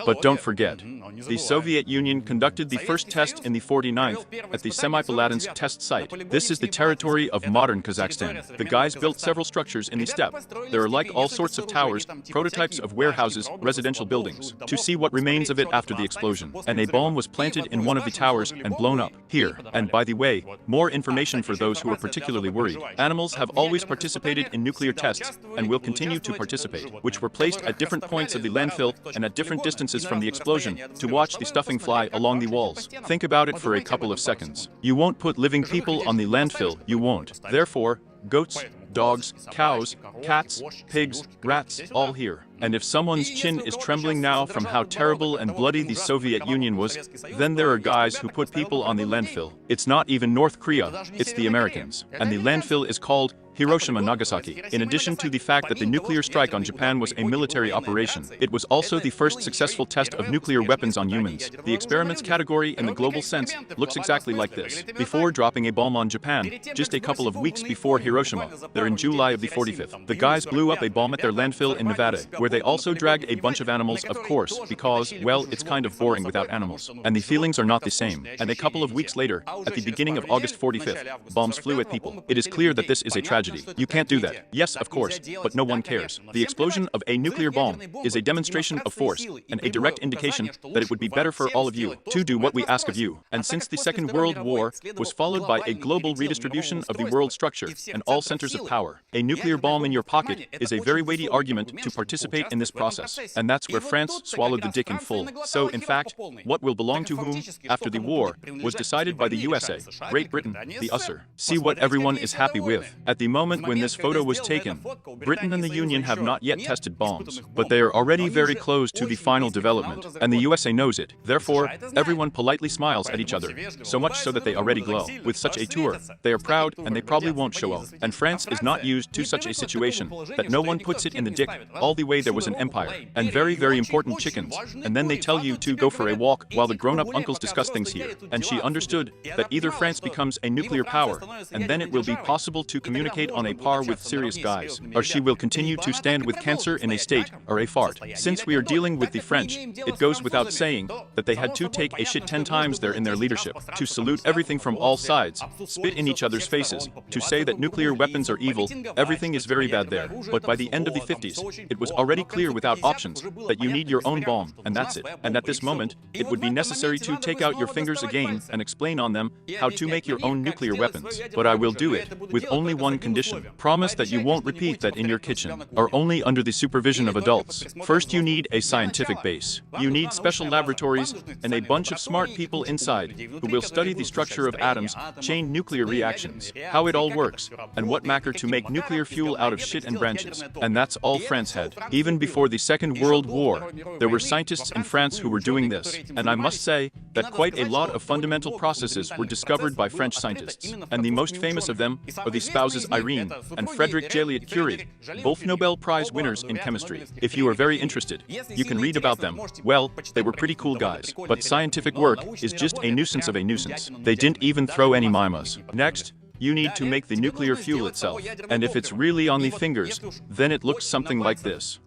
But don't forget, the Soviet Union conducted the first test in the 49th at the Semipalatinsk test site. This is the territory of modern Kazakhstan. The guys built several structures in the steppe. There are like all sorts of towers, prototypes of warehouses, residential buildings, to see what remains of it after the explosion. And a bomb was planted in one of the towers and blown up. Here, and by the way, more information for those who are particularly worried. Animals have always participated in nuclear tests and will continue to participate, which were placed at different points of the landfill and at different distances from the explosion to watch the stuffing fly along the walls. Think about it for a couple of seconds. You won't put living people on the landfill, you won't. Therefore, goats, dogs, cows, cats, pigs, rats, all here. And if someone's chin is trembling now from how terrible and bloody the Soviet Union was, then there are guys who put people on the landfill. It's not even North Korea, it's the Americans. And the landfill is called Hiroshima Nagasaki. In addition to the fact that the nuclear strike on Japan was a military operation, it was also the first successful test of nuclear weapons on humans. The experiments category in the global sense looks exactly like this. Before dropping a bomb on Japan, just a couple of weeks before Hiroshima, there in July of the 45th, the guys blew up a bomb at their landfill in Nevada, where they also dragged a bunch of animals, of course, because, well, it's kind of boring without animals. And the feelings are not the same. And a couple of weeks later, at the beginning of August 45th, bombs flew at people. It is clear that this is a tragedy. You can't do that. Yes, of course, but no one cares. The explosion of a nuclear bomb is a demonstration of force and a direct indication that it would be better for all of you to do what we ask of you. And since the Second World War was followed by a global redistribution of the world structure and all centers of power, a nuclear bomb in your pocket is a very weighty argument to participate in this process. And that's where France swallowed the dick in full. So, in fact, what will belong to whom after the war was decided by the USA, Great Britain, the USSR. See what everyone is happy with. At the moment when this photo was taken, Britain and the Union have not yet tested bombs, but they are already very close to the final development, and the USA knows it. Therefore, everyone politely smiles at each other, so much so that they already glow. With such a tour, they are proud and they probably won't show off. And France is not used to such a situation that no one puts it in the dick. All the way there was an empire, and very, very important chickens, and then they tell you to go for a walk while the grown-up uncles discuss things here. And she understood that either France becomes a nuclear power, and then it will be possible to communicate communicate on a par with serious guys, or she will continue to stand with cancer in a state, or a fart. Since we are dealing with the French, it goes without saying that they had to take a shit 10 times there in their leadership, to salute everything from all sides, spit in each other's faces, to say that nuclear weapons are evil. Everything is very bad there. But by the end of the 50s, it was already clear without options that you need your own bomb, and that's it. And at this moment, it would be necessary to take out your fingers again and explain on them how to make your own nuclear weapons. But I will do it, with only one condition. Promise that you won't repeat that in your kitchen, or only under the supervision of adults. First, you need a scientific base. You need special laboratories and a bunch of smart people inside who will study the structure of atoms, chain nuclear reactions, how it all works, and what matter to make nuclear fuel out of shit and branches. And that's all France had. Even before the Second World War, there were scientists in France who were doing this, and I must say that quite a lot of fundamental processes were discovered by French scientists, and the most famous of them are the spouses Irene and Frederick Joliot Curie, both Nobel Prize winners in chemistry. If you are very interested, you can read about them. Well, they were pretty cool guys, but scientific work is just a nuisance of a nuisance. They didn't even throw any mimas. Next, you need to make the nuclear fuel itself, and if it's really on the fingers, then it looks something like this.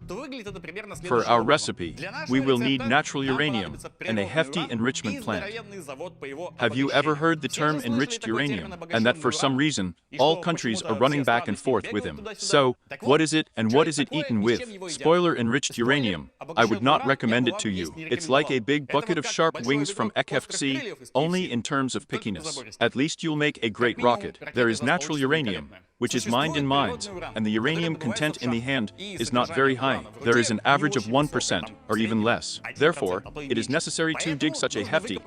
For our recipe, we will need natural uranium and a hefty enrichment plant. Have you ever heard the term enriched uranium? And that for some reason, all countries are running back and forth with him. So, what is it and what is it eaten with? Spoiler: enriched uranium. I would not recommend it to you. It's like a big bucket of sharp wings from KFC, only in terms of pickiness. At least you'll make a great rocket. There is natural uranium, which is mined in mines, and the uranium content in the hand is not very high. There is an average of 1%, or even less. Therefore, it is necessary to dig such a hefty,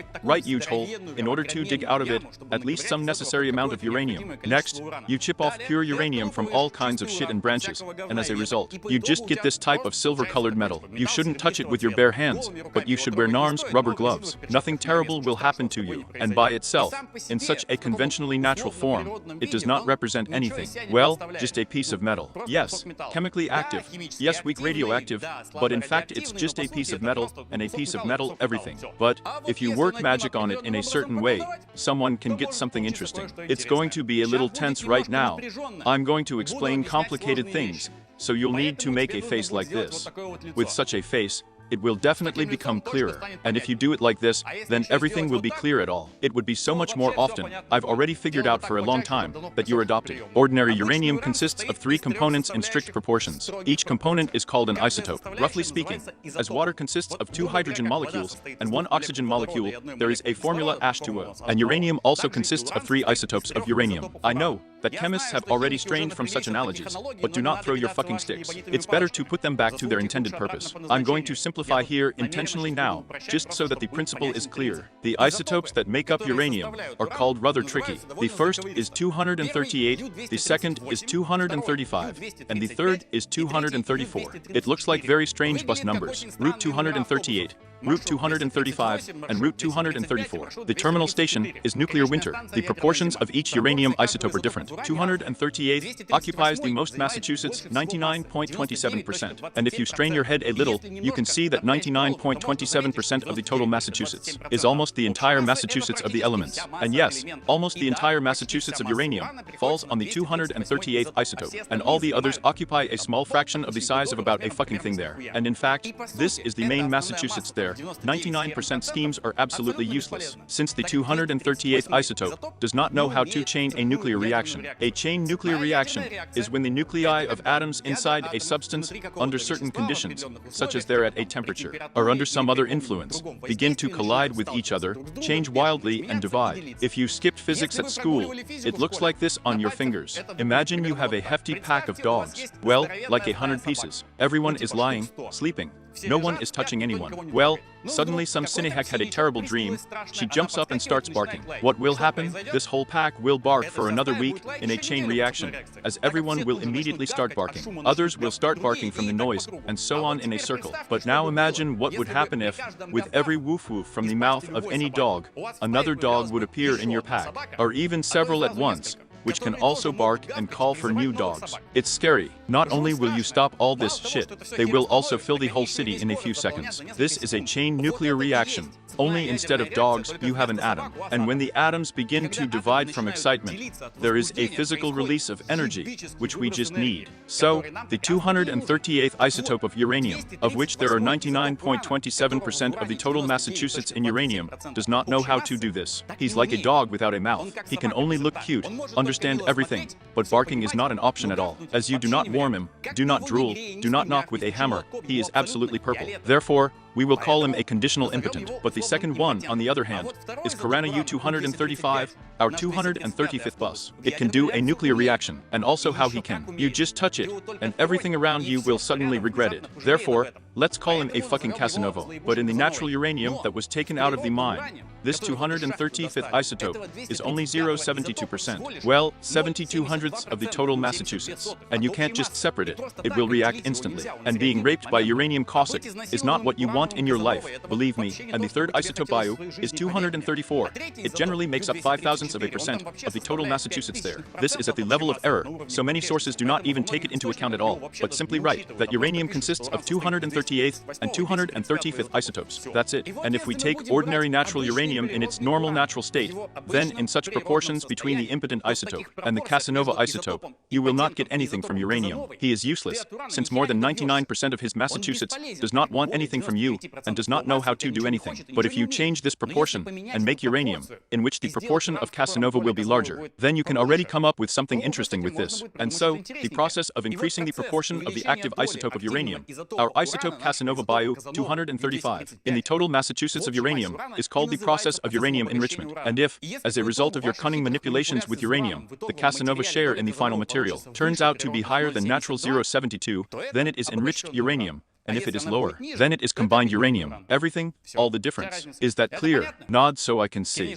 huge hole, in order to dig out of it at least some necessary amount of uranium. Next, you chip off pure uranium from all kinds of shit and branches, and as a result, you just get this type of silver-colored metal. You shouldn't touch it with your bare hands, but you should wear NARM's rubber gloves. Nothing terrible will happen to you, and by itself, in such a conventionally natural form, it does not represent anything. Well, just a piece of metal. Yes, chemically active. Yes, weak radioactive, but in fact it's just a piece of metal, and a piece of metal everything. But if you work magic on it in a certain way, someone can get something interesting. It's going to be a little tense right now. I'm going to explain complicated things, so you'll need to make a face like this. With such a face, it will definitely become clearer. And if you do it like this, then everything will be clear at all. It would be so much more often. I've already figured out for a long time that you're adopting. Ordinary uranium consists of 3 components in strict proportions. Each component is called an isotope. Roughly speaking, as water consists of 2 hydrogen molecules and 1 oxygen molecule, there is a formula H2O. And uranium also consists of 3 isotopes of uranium. I know that chemists have already strained from such analogies, but do not throw your fucking sticks. It's better to put them back to their intended purpose. I'm going to simplify here intentionally now, just so that the principle is clear. The isotopes that make up uranium are called rather tricky. The first is 238, the second is 235, and the third is 234. It looks like very strange bus numbers. Route 238, Route 235, and Route 234. The terminal station is nuclear winter. The proportions of each uranium isotope are different. 238 occupies the most Massachusetts, 99.27%. And if you strain your head a little, you can see that 99.27% of the total Massachusetts is almost the entire Massachusetts of the elements. And yes, almost the entire Massachusetts of uranium falls on the 238th isotope. And all the others occupy a small fraction of the size of about a fucking thing there. And in fact, this is the main Massachusetts there. 99% schemes are absolutely useless, since the 238th isotope does not know how to chain a nuclear reaction. A chain nuclear reaction is when the nuclei of atoms inside a substance, under certain conditions, such as they're at a temperature, or under some other influence, begin to collide with each other, change wildly, and divide. If you skipped physics at school, it looks like this on your fingers. Imagine you have a hefty pack of dogs. Well, like 100 pieces. Everyone is lying, sleeping. No one is touching anyone. Well, suddenly some cinehack had a terrible dream. She jumps up and starts barking. What will happen? This whole pack will bark for another week in a chain reaction, as everyone will immediately start barking. Others will start barking from the noise, and so on in a circle. But now imagine what would happen if, with every woof woof from the mouth of any dog, another dog would appear in your pack, or even several at once. which can also bark and call for new dogs. It's scary. Not only will you stop all this shit, they will also fill the whole city in a few seconds. This is a chain nuclear reaction. Only instead of dogs, you have an atom. And when the atoms begin to divide from excitement, there is a physical release of energy, which we just need. So, the 238th isotope of uranium, of which there are 99.27% of the total Massachusetts in uranium, does not know how to do this. He's like a dog without a mouth. He can only look cute, understand everything, but barking is not an option at all. As you do not warm him, do not drool, do not knock with a hammer, he is absolutely purple. Therefore, we will call him a conditional impotent. But the second one, on the other hand, is Corana U-235, our 235th bus. It can do a nuclear reaction, and also how he can. You just touch it, and everything around you will suddenly regret it. Therefore, let's call him a fucking Casanova. But in the natural uranium that was taken out of the mine, this 235th isotope is only 0.72%. Well, 72 hundredths of the total Massachusetts. And you can't just separate it. It will react instantly. And being raped by uranium caustic is not what you want in your life, believe me. And the third isotope bio is 234. It generally makes up 0.005% of the total Massachusetts there. This is at the level of error, so many sources do not even take it into account at all, but simply write that uranium consists of 238th and 235th isotopes. That's it. And if we take ordinary natural uranium in its normal natural state, then in such proportions between the impotent isotope and the Casanova isotope, you will not get anything from uranium. He is useless, since more than 99% of his Massachusetts does not want anything from you and does not know how to do anything. But if you change this proportion and make uranium, in which the proportion of Casanova will be larger, then you can already come up with something interesting with this. And so, the process of increasing the proportion of the active isotope of uranium, our isotope Casanova bio 235, in the total Massachusetts of uranium, is called the process of uranium enrichment. And if, as a result of your cunning manipulations with uranium, the Casanova share in the final material turns out to be higher than natural 0.72, then it is enriched uranium. And if it is lower, then it is combined uranium. Everything, all the difference. Is that clear? Nod so I can see.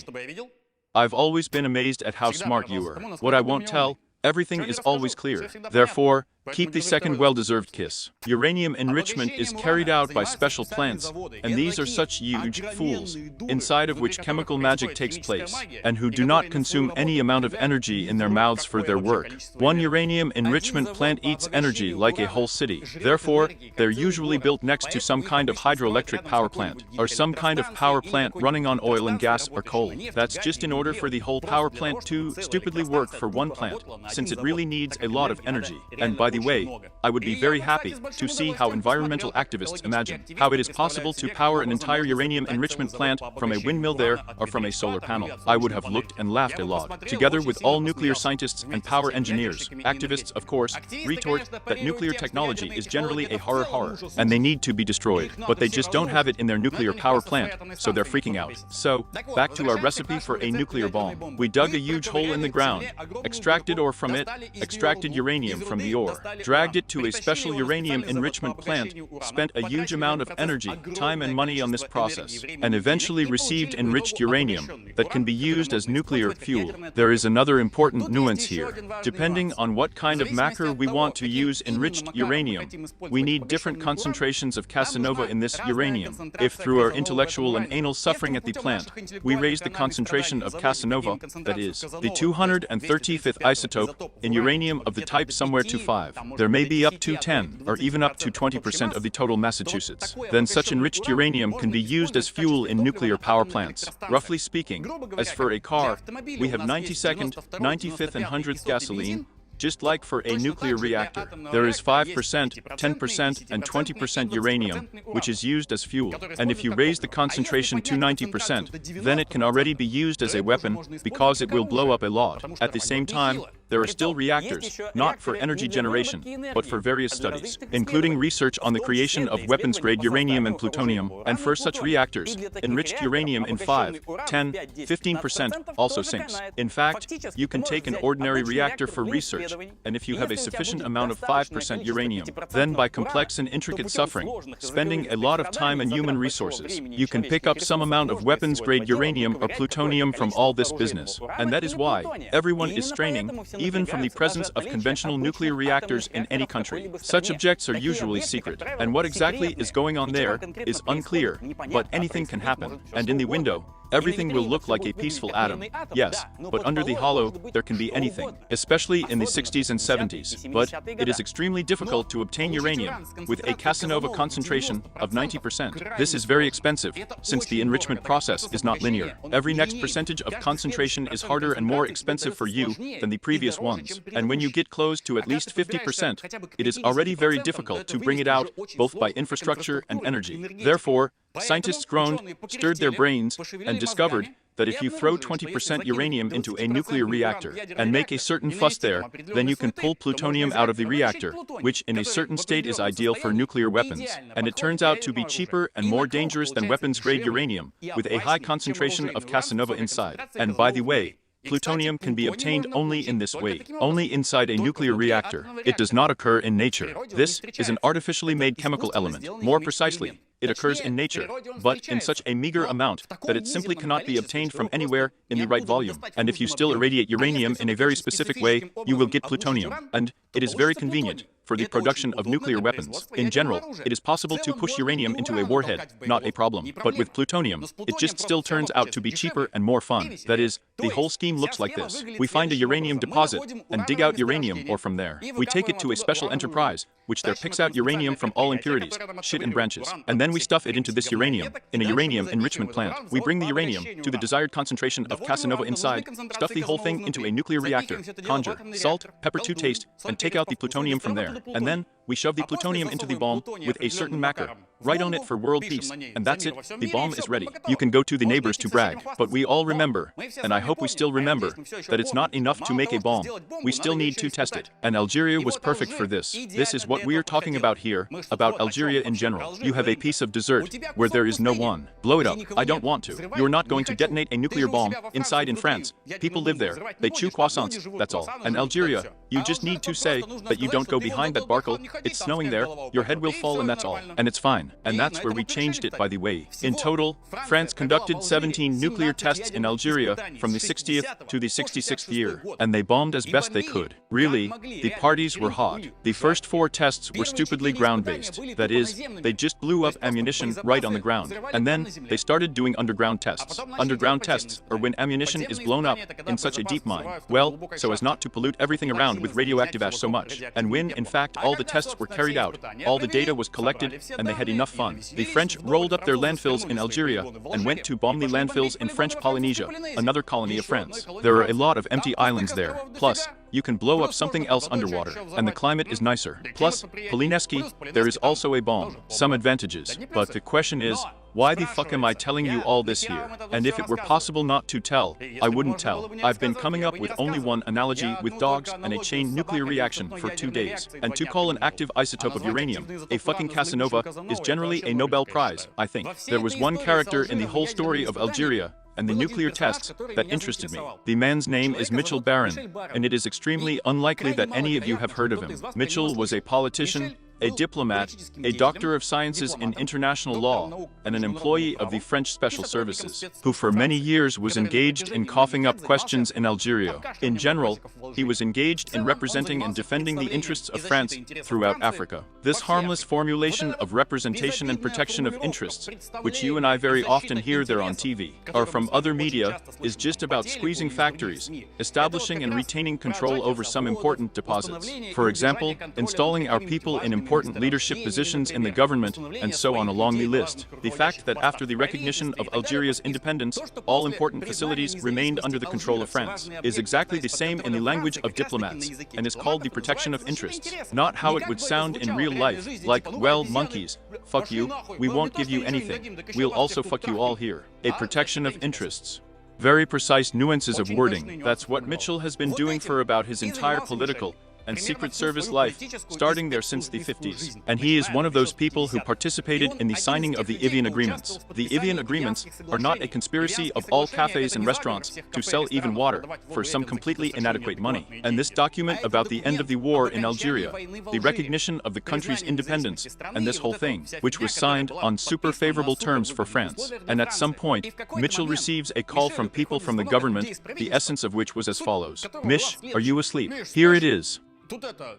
I've always been amazed at how smart you are. What I won't tell, everything is always clear. Therefore, keep the second well-deserved kiss. Uranium enrichment is carried out by special plants, and these are such huge fools, inside of which chemical magic takes place, and who do not consume any amount of energy in their mouths for their work. One uranium enrichment plant eats energy like a whole city. Therefore, they're usually built next to some kind of hydroelectric power plant, or some kind of power plant running on oil and gas or coal. That's just in order for the whole power plant to stupidly work for one plant, since it really needs a lot of energy. And by the way, I would be very happy to see how environmental activists imagine how it is possible to power an entire uranium enrichment plant from a windmill there or from a solar panel. I would have looked and laughed a lot. Together with all nuclear scientists and power engineers, activists, of course, retort that nuclear technology is generally a horror, and they need to be destroyed. But they just don't have it in their nuclear power plant, so they're freaking out. So, back to our recipe for a nuclear bomb. We dug a huge hole in the ground, extracted ore from it, extracted uranium from the ore, dragged it to a special uranium enrichment plant, spent a huge amount of energy, time and money on this process, and eventually received enriched uranium that can be used as nuclear fuel. There is another important nuance here. Depending on what kind of macro we want to use enriched uranium, we need different concentrations of Casanova in this uranium. If through our intellectual and anal suffering at the plant, we raise the concentration of Casanova, that is, the 235th isotope, in uranium of the type somewhere to 5, there may be up to 10 or even up to 20% of the total Massachusetts. Then such enriched uranium can be used as fuel in nuclear power plants. Roughly speaking, as for a car, we have 92nd, 95th and 100th gasoline. Just like for a nuclear reactor, there is 5%, 10%, and 20% uranium, which is used as fuel. And if you raise the concentration to 90%, then it can already be used as a weapon because it will blow up a lot. At the same time, there are still reactors, not for energy generation, but for various studies, including research on the creation of weapons-grade uranium and plutonium. And for such reactors, enriched uranium in 5, 10, 15% also sinks. In fact, you can take an ordinary reactor for research, and if you have a sufficient amount of 5% uranium, then by complex and intricate suffering, spending a lot of time and human resources, you can pick up some amount of weapons-grade uranium or plutonium from all this business. And that is why everyone is straining even from the presence of conventional nuclear reactors in any country. Such objects are usually secret, and what exactly is going on there is unclear, but anything can happen, and in the window, everything will look like a peaceful atom. Yes, but under the hollow, there can be anything, especially in the 60s and 70s. But it is extremely difficult to obtain uranium with a Casanova concentration of 90%. This is very expensive, since the enrichment process is not linear. Every next percentage of concentration is harder and more expensive for you than the previous ones. And when you get close to at least 50%, it is already very difficult to bring it out, both by infrastructure and energy. Therefore, scientists groaned, stirred their brains, and discovered that if you throw 20% uranium into a nuclear reactor and make a certain fuss there, then you can pull plutonium out of the reactor, which in a certain state is ideal for nuclear weapons. And it turns out to be cheaper and more dangerous than weapons-grade uranium, with a high concentration of Casanova inside. And by the way, plutonium can be obtained only in this way, only inside a nuclear reactor. It does not occur in nature. This is an artificially made chemical element. More precisely, it occurs in nature, but in such a meager amount that it simply cannot be obtained from anywhere in the right volume. And if you still irradiate uranium in a very specific way, you will get plutonium. And it is very convenient for the production of nuclear weapons. In general, it is possible to push uranium into a warhead, not a problem. But with plutonium, it just still turns out to be cheaper and more fun. That is, the whole scheme looks like this. We find a uranium deposit and dig out uranium, or from there, we take it to a special enterprise, which there picks out uranium from all impurities, shit and branches. And then we stuff it into this uranium, in a uranium enrichment plant. We bring the uranium to the desired concentration of Casanova inside, stuff the whole thing into a nuclear reactor, conjure, salt, pepper to taste, and take out the plutonium from there. And then, we shove the plutonium into the bomb with a certain marker, write on it for world peace, and that's it, the bomb is ready. You can go to the neighbors to brag, but we all remember, and I hope we still remember, that it's not enough to make a bomb. We still need to test it. And Algeria was perfect for this. This is what we're talking about here, about Algeria in general. You have a piece of dessert where there is no one. Blow it up. I don't want to. You're not going to detonate a nuclear bomb inside in France. People live there. They chew croissants, that's all. And Algeria, you just need to say that you don't go behind that barkle. It's snowing there, your head will fall and that's all. And it's fine. And that's where we changed it, by the way. In total, France conducted 17 nuclear tests in Algeria from the 60th to the 66th year, and they bombed as best they could. Really, the parties were hot. The first 4 tests were stupidly ground-based. That is, they just blew up ammunition right on the ground. And then, they started doing underground tests. Underground tests are when ammunition is blown up in such a deep mine. Well, so as not to pollute everything around with radioactive ash so much. And when, in fact, all the tests were carried out, all the data was collected, and they had enough fun. The French rolled up their landfills in Algeria and went to bomb the landfills in French Polynesia, another colony of France. There are a lot of empty islands there. Plus, you can blow up something else underwater, and the climate is nicer. Plus, Polineski, there is also a bomb. Some advantages. But the question is, why the fuck am I telling you all this here? And if it were possible not to tell, I wouldn't tell. I've been coming up with only one analogy with dogs and a chain nuclear reaction for 2 days. And to call an active isotope of uranium a fucking Casanova is generally a Nobel Prize, I think. There was one character in the whole story of Algeria and the nuclear tests that interested me. The man's name is Mitchell Barron, and it is extremely unlikely that any of you have heard of him. Mitchell was a politician, a diplomat, a doctor of sciences in international law, and an employee of the French Special Services, who for many years was engaged in coughing up questions in Algeria. In general, he was engaged in representing and defending the interests of France throughout Africa. This harmless formulation of representation and protection of interests, which you and I very often hear there on TV, or from other media, is just about squeezing factories, establishing and retaining control over some important deposits. For example, installing our people in important leadership positions in the government, and so on along the list. The fact that after the recognition of Algeria's independence, all important facilities remained under the control of France, is exactly the same in the language of diplomats, and is called the protection of interests. Not how it would sound in real life, like, well, monkeys, fuck you, we won't give you anything, we'll also fuck you all here. A protection of interests. Very precise nuances of wording. That's what Mitchell has been doing for about his entire political and Secret Service life, starting there since the 50s. And he is one of those people who participated in the signing of the Evian Agreements. The Evian Agreements are not a conspiracy of all cafes and restaurants to sell even water for some completely inadequate money. And this document about the end of the war in Algeria, the recognition of the country's independence, and this whole thing, which was signed on super favorable terms for France. And at some point, Mitchell receives a call from people from the government, the essence of which was as follows. Mish, are you asleep? Here it is.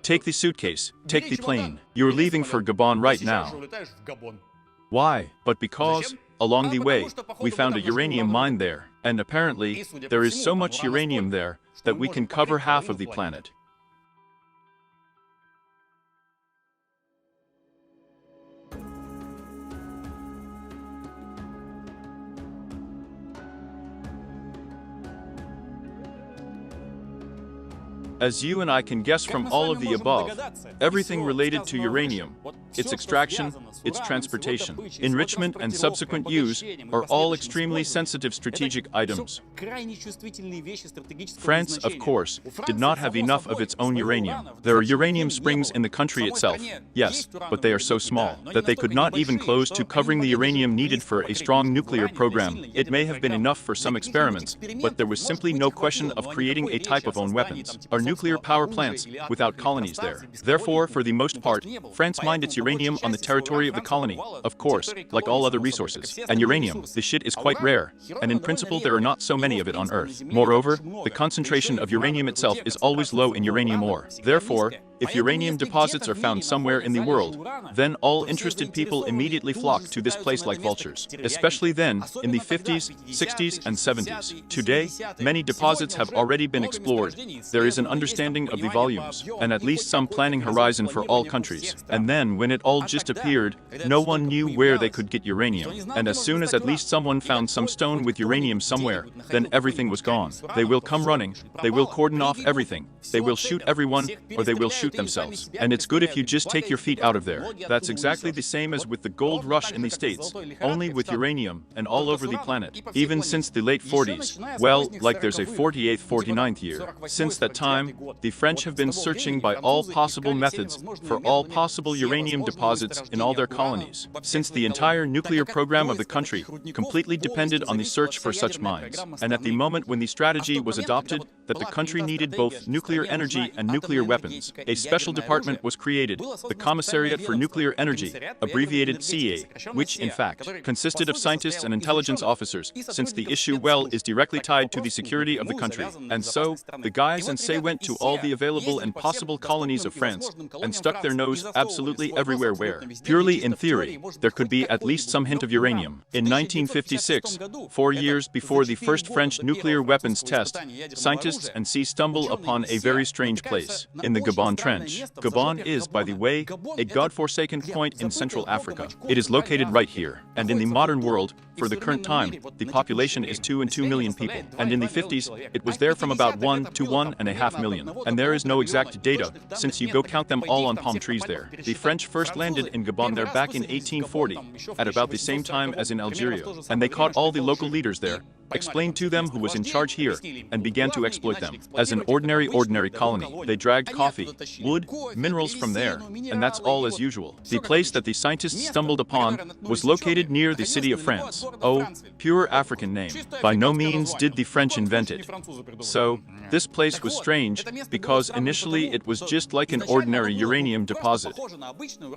Take the suitcase, take the plane. You're leaving for Gabon right now. Why? But because, along the way, we found a uranium mine there, and apparently, there is so much uranium there that we can cover half of the planet. As you and I can guess from all of the above, everything related to uranium, its extraction, its transportation, enrichment and subsequent use are all extremely sensitive strategic items. France, of course, did not have enough of its own uranium. There are uranium springs in the country itself, yes, but they are so small that they could not even close to covering the uranium needed for a strong nuclear program. It may have been enough for some experiments, but there was simply no question of creating a type of own weapons. Our nuclear power plants without colonies there. Therefore, for the most part, France mined its uranium on the territory of the colony, of course, like all other resources. And uranium, the shit is quite rare, and in principle there are not so many of it on Earth. Moreover, the concentration of uranium itself is always low in uranium ore. Therefore, if uranium deposits are found somewhere in the world, then all interested people immediately flock to this place like vultures, especially then, in the 50s, 60s, and 70s. Today, many deposits have already been explored. There is an understanding of the volumes, and at least some planning horizon for all countries. And then, when it all just appeared, no one knew where they could get uranium. And as soon as at least someone found some stone with uranium somewhere, then everything was gone. They will come running, they will cordon off everything, they will shoot everyone, or they will shoot themselves. And it's good if you just take your feet out of there. That's exactly the same as with the gold rush in the States, only with uranium, and all over the planet. Even since the late 40s, well, like there's a 48th, 49th year. Since that time, the French have been searching by all possible methods for all possible uranium deposits in all their colonies, since the entire nuclear program of the country completely depended on the search for such mines. And at the moment when the strategy was adopted that the country needed both nuclear energy and nuclear weapons, a special department was created, the Commissariat for Nuclear Energy, abbreviated CA, which, in fact, consisted of scientists and intelligence officers, since the issue, well, is directly tied to the security of the country. And so, the guys and say went to all the available and possible colonies of France, and stuck their nose absolutely everywhere where, purely in theory, there could be at least some hint of uranium. In 1956, 4 years before the first French nuclear weapons test, scientists and sea stumble upon a very strange place, in the Gabon Trench. Gabon is, by the way, a godforsaken point in Central Africa. It is located right here, and in the modern world, for the current time, the population is 2 and 2 million people, and in the 50s, it was there from about 1 to 1.5 million. And there is no exact data, since you go count them all on palm trees there. The French first landed in Gabon there back in 1840, at about the same time as in Algeria, and they caught all the local leaders there, explained to them who was in charge here, and began to exploit them. As an ordinary colony, they dragged coffee, wood, minerals from there, and that's all as usual. The place that the scientists stumbled upon was located near the city of France. Oh, pure African name. By no means did the French invent it. So, this place was strange, because initially it was just like an ordinary uranium deposit.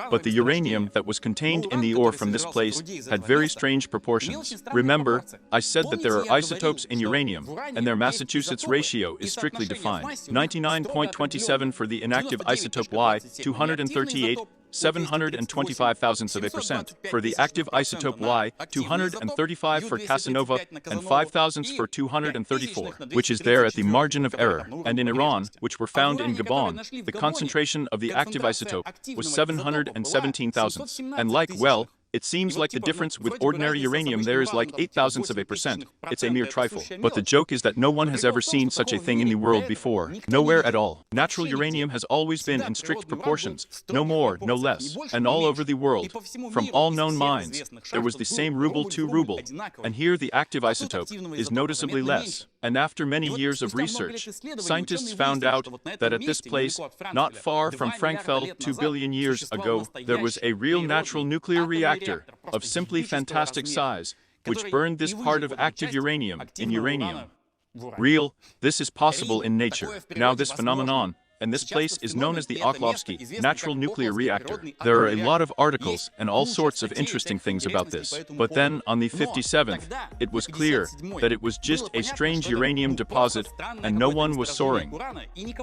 But the uranium that was contained in the ore from this place had very strange proportions. Remember, I said that there are isotopes in uranium, and their Massachusetts ratio is strictly defined. 99.27 for the inactive isotope Y, 238, 725 thousandths of a percent. For the active isotope Y, 235 for Casanova, and 5 thousandths for 234, which is there at the margin of error. And in Iran, which were found in Gabon, the concentration of the active isotope was 717 thousandths. And like, well, it seems like the difference with ordinary uranium there is like 8 thousandths of a percent. It's a mere trifle. But the joke is that no one has ever seen such a thing in the world before. Nowhere at all. Natural uranium has always been in strict proportions. No more, no less. And all over the world, from all known mines, there was the same ruble to ruble. And here the active isotope is noticeably less. And after many years of research, scientists found out that at this place, not far from Frankfeld 2 billion years ago, there was a real natural nuclear reactor of simply fantastic size, which burned this part of active uranium in uranium. Real, this is possible in nature. Now this phenomenon, and this place is known as the Oklovsky Natural Nuclear Reactor. There are a lot of articles and all sorts of interesting things about this. But then, on the 57th, it was clear that it was just a strange uranium deposit, and no one was soaring.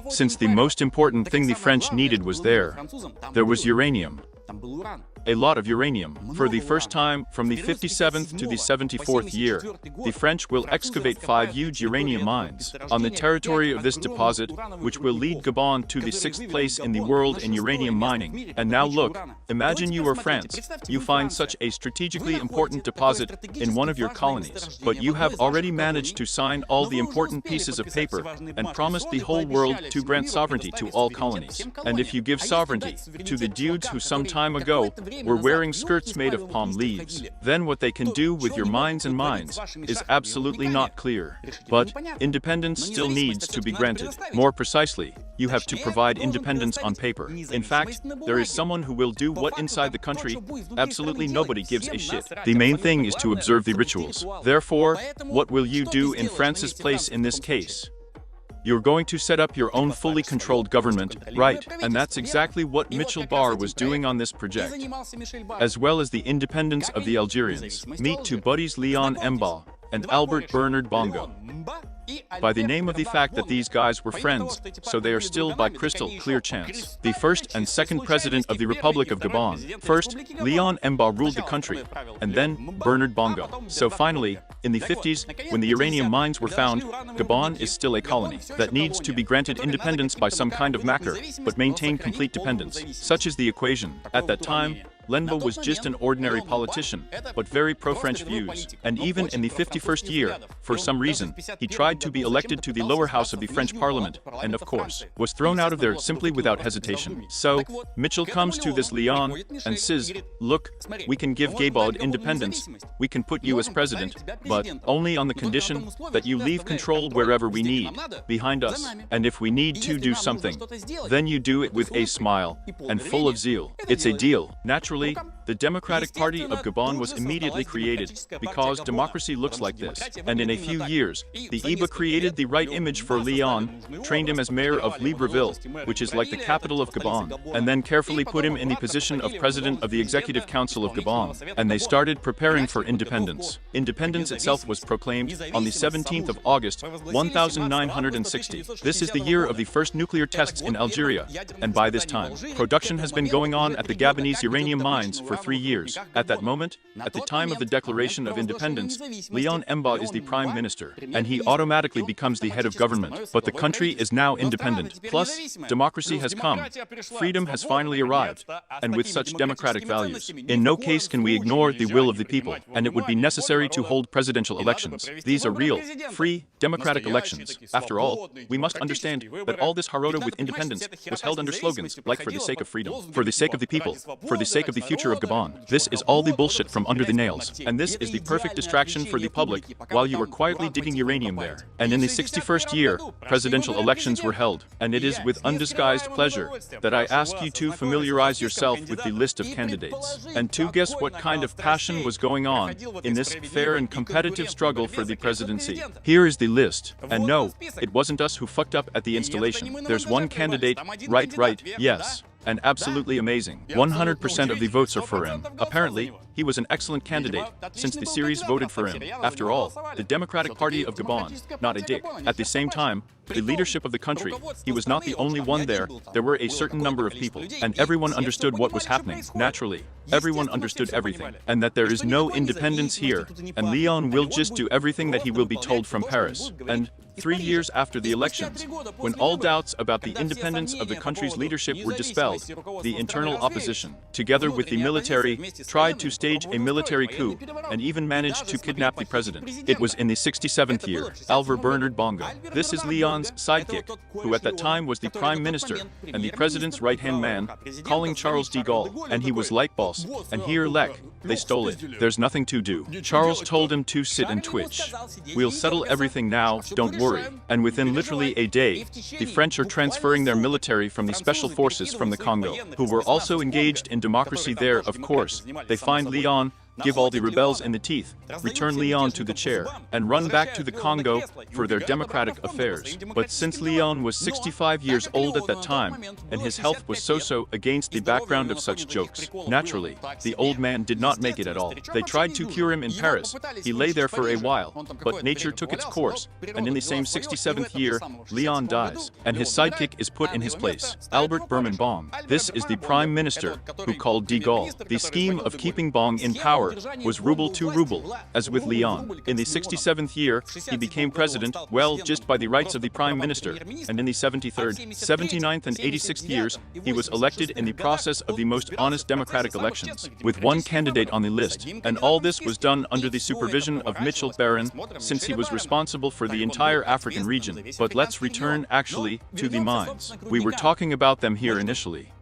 Since the most important thing the French needed was there was uranium. A lot of uranium. For the first time, from the 57th to the 74th year, the French will excavate 5 huge uranium mines on the territory of this deposit, which will lead Gabon to the 6th place in the world in uranium mining. And now look, imagine you are France. You find such a strategically important deposit in one of your colonies, but you have already managed to sign all the important pieces of paper and promised the whole world to grant sovereignty to all colonies. And if you give sovereignty to the dudes who some time ago were wearing skirts made of palm leaves, then what they can do with your mines and mines is absolutely not clear. But independence still needs to be granted. More precisely, you have to provide independence on paper. In fact, there is someone who will do what inside the country absolutely nobody gives a shit. The main thing is to observe the rituals. Therefore, what will you do in France's place in this case? You're going to set up your own fully controlled government, right? And that's exactly what Michel Barr was doing on this project, as well as the independence of the Algerians. Meet two buddies, Leon Mba and Albert Bernard Bongo. By the name of the fact that these guys were friends, so they are still by crystal clear chance the first and second president of the Republic of Gabon. First, Leon Mba ruled the country, and then Bernard Bongo. So finally, in the 50s, when the uranium mines were found, Gabon is still a colony that needs to be granted independence by some kind of macker, but maintain complete dependence. Such is the equation. At that time, Lenba was just an ordinary politician, but very pro-French views. And even in the 51st year, for some reason, he tried to be elected to the lower house of the French parliament, and of course, was thrown out of there simply without hesitation. So, Mitchell comes to this Leon and says, look, we can give Gabon independence, we can put you as president, but only on the condition that you leave control wherever we need, behind us. And if we need to do something, then you do it with a smile and full of zeal. It's a deal. Naturally, the Democratic Party of Gabon was immediately created because democracy looks like this. And in a few years, the IBA created the right image for Leon, trained him as mayor of Libreville, which is like the capital of Gabon, and then carefully put him in the position of president of the Executive Council of Gabon. And they started preparing for independence. Independence itself was proclaimed on the 17th of August, 1960. This is the year of the first nuclear tests in Algeria, and by this time, production has been going on at the Gabonese uranium mines for 3 years. At that moment, at the time of the Declaration of Independence, Leon Mba is the prime minister, and he automatically becomes the head of government. But the country is now independent. Plus, democracy has come. Freedom has finally arrived, and with such democratic values. In no case can we ignore the will of the people, and it would be necessary to hold presidential elections. These are real, free, democratic elections. After all, we must understand that all this harota with independence was held under slogans like for the sake of freedom, for the sake of the people, for the sake of the future of Gabon. This is all the bullshit from under the nails, and this is the perfect distraction for the public while you are quietly digging uranium there. And in the 61st year, presidential elections were held, and it is with undisguised pleasure that I ask you to familiarize yourself with the list of candidates, and to guess what kind of passion was going on in this fair and competitive struggle for the presidency. Here is the list, and no, it wasn't us who fucked up at the installation. There's one candidate, right, yes. And absolutely amazing. 100% of the votes are for him. Apparently, he was an excellent candidate, since the series voted for him. After all, the Democratic Party of Gabon, not a dick. At the same time, the leadership of the country, he was not the only one there. There were a certain number of people, and everyone understood what was happening. Naturally, everyone understood everything, and that there is no independence here, and Leon will just do everything that he will be told from Paris. And 3 years after the elections, when all doubts about the independence of the country's leadership were dispelled, the internal opposition, together with the military, tried to stage a military coup and even managed to kidnap the president. It was in the 67th year, Albert Bernard Bongo. This is Leon's sidekick, who at that time was the prime minister and the president's right-hand man, calling Charles de Gaulle, and he was like boss, and here Lek, They stole it. There's nothing to do. Charles told him to sit and twitch. We'll settle everything now, don't worry. And within literally a day, the French are transferring their military from the special forces from the Congo, who were also engaged in democracy there, of course. They find Leon, give all the rebels in the teeth, return Leon to the chair, and run back to the Congo for their democratic affairs. But since Leon was 65 years old at that time, and his health was so-so against the background of such jokes, naturally, the old man did not make it at all. They tried to cure him in Paris. He lay there for a while, but nature took its course, and in the same 67th year, Leon dies, and his sidekick is put in his place, Albert Berman Bong. This is the prime minister, who called de Gaulle. The scheme of keeping Bong in power was ruble to ruble, as with Leon. In the 67th year, he became president, well, just by the rights of the prime minister, and in the 73rd, 79th and 86th years, he was elected in the process of the most honest democratic elections, with one candidate on the list, and all this was done under the supervision of Michel Baron, since he was responsible for the entire African region. But let's return, actually, to the mines. We were talking about them here initially.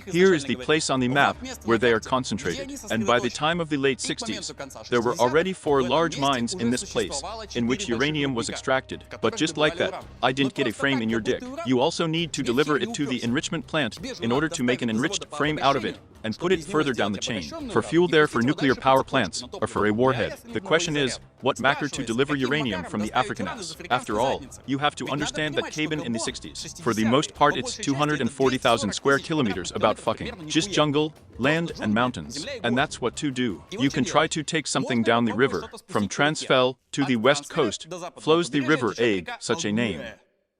Here is the place on the map where they are concentrated, and by the time of the late 60s, there were already 4 large mines in this place, in which uranium was extracted. But just like that, I didn't get a frame in your dick. You also need to deliver it to the enrichment plant in order to make an enriched frame out of it, and put it further down the chain. For fuel there for nuclear power plants, or for a warhead. The question is, what matter to deliver uranium from the African ass? After all, you have to understand that Cabin in the 60s, for the most part it's 240,000 square kilometers about fucking. Just jungle, land and mountains. And that's what to do. You can try to take something down the river. From Transfel to the west coast, flows the river Ague, such a name.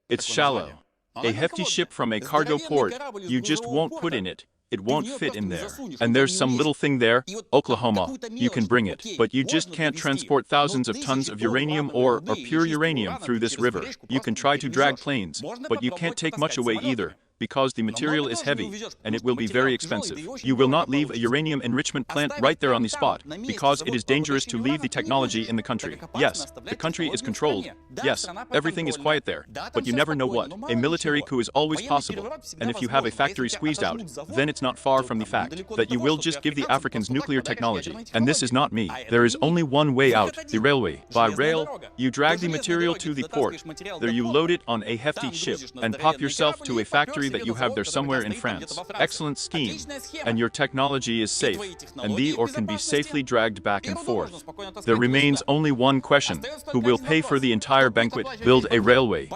It's shallow. A hefty ship from a cargo port, you just won't put in it. It won't fit in there. And there's some little thing there, Oklahoma, you can bring it. But you just can't transport thousands of tons of uranium or pure uranium through this river. You can try to drag planes, but you can't take much away either, because the material is heavy, and it will be very expensive. You will not leave a uranium enrichment plant right there on the spot, because it is dangerous to leave the technology in the country. Yes, the country is controlled. Yes, everything is quiet there, but you never know what. A military coup is always possible, and if you have a factory squeezed out, then it's not far from the fact that you will just give the Africans nuclear technology. And this is not me. There is only one way out, the railway. By rail, you drag the material to the port. There you load it on a hefty ship, and pop yourself to a factory that you have there somewhere in France. Excellent scheme. And your technology is safe, and can be safely dragged back and forth. There remains only one question. Who will pay for the entire banquet? Build a railway.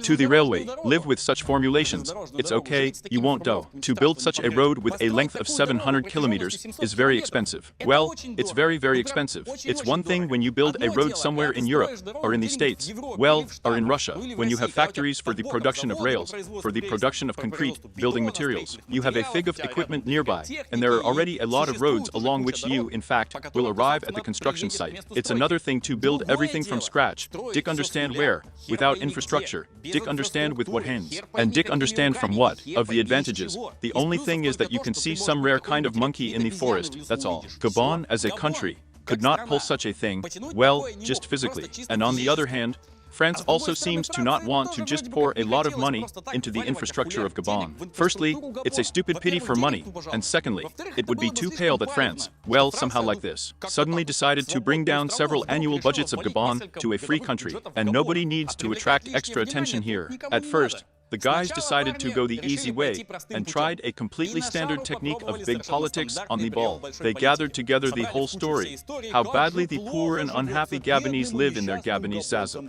To the railway, live with such formulations. It's okay, you won't do. To build such a road with a length of 700 kilometers is very expensive. Well, it's very, very expensive. It's one thing when you build a road somewhere in Europe, or in the States, well, or in Russia, when you have factories for the production of rails, for the production of concrete, building materials. You have a fig of equipment nearby, and there are already a lot of roads along which you, in fact, will arrive at the construction site. It's another thing to build everything from scratch. Dick understand where, without infrastructure. Dick understand with what hands. And Dick understand from what, of the advantages. The only thing is that you can see some rare kind of monkey in the forest, that's all. Gabon, as a country, could not pull such a thing, well, just physically. And on the other hand, France also seems to not want to just pour a lot of money into the infrastructure of Gabon. Firstly, it's a stupid pity for money, and secondly, it would be too pale that France, well, somehow like this, suddenly decided to bring down several annual budgets of Gabon to a free country, and nobody needs to attract extra attention here. At first, the guys decided to go the easy way and tried a completely standard technique of big politics on the ball. They gathered together the whole story, how badly the poor and unhappy Gabonese live in their Gabonese Zaza.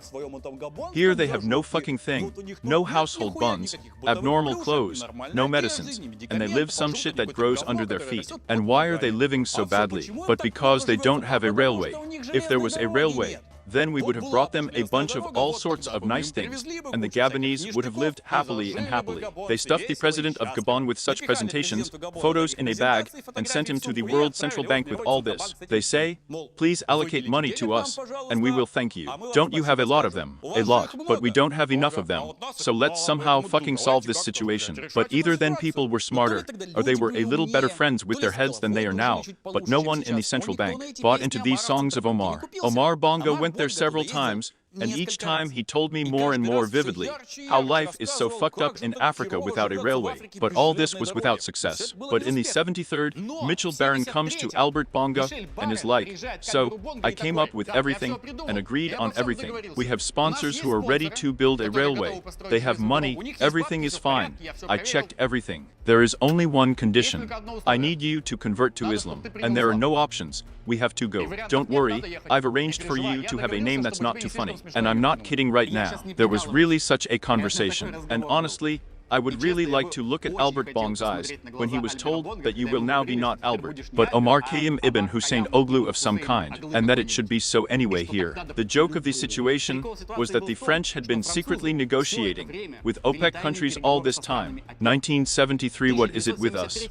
Here they have no fucking thing, no household buns, abnormal clothes, no medicines, and they live some shit that grows under their feet. And why are they living so badly? But because they don't have a railway. If there was a railway, then we would have brought them a bunch of all sorts of nice things, and the Gabonese would have lived happily and happily. They stuffed the president of Gabon with such presentations, photos in a bag, and sent him to the World Central Bank with all this. They say, please allocate money to us, and we will thank you. Don't you have a lot of them? A lot, but we don't have enough of them. So let's somehow fucking solve this situation. But either then people were smarter, or they were a little better friends with their heads than they are now, but no one in the central bank bought into these songs of Omar. Omar Bongo went there several times, And each time he told me more and more vividly how life is so fucked up in Africa without a railway. But all this was without success. But in the 73rd, Mitchell Barron comes to Albert Bonga and is like, so, I came up with everything and agreed on everything. We have sponsors who are ready to build a railway. They have money, everything is fine. I checked everything. There is only one condition. I need you to convert to Islam. And there are no options. We have to go. Don't worry, I've arranged for you to have a name that's not too funny. And I'm not kidding right now. There was really such a conversation. And honestly, I would really like to look at Albert Bong's eyes when he was told that you will now be not Albert, but Omar Khayyam ibn Hussein Oglu of some kind, and that it should be so anyway here. The joke of the situation was that the French had been secretly negotiating with OPEC countries all this time. 1973, what is it with us?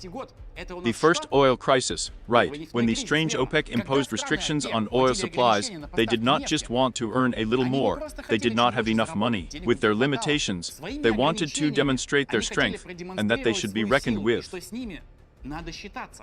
The first oil crisis, right, when the strange OPEC imposed restrictions on oil supplies, they did not just want to earn a little more, they did not have enough money. With their limitations, they wanted to demonstrate their strength and that they should be reckoned with.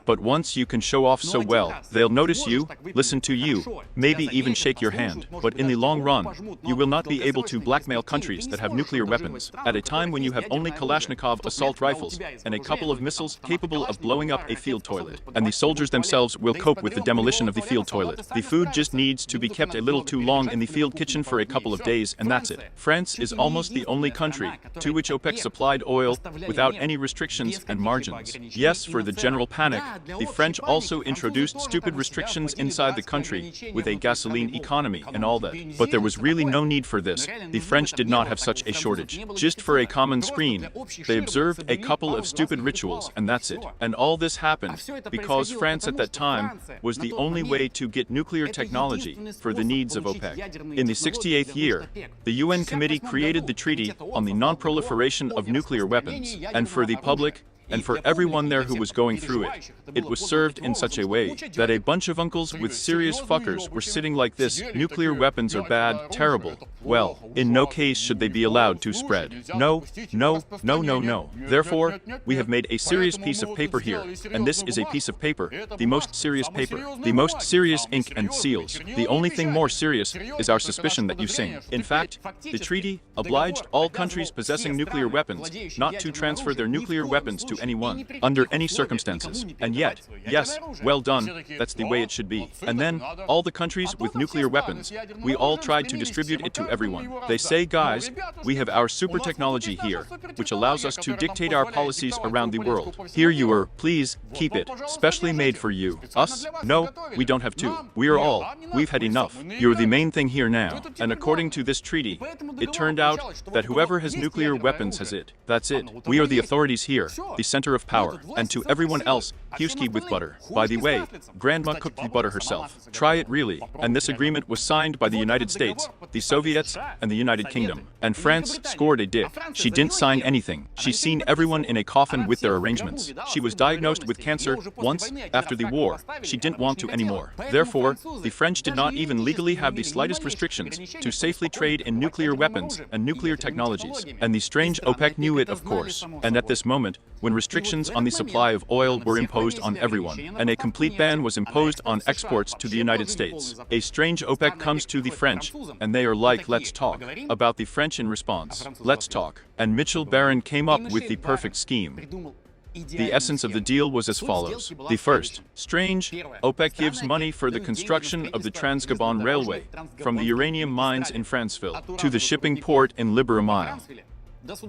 But once you can show off so well, they'll notice you, listen to you, maybe even shake your hand. But in the long run, you will not be able to blackmail countries that have nuclear weapons at a time when you have only Kalashnikov assault rifles and a couple of missiles capable of blowing up a field toilet. And the soldiers themselves will cope with the demolition of the field toilet. The food just needs to be kept a little too long in the field kitchen for a couple of days, and that's it. France is almost the only country to which OPEC supplied oil without any restrictions and margins. Yes, for the general panic, the French also introduced stupid restrictions inside the country with a gasoline economy and all that. But there was really no need for this. The French did not have such a shortage. Just for a common screen, they observed a couple of stupid rituals and that's it. And all this happened because France at that time was the only way to get nuclear technology for the needs of OPEC. In the 68th year, the UN Committee created the Treaty on the Non-Proliferation of Nuclear Weapons, and for the public, and for everyone there who was going through it, it was served in such a way that a bunch of uncles with serious fuckers were sitting like this. Nuclear weapons are bad, terrible. Well, in no case should they be allowed to spread. No, no, no, no, no. Therefore, we have made a serious piece of paper here, and this is a piece of paper, the most serious paper, the most serious ink and seals. The only thing more serious is our suspicion that you sing. In fact, the treaty obliged all countries possessing nuclear weapons not to transfer their nuclear weapons to anyone, under any circumstances. And yet, yes, well done, that's the way it should be. And then, all the countries with nuclear weapons, we all tried to distribute it to everyone. They say, guys, we have our super technology here, which allows us to dictate our policies around the world. Here you are, please, keep it, specially made for you. Us? No, we don't have to. We've had enough. You're the main thing here now. And according to this treaty, it turned out that whoever has nuclear weapons has it. That's it. We are the authorities here, the center of power, and to everyone else, Huski with butter. By the way, Grandma cooked the butter herself. Try it really. And this agreement was signed by the United States, the Soviets, and the United Kingdom. And France scored a dick. She didn't sign anything. She's seen everyone in a coffin with their arrangements. She was diagnosed with cancer once after the war. She didn't want to anymore. Therefore, the French did not even legally have the slightest restrictions to safely trade in nuclear weapons and nuclear technologies. And the strange OPEC knew it, of course. And at this moment, when restrictions on the supply of oil were imposed on everyone, and a complete ban was imposed on exports to the United States, a strange OPEC comes to the French, and they are like, let's talk. About the French in response, let's talk. And Mitchell Barron came up with the perfect scheme. The essence of the deal was as follows. The first, strange, OPEC gives money for the construction of the Trans-Gabon Railway, from the uranium mines in Franceville to the shipping port in Libreville.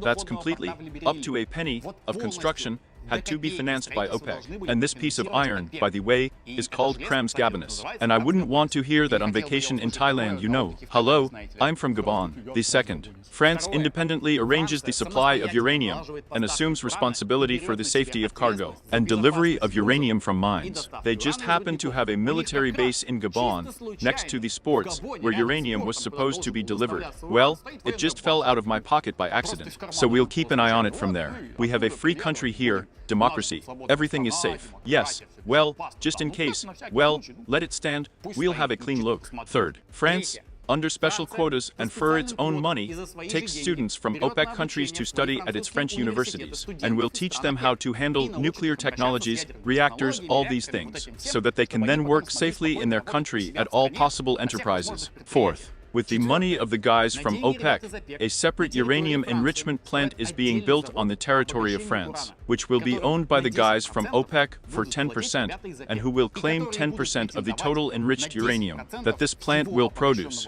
That's completely, up to a penny, of construction, had to be financed by OPEC. And this piece of iron, by the way, is called crams Gabonese. And I wouldn't want to hear that on vacation in Thailand, you know. Hello, I'm from Gabon. The second, France independently arranges the supply of uranium and assumes responsibility for the safety of cargo and delivery of uranium from mines. They just happen to have a military base in Gabon, next to the sports, where uranium was supposed to be delivered. Well, it just fell out of my pocket by accident, so we'll keep an eye on it from there. We have a free country here, democracy. Everything is safe. Yes. Well, just in case. Well, let it stand. We'll have a clean look. Third, France, under special quotas and for its own money, takes students from OPEC countries to study at its French universities, and will teach them how to handle nuclear technologies, reactors, all these things, so that they can then work safely in their country at all possible enterprises. Fourth, With the money of the guys from OPEC, a separate uranium enrichment plant is being built on the territory of France, which will be owned by the guys from OPEC for 10% and who will claim 10% of the total enriched uranium that this plant will produce.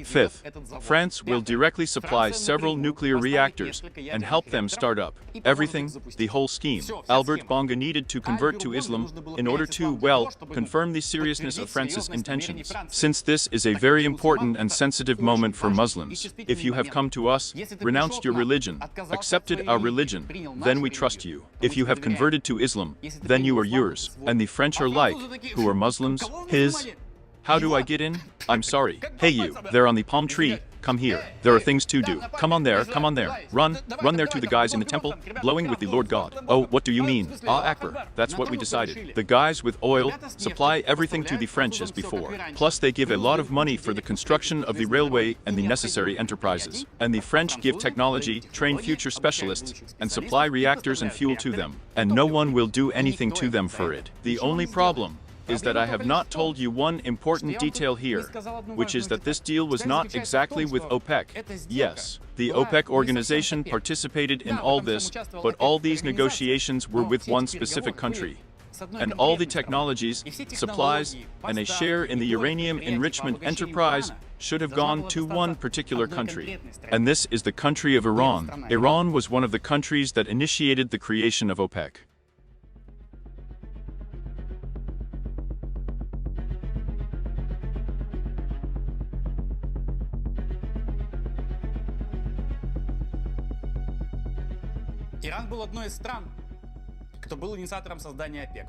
Fifth, France will directly supply several nuclear reactors and help them start up. Everything, the whole scheme, Albert Bonga needed to convert to Islam in order to, well, confirm the seriousness of France's intentions. Since this is a very important and sensitive moment for Muslims, if you have come to us, renounced your religion, accepted our religion, then we trust you. If you have converted to Islam, then you are yours. And the French are like, who are Muslims? How do I get in? I'm sorry. Hey you, there on the palm tree, come here. There are things to do. Come on there, come on there. Run there to the guys in the temple, blowing with the Lord God. Oh, what do you mean? Ah, Akbar. That's what we decided. The guys with oil supply everything to the French as before. Plus they give a lot of money for the construction of the railway and the necessary enterprises. And the French give technology, train future specialists, and supply reactors and fuel to them. And no one will do anything to them for it. The only problem is that I have not told you one important detail here, which is that this deal was not exactly with OPEC. Yes, the OPEC organization participated in all this, but all these negotiations were with one specific country. And all the technologies, supplies, and a share in the uranium enrichment enterprise should have gone to one particular country. And this is the country of Iran. Iran was one of the countries that initiated the creation of OPEC. Иран был одной из стран, кто был инициатором создания ОПЕК.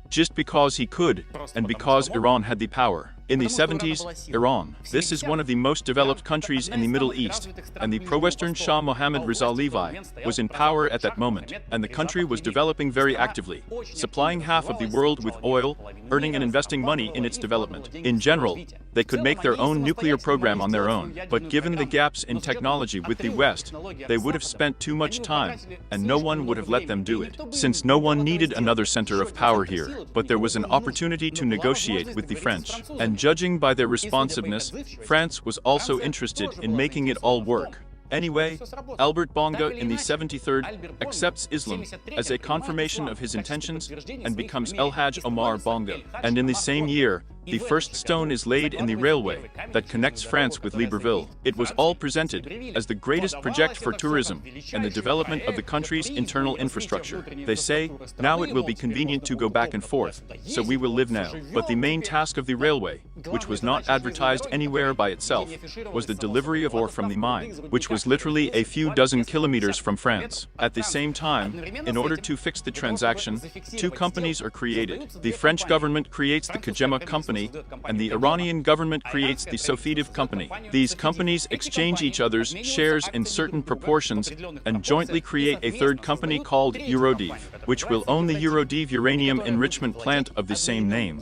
Just because he could, and because Iran had the power. In the 70s, Iran. This is one of the most developed countries in the Middle East, and the pro-Western Shah Mohammad Reza Levi was in power at that moment, and the country was developing very actively, supplying half of the world with oil, earning and investing money in its development. In general, they could make their own nuclear program on their own, but given the gaps in technology with the West, they would have spent too much time, and no one would have let them do it, since no one needed another center of power here. But there was an opportunity to negotiate with the French, and judging by their responsiveness, France was also interested in making it all work. Anyway, Albert Bonga in the 73rd accepts Islam as a confirmation of his intentions and becomes El Hajj Omar Bonga. And in the same year, the first stone is laid in the railway that connects France with Libreville. It was all presented as the greatest project for tourism and the development of the country's internal infrastructure. They say, now it will be convenient to go back and forth, so we will live now. But the main task of the railway, which was not advertised anywhere by itself, was the delivery of ore from the mine, which was literally a few dozen kilometers from France. At the same time, in order to fix the transaction, two companies are created. The French government creates the Kajema company, and the Iranian government creates the Sofidiv company. These companies exchange each other's shares in certain proportions and jointly create a third company called Eurodiv, which will own the Eurodiv uranium enrichment plant of the same name.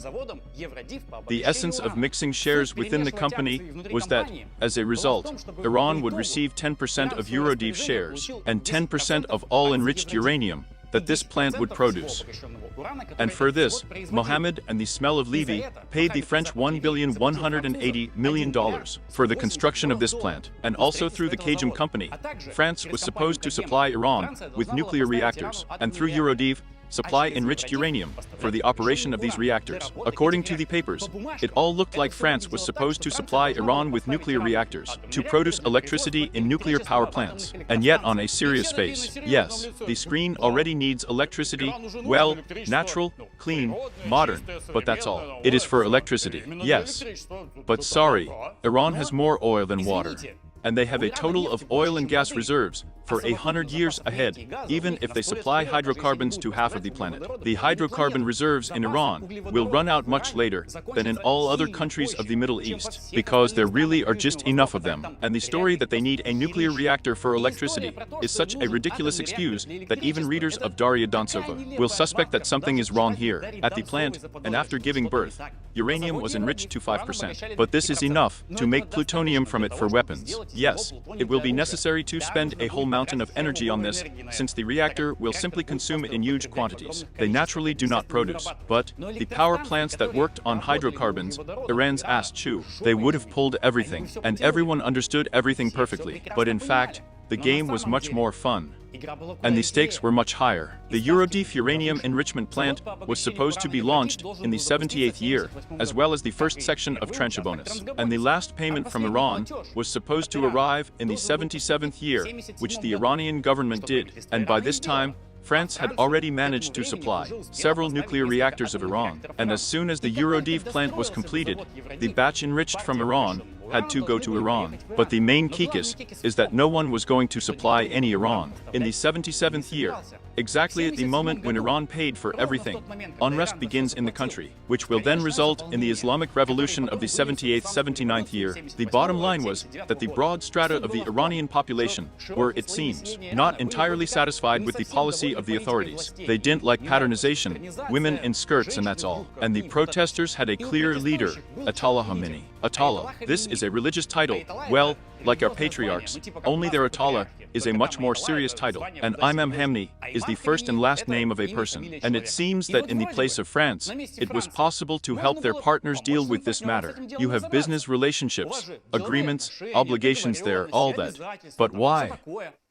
The essence of mixing shares within the company was that, as a result, Iran would receive 10% of Eurodiv shares and 10% of all enriched uranium that this plant would produce. And for this, Mohammed and the Smell of Levy paid the French $1,180,000,000 for the construction of this plant. And also through the Kajim company, France was supposed to supply Iran with nuclear reactors, and through Eurodiv, supply enriched uranium for the operation of these reactors. According to the papers, it all looked like France was supposed to supply Iran with nuclear reactors to produce electricity in nuclear power plants. And yet on a serious face, yes, the screen already needs electricity, well, natural, clean, modern, but that's all. It is for electricity, yes. But sorry, Iran has more oil than water. And they have a total of oil and gas reserves for 100 years ahead, even if they supply hydrocarbons to half of the planet. The hydrocarbon reserves in Iran will run out much later than in all other countries of the Middle East, because there really are just enough of them. And the story that they need a nuclear reactor for electricity is such a ridiculous excuse that even readers of Daria Dontsova will suspect that something is wrong here. At the plant, and after giving birth, uranium was enriched to 5%. But this is enough to make plutonium from it for weapons. Yes, it will be necessary to spend a whole mountain of energy on this, since the reactor will simply consume it in huge quantities. They naturally do not produce. But the power plants that worked on hydrocarbons, Iran's ass chew, they would have pulled everything, and everyone understood everything perfectly. But in fact, the game was much more fun. And the stakes were much higher. The Eurodif uranium enrichment plant was supposed to be launched in the 78th year, as well as the first section of Tranchibonus. And the last payment from Iran was supposed to arrive in the 77th year, which the Iranian government did. And by this time, France had already managed to supply several nuclear reactors of Iran, and as soon as the Eurodif plant was completed, the batch enriched from Iran had to go to Iran. But the main kikus is that no one was going to supply any Iran. In the 77th year, exactly at the moment when Iran paid for everything, unrest begins in the country, which will then result in the Islamic Revolution of the 78th, 79th year. The bottom line was that the broad strata of the Iranian population were, it seems, not entirely satisfied with the policy of the authorities. They didn't like patternization, women in skirts, and that's all. And the protesters had a clear leader, Ayatollah Khomeini. Ayatollah, this is a religious title, well, like our patriarchs, only their Ayatollah is a much more serious title, and Imam Khomeini is the first and last name of a person. And it seems that in the place of France, it was possible to help their partners deal with this matter. You have business relationships, agreements, obligations there, all that. But why?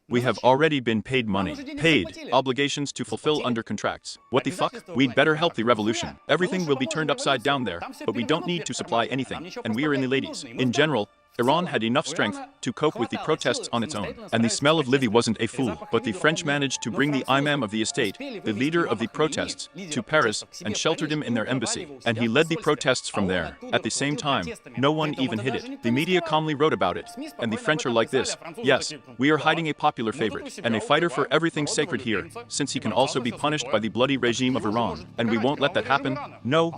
We have already been paid money. Paid obligations to fulfill under contracts. What the fuck? We'd better help the revolution. Everything will be turned upside down there, but we don't need to supply anything, and we are in the ladies. In general, Iran had enough strength to cope with the protests on its own, and the smell of Livy wasn't a fool. But the French managed to bring the imam of the estate, the leader of the protests, to Paris and sheltered him in their embassy, and he led the protests from there. At the same time, no one even hid it. The media calmly wrote about it, and the French are like this: yes, we are hiding a popular favorite, and a fighter for everything sacred here, since he can also be punished by the bloody regime of Iran, and we won't let that happen. No,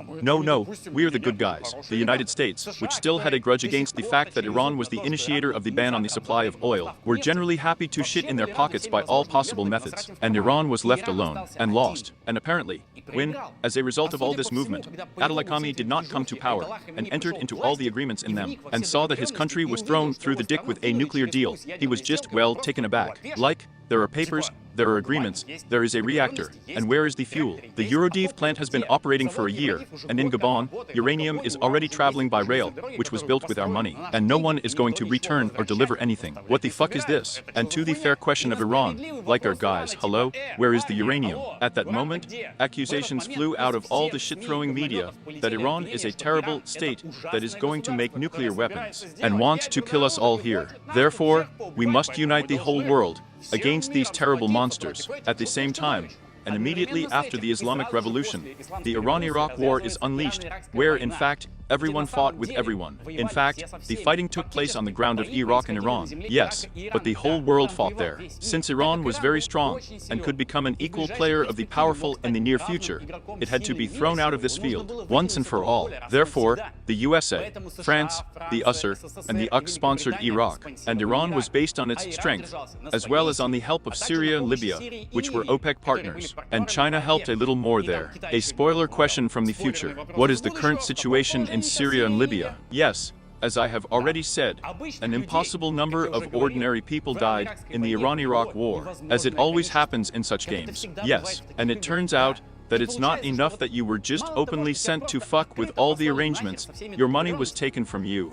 we're the good guys. The United States, which still had a grudge against the fact that Iran was the initiator of the ban on the supply of oil, were generally happy to shit in their pockets by all possible methods, and Iran was left alone, and lost, and apparently, when, as a result of all this movement, Ayatollah Khomeini did not come to power, and entered into all the agreements in them, and saw that his country was thrown through the dick with a nuclear deal, he was just, well, taken aback. Like, there are papers, there are agreements, there is a reactor, and where is the fuel? The Eurodif plant has been operating for a year, and in Gabon, uranium is already traveling by rail, which was built with our money, and no one is going to return or deliver anything. What the fuck is this? And to the fair question of Iran, like our guys, hello, where is the uranium? At that moment, accusations flew out of all the shit-throwing media that Iran is a terrible state that is going to make nuclear weapons, and wants to kill us all here. Therefore, we must unite the whole world against these terrible monsters. At the same time, and immediately after the Islamic Revolution, the Iran-Iraq War is unleashed, where in fact, everyone fought with everyone. In fact, the fighting took place on the ground of Iraq and Iran. Yes, but the whole world fought there. Since Iran was very strong and could become an equal player of the powerful in the near future, it had to be thrown out of this field, once and for all. Therefore, the USA, France, the USSR, and the UX-sponsored Iraq, and Iran was based on its strength, as well as on the help of Syria and Libya, which were OPEC partners, and China helped a little more there. A spoiler question from the future: what is the current situation in Syria and Libya? Yes, as I have already said, an impossible number of ordinary people died in the Iran-Iraq War, as it always happens in such games. Yes, and it turns out that it's not enough that you were just openly sent to fuck with all the arrangements, your money was taken from you.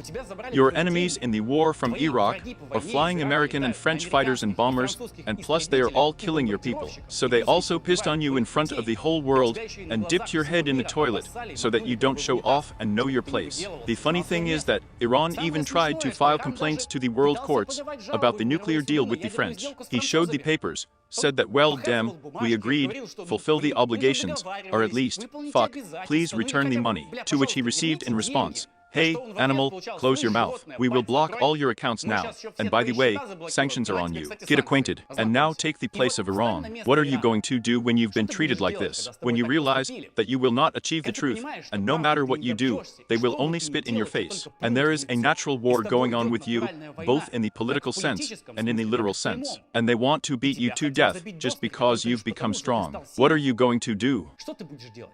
Your enemies in the war from Iraq are flying American and French fighters and bombers, and plus they are all killing your people. So they also pissed on you in front of the whole world and dipped your head in the toilet so that you don't show off and know your place. The funny thing is that Iran even tried to file complaints to the world courts about the nuclear deal with the French. He showed the papers, said that, well, damn, we agreed, fulfill the obligations, or at least, fuck, please return the money, to which he received in response: hey, animal, close your mouth. We will block all your accounts now. And by the way, sanctions are on you. Get acquainted. And now take the place of Iran. What are you going to do when you've been treated like this? When you realize that you will not achieve the truth, and no matter what you do, they will only spit in your face. And there is a natural war going on with you, both in the political sense and in the literal sense. And they want to beat you to death just because you've become strong. What are you going to do?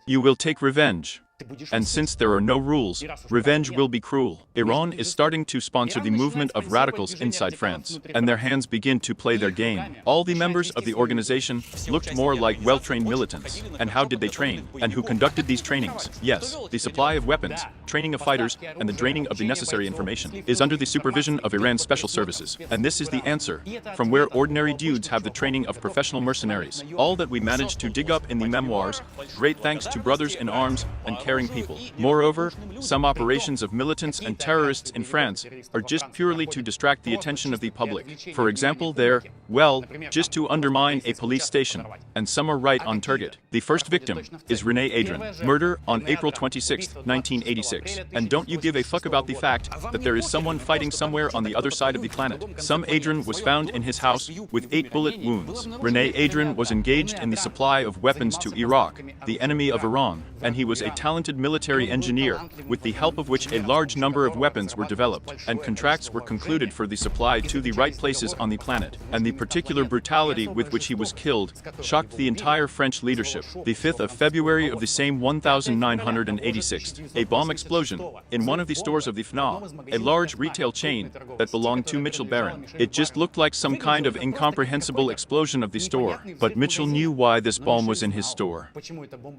You will take revenge. And since there are no rules, revenge will be cruel. Iran is starting to sponsor the movement of radicals inside France, and their hands begin to play their game. All the members of the organization looked more like well-trained militants. And how did they train? And who conducted these trainings? Yes, the supply of weapons, training of fighters, and the draining of the necessary information is under the supervision of Iran's special services. And this is the answer, from where ordinary dudes have the training of professional mercenaries. All that we managed to dig up in the memoirs, great thanks to brothers in arms and caring people. Moreover, some operations of militants and terrorists in France are just purely to distract the attention of the public. For example, they're, well, just to undermine a police station. And some are right on target. The first victim is Renee Adrian, murder on April 26, 1986. And don't you give a fuck about the fact that there is someone fighting somewhere on the other side of the planet. Some Adrian was found in his house with 8 bullet wounds. Renee Adrian was engaged in the supply of weapons to Iraq, the enemy of Iran, and he was a talented military engineer, with the help of which a large number of weapons were developed, and contracts were concluded for the supply to the right places on the planet. And the particular brutality with which he was killed shocked the entire French leadership. The 5th of February of the same 1986, a bomb explosion in one of the stores of the FNA, a large retail chain that belonged to Mitchell Barron. It just looked like some kind of incomprehensible explosion of the store, but Mitchell knew why this bomb was in his store.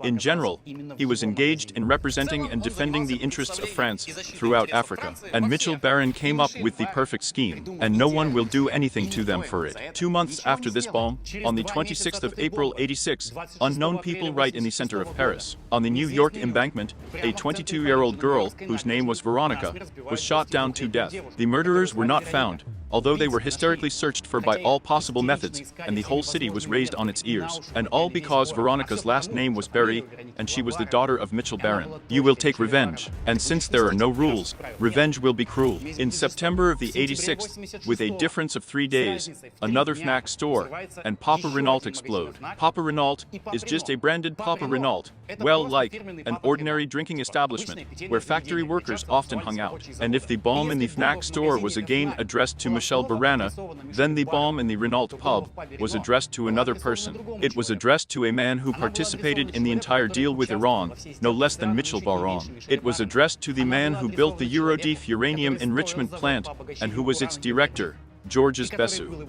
In general, he was engaged in representing and defending the interests of France throughout Africa, and Mitchell Barron came up with the perfect scheme, and no one will do anything to them for it. 2 months after this bomb, on the 26th of April 86, unknown people right in the center of Paris, on the New York embankment, a 22-year-old girl, whose name was Veronica, was shot down to death. The murderers were not found, although they were hysterically searched for by all possible methods, and the whole city was raised on its ears. And all because Veronica's last name was Berry, and she was the daughter of Mitchell Barron. You will take revenge, and since there are no rules, revenge will be cruel. In September of the 86th, with a difference of 3 days, another Fnac store, and Papa Renault explode. Papa Renault is just a branded Papa Renault, well, like an ordinary drinking establishment, where factory workers often hung out. And if the bomb in the Fnac store was again addressed to Michel Barana, then the bomb in the Renault pub was addressed to another person. It was addressed to a man who participated in the entire deal with Iran, no less than Mitchell Barron. It was addressed to the man who built the Eurodif uranium enrichment plant and who was its director, Georges Bessou.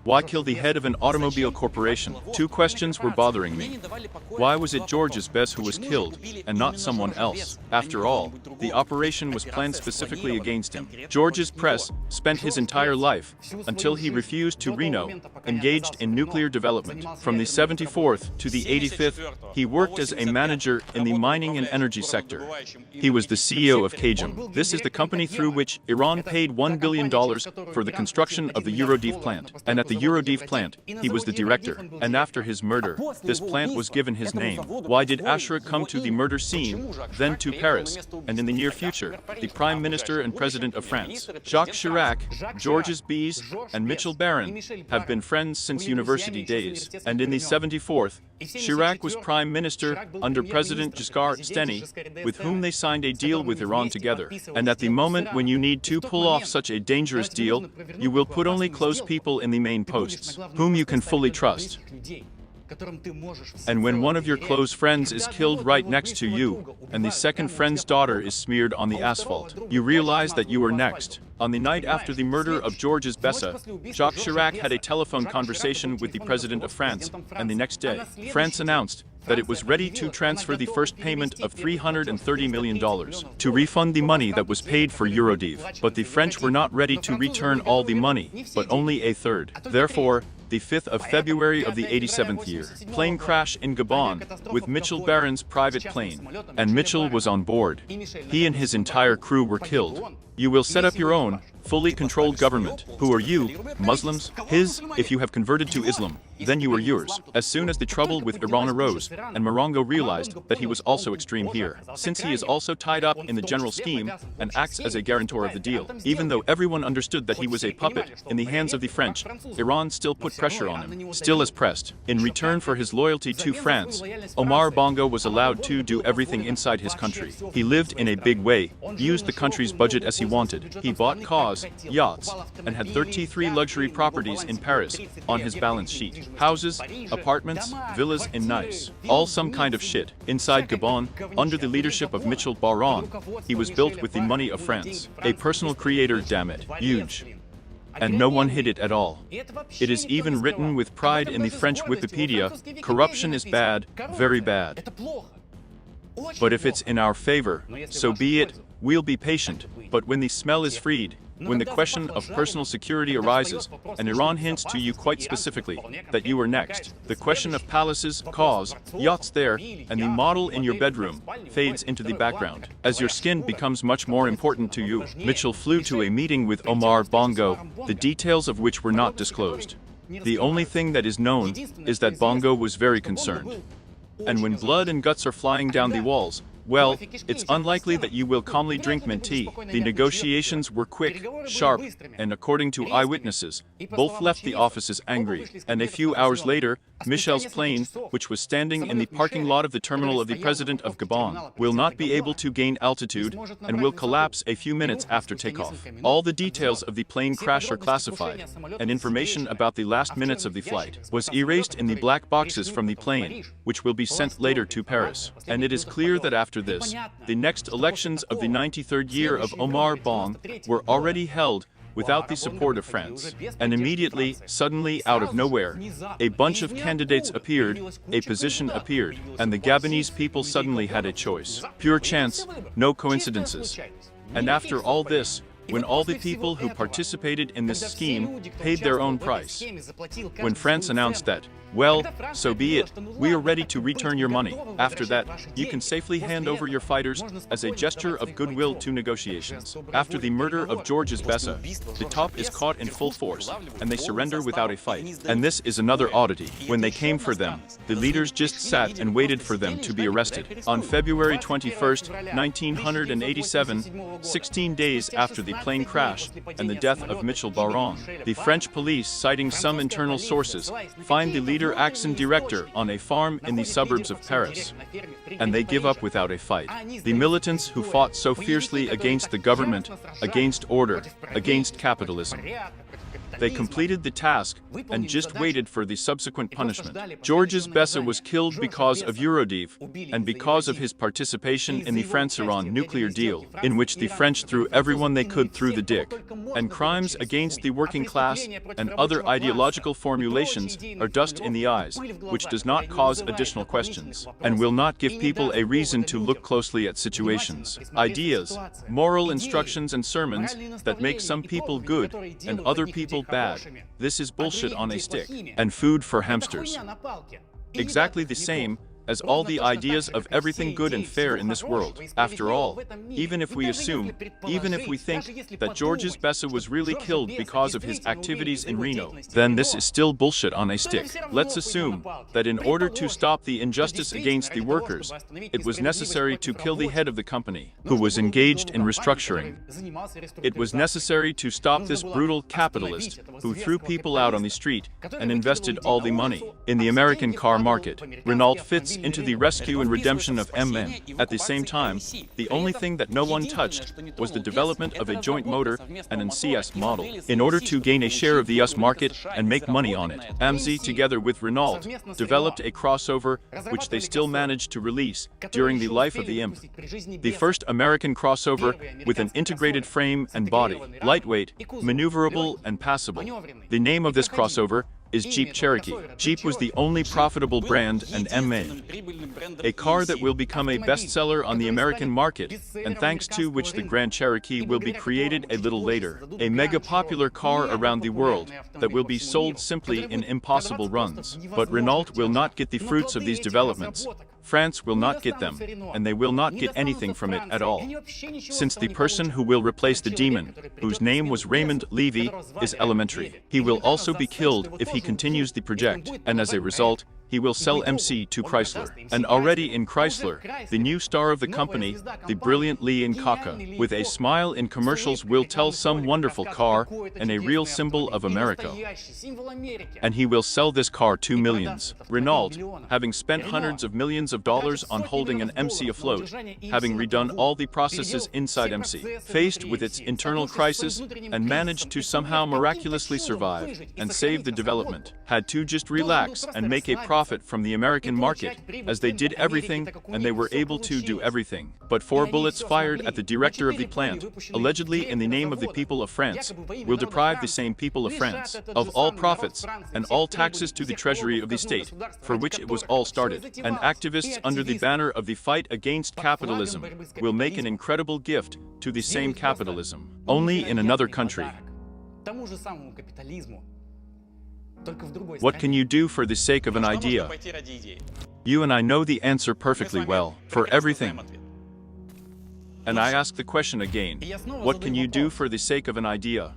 Why kill the head of an automobile corporation? 2 questions were bothering me. Why was it Georges Bess who was killed, and not someone else? After all, the operation was planned specifically against him. Georges Press spent his entire life, until he refused to Reno, engaged in nuclear development. From the 74th to the 85th, he worked as a manager in the mining and energy sector. He was the CEO of Kajim. This is the company through which Iran paid $1 billion for the construction of the Eurodif plant. And at the Eurodif plant, he was the director. And after his murder, this plant was given his name. Why did Ashra come to the murder scene, then to Paris, and in the near future, the Prime Minister and President of France? Jacques Chirac, Georges Besse, and Mitchell Barron have been friends since university days. And in the 74th, Chirac was Prime Minister under President Giscard d'Estaing, with whom they signed a deal with Iran together. And at the moment when you need to pull off such a dangerous deal, you will put only close people in the main posts, whom you can fully trust. And when one of your close friends is killed right next to you, and the second friend's daughter is smeared on the asphalt, you realize that you are next. On the night after the murder of Georges Bessa, Jacques Chirac had a telephone conversation with the President of France, and the next day, France announced that it was ready to transfer the first payment of $330 million to refund the money that was paid for Eurodiv. But the French were not ready to return all the money, but only a third. Therefore, the 5th of February of the 87th year, plane crash in Gabon with Mitchell Barron's private plane, and Mitchell was on board. He and his entire crew were killed. You will set up your own, fully controlled government. Who are you, Muslims? His, if you have converted to Islam, then you are yours. As soon as the trouble with Iran arose, and Morongo realized that he was also extreme here, since he is also tied up in the general scheme and acts as a guarantor of the deal. Even though everyone understood that he was a puppet in the hands of the French, Iran still put pressure on him, still as pressed. In return for his loyalty to France, Omar Bongo was allowed to do everything inside his country. He lived in a big way, used the country's budget as he wanted. He bought cars, yachts, and had 33 luxury properties in Paris on his balance sheet. Houses, apartments, villas in Nice. All some kind of shit. Inside Gabon, under the leadership of Michel Baron, he was built with the money of France. A personal creator, damn it. Huge. And no one hid it at all. It is even written with pride in the French Wikipedia, corruption is bad, very bad. But if it's in our favor, so be it, we'll be patient. But when the smell is freed, when the question of personal security arises, and Iran hints to you quite specifically that you are next, the question of palaces, cars, yachts there, and the model in your bedroom fades into the background. As your skin becomes much more important to you, Mitchell flew to a meeting with Omar Bongo, the details of which were not disclosed. The only thing that is known is that Bongo was very concerned. And when blood and guts are flying down the walls, well, it's unlikely that you will calmly drink mint tea. The negotiations were quick, sharp, and according to eyewitnesses, both left the offices angry. And a few hours later, Michel's plane, which was standing in the parking lot of the terminal of the president of Gabon, will not be able to gain altitude and will collapse a few minutes after takeoff. All the details of the plane crash are classified, and information about the last minutes of the flight was erased in the black boxes from the plane, which will be sent later to Paris. And it is clear that after this, the next elections of the 93rd year of Omar Bongo were already held without the support of France. And immediately, suddenly, out of nowhere, a bunch of candidates appeared, a position appeared, and the Gabonese people suddenly had a choice. Pure chance, no coincidences. And after all this, when all the people who participated in this scheme paid their own price, when France announced that, well, so be it, we are ready to return your money. After that, you can safely hand over your fighters as a gesture of goodwill to negotiations. After the murder of Georges Bessa, the top is caught in full force, and they surrender without a fight. And this is another oddity. When they came for them, the leaders just sat and waited for them to be arrested. On February 21st, 1987, 16 days after the plane crash and the death of Michel Baron, the French police, citing some internal sources, find the leader Action director on a farm in the suburbs of Paris. And they give up without a fight. The militants who fought so fiercely against the government, against order, against capitalism. They completed the task and just waited for the subsequent punishment. Georges Bessa was killed because of Eurodiv and because of his participation in the France-Iran nuclear deal, in which the French threw everyone they could through the dick. And crimes against the working class and other ideological formulations are dust in the eyes, which does not cause additional questions, and will not give people a reason to look closely at situations, ideas, moral instructions and sermons that make some people good and other people bad. This is bullshit on a stick, and food for hamsters. Exactly the same as all the ideas of everything good and fair in this world. After all, even if we assume, even if we think that Georges Bessa was really killed because of his activities in Reno, then this is still bullshit on a stick. Let's assume that in order to stop the injustice against the workers, it was necessary to kill the head of the company, who was engaged in restructuring. It was necessary to stop this brutal capitalist who threw people out on the street and invested all the money in the American car market. Renault fits into the rescue and redemption of MN. At the same time, the only thing that no one touched was the development of a joint motor and an CS model. In order to gain a share of the US market and make money on it, AMZ, together with Renault, developed a crossover which they still managed to release during the life of the IMP. The first American crossover with an integrated frame and body, lightweight, maneuverable, and passable. The name of this crossover is Jeep Cherokee. Jeep was the only profitable brand and MN. A car that will become a bestseller on the American market, and thanks to which the Grand Cherokee will be created a little later. A mega popular car around the world that will be sold simply in impossible runs. But Renault will not get the fruits of these developments. France will not get them, and they will not get anything from it at all. Since the person who will replace the demon, whose name was Raymond Levy, is elementary. He will also be killed if he continues the project, and as a result, he will sell MC to Chrysler. And already in Chrysler, the new star of the company, the brilliant Lee Iacocca, with a smile in commercials will tell some wonderful car and a real symbol of America. And he will sell this car to millions. Renault, having spent hundreds of millions of dollars on holding an MC afloat, having redone all the processes inside MC, faced with its internal crisis and managed to somehow miraculously survive and save the development, had to just relax and make a profit from the American market, as they did everything and they were able to do everything. But 4 bullets fired at the director of the plant, allegedly in the name of the people of France, will deprive the same people of France of all profits and all taxes to the treasury of the state, for which it was all started. And activists under the banner of the fight against capitalism will make an incredible gift to the same capitalism, only in another country. What can you do for the sake of an idea? You and I know the answer perfectly well, for everything. And I ask the question again, what can you do for the sake of an idea?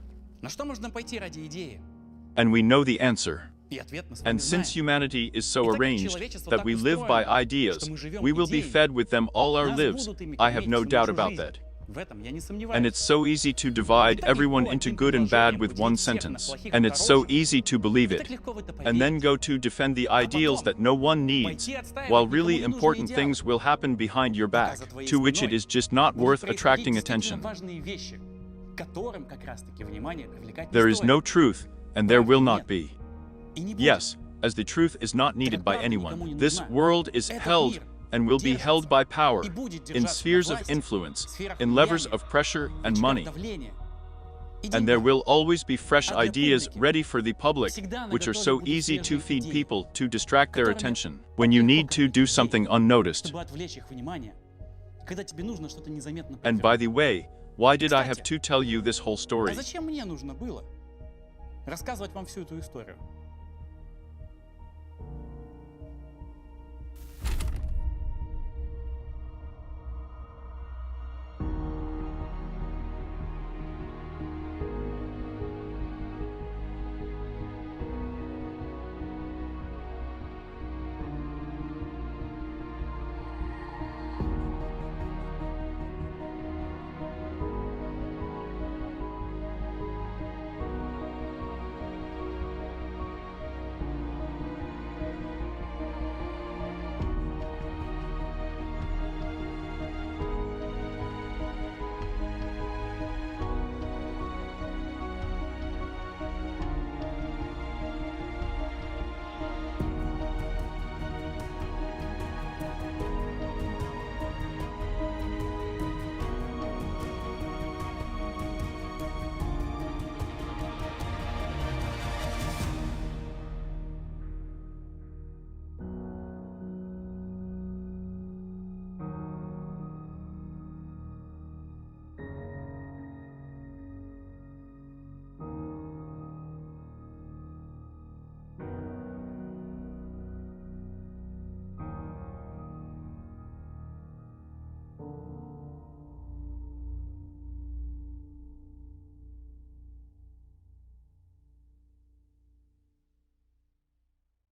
And we know the answer. And since humanity is so arranged that we live by ideas, we will be fed with them all our lives, I have no doubt about that. And it's so easy to divide everyone into good and bad with one sentence. And it's so easy to believe it. And then go to defend the ideals that no one needs, while really important things will happen behind your back, to which it is just not worth attracting attention. There is no truth, and there will not be. Yes, as the truth is not needed by anyone. This world is held and will be held by power, in spheres of influence, in levers of pressure and money. And there will always be fresh ideas ready for the public, which are so easy to feed people to distract their attention, when you need to do something unnoticed. And by the way, why did I have to tell you this whole story?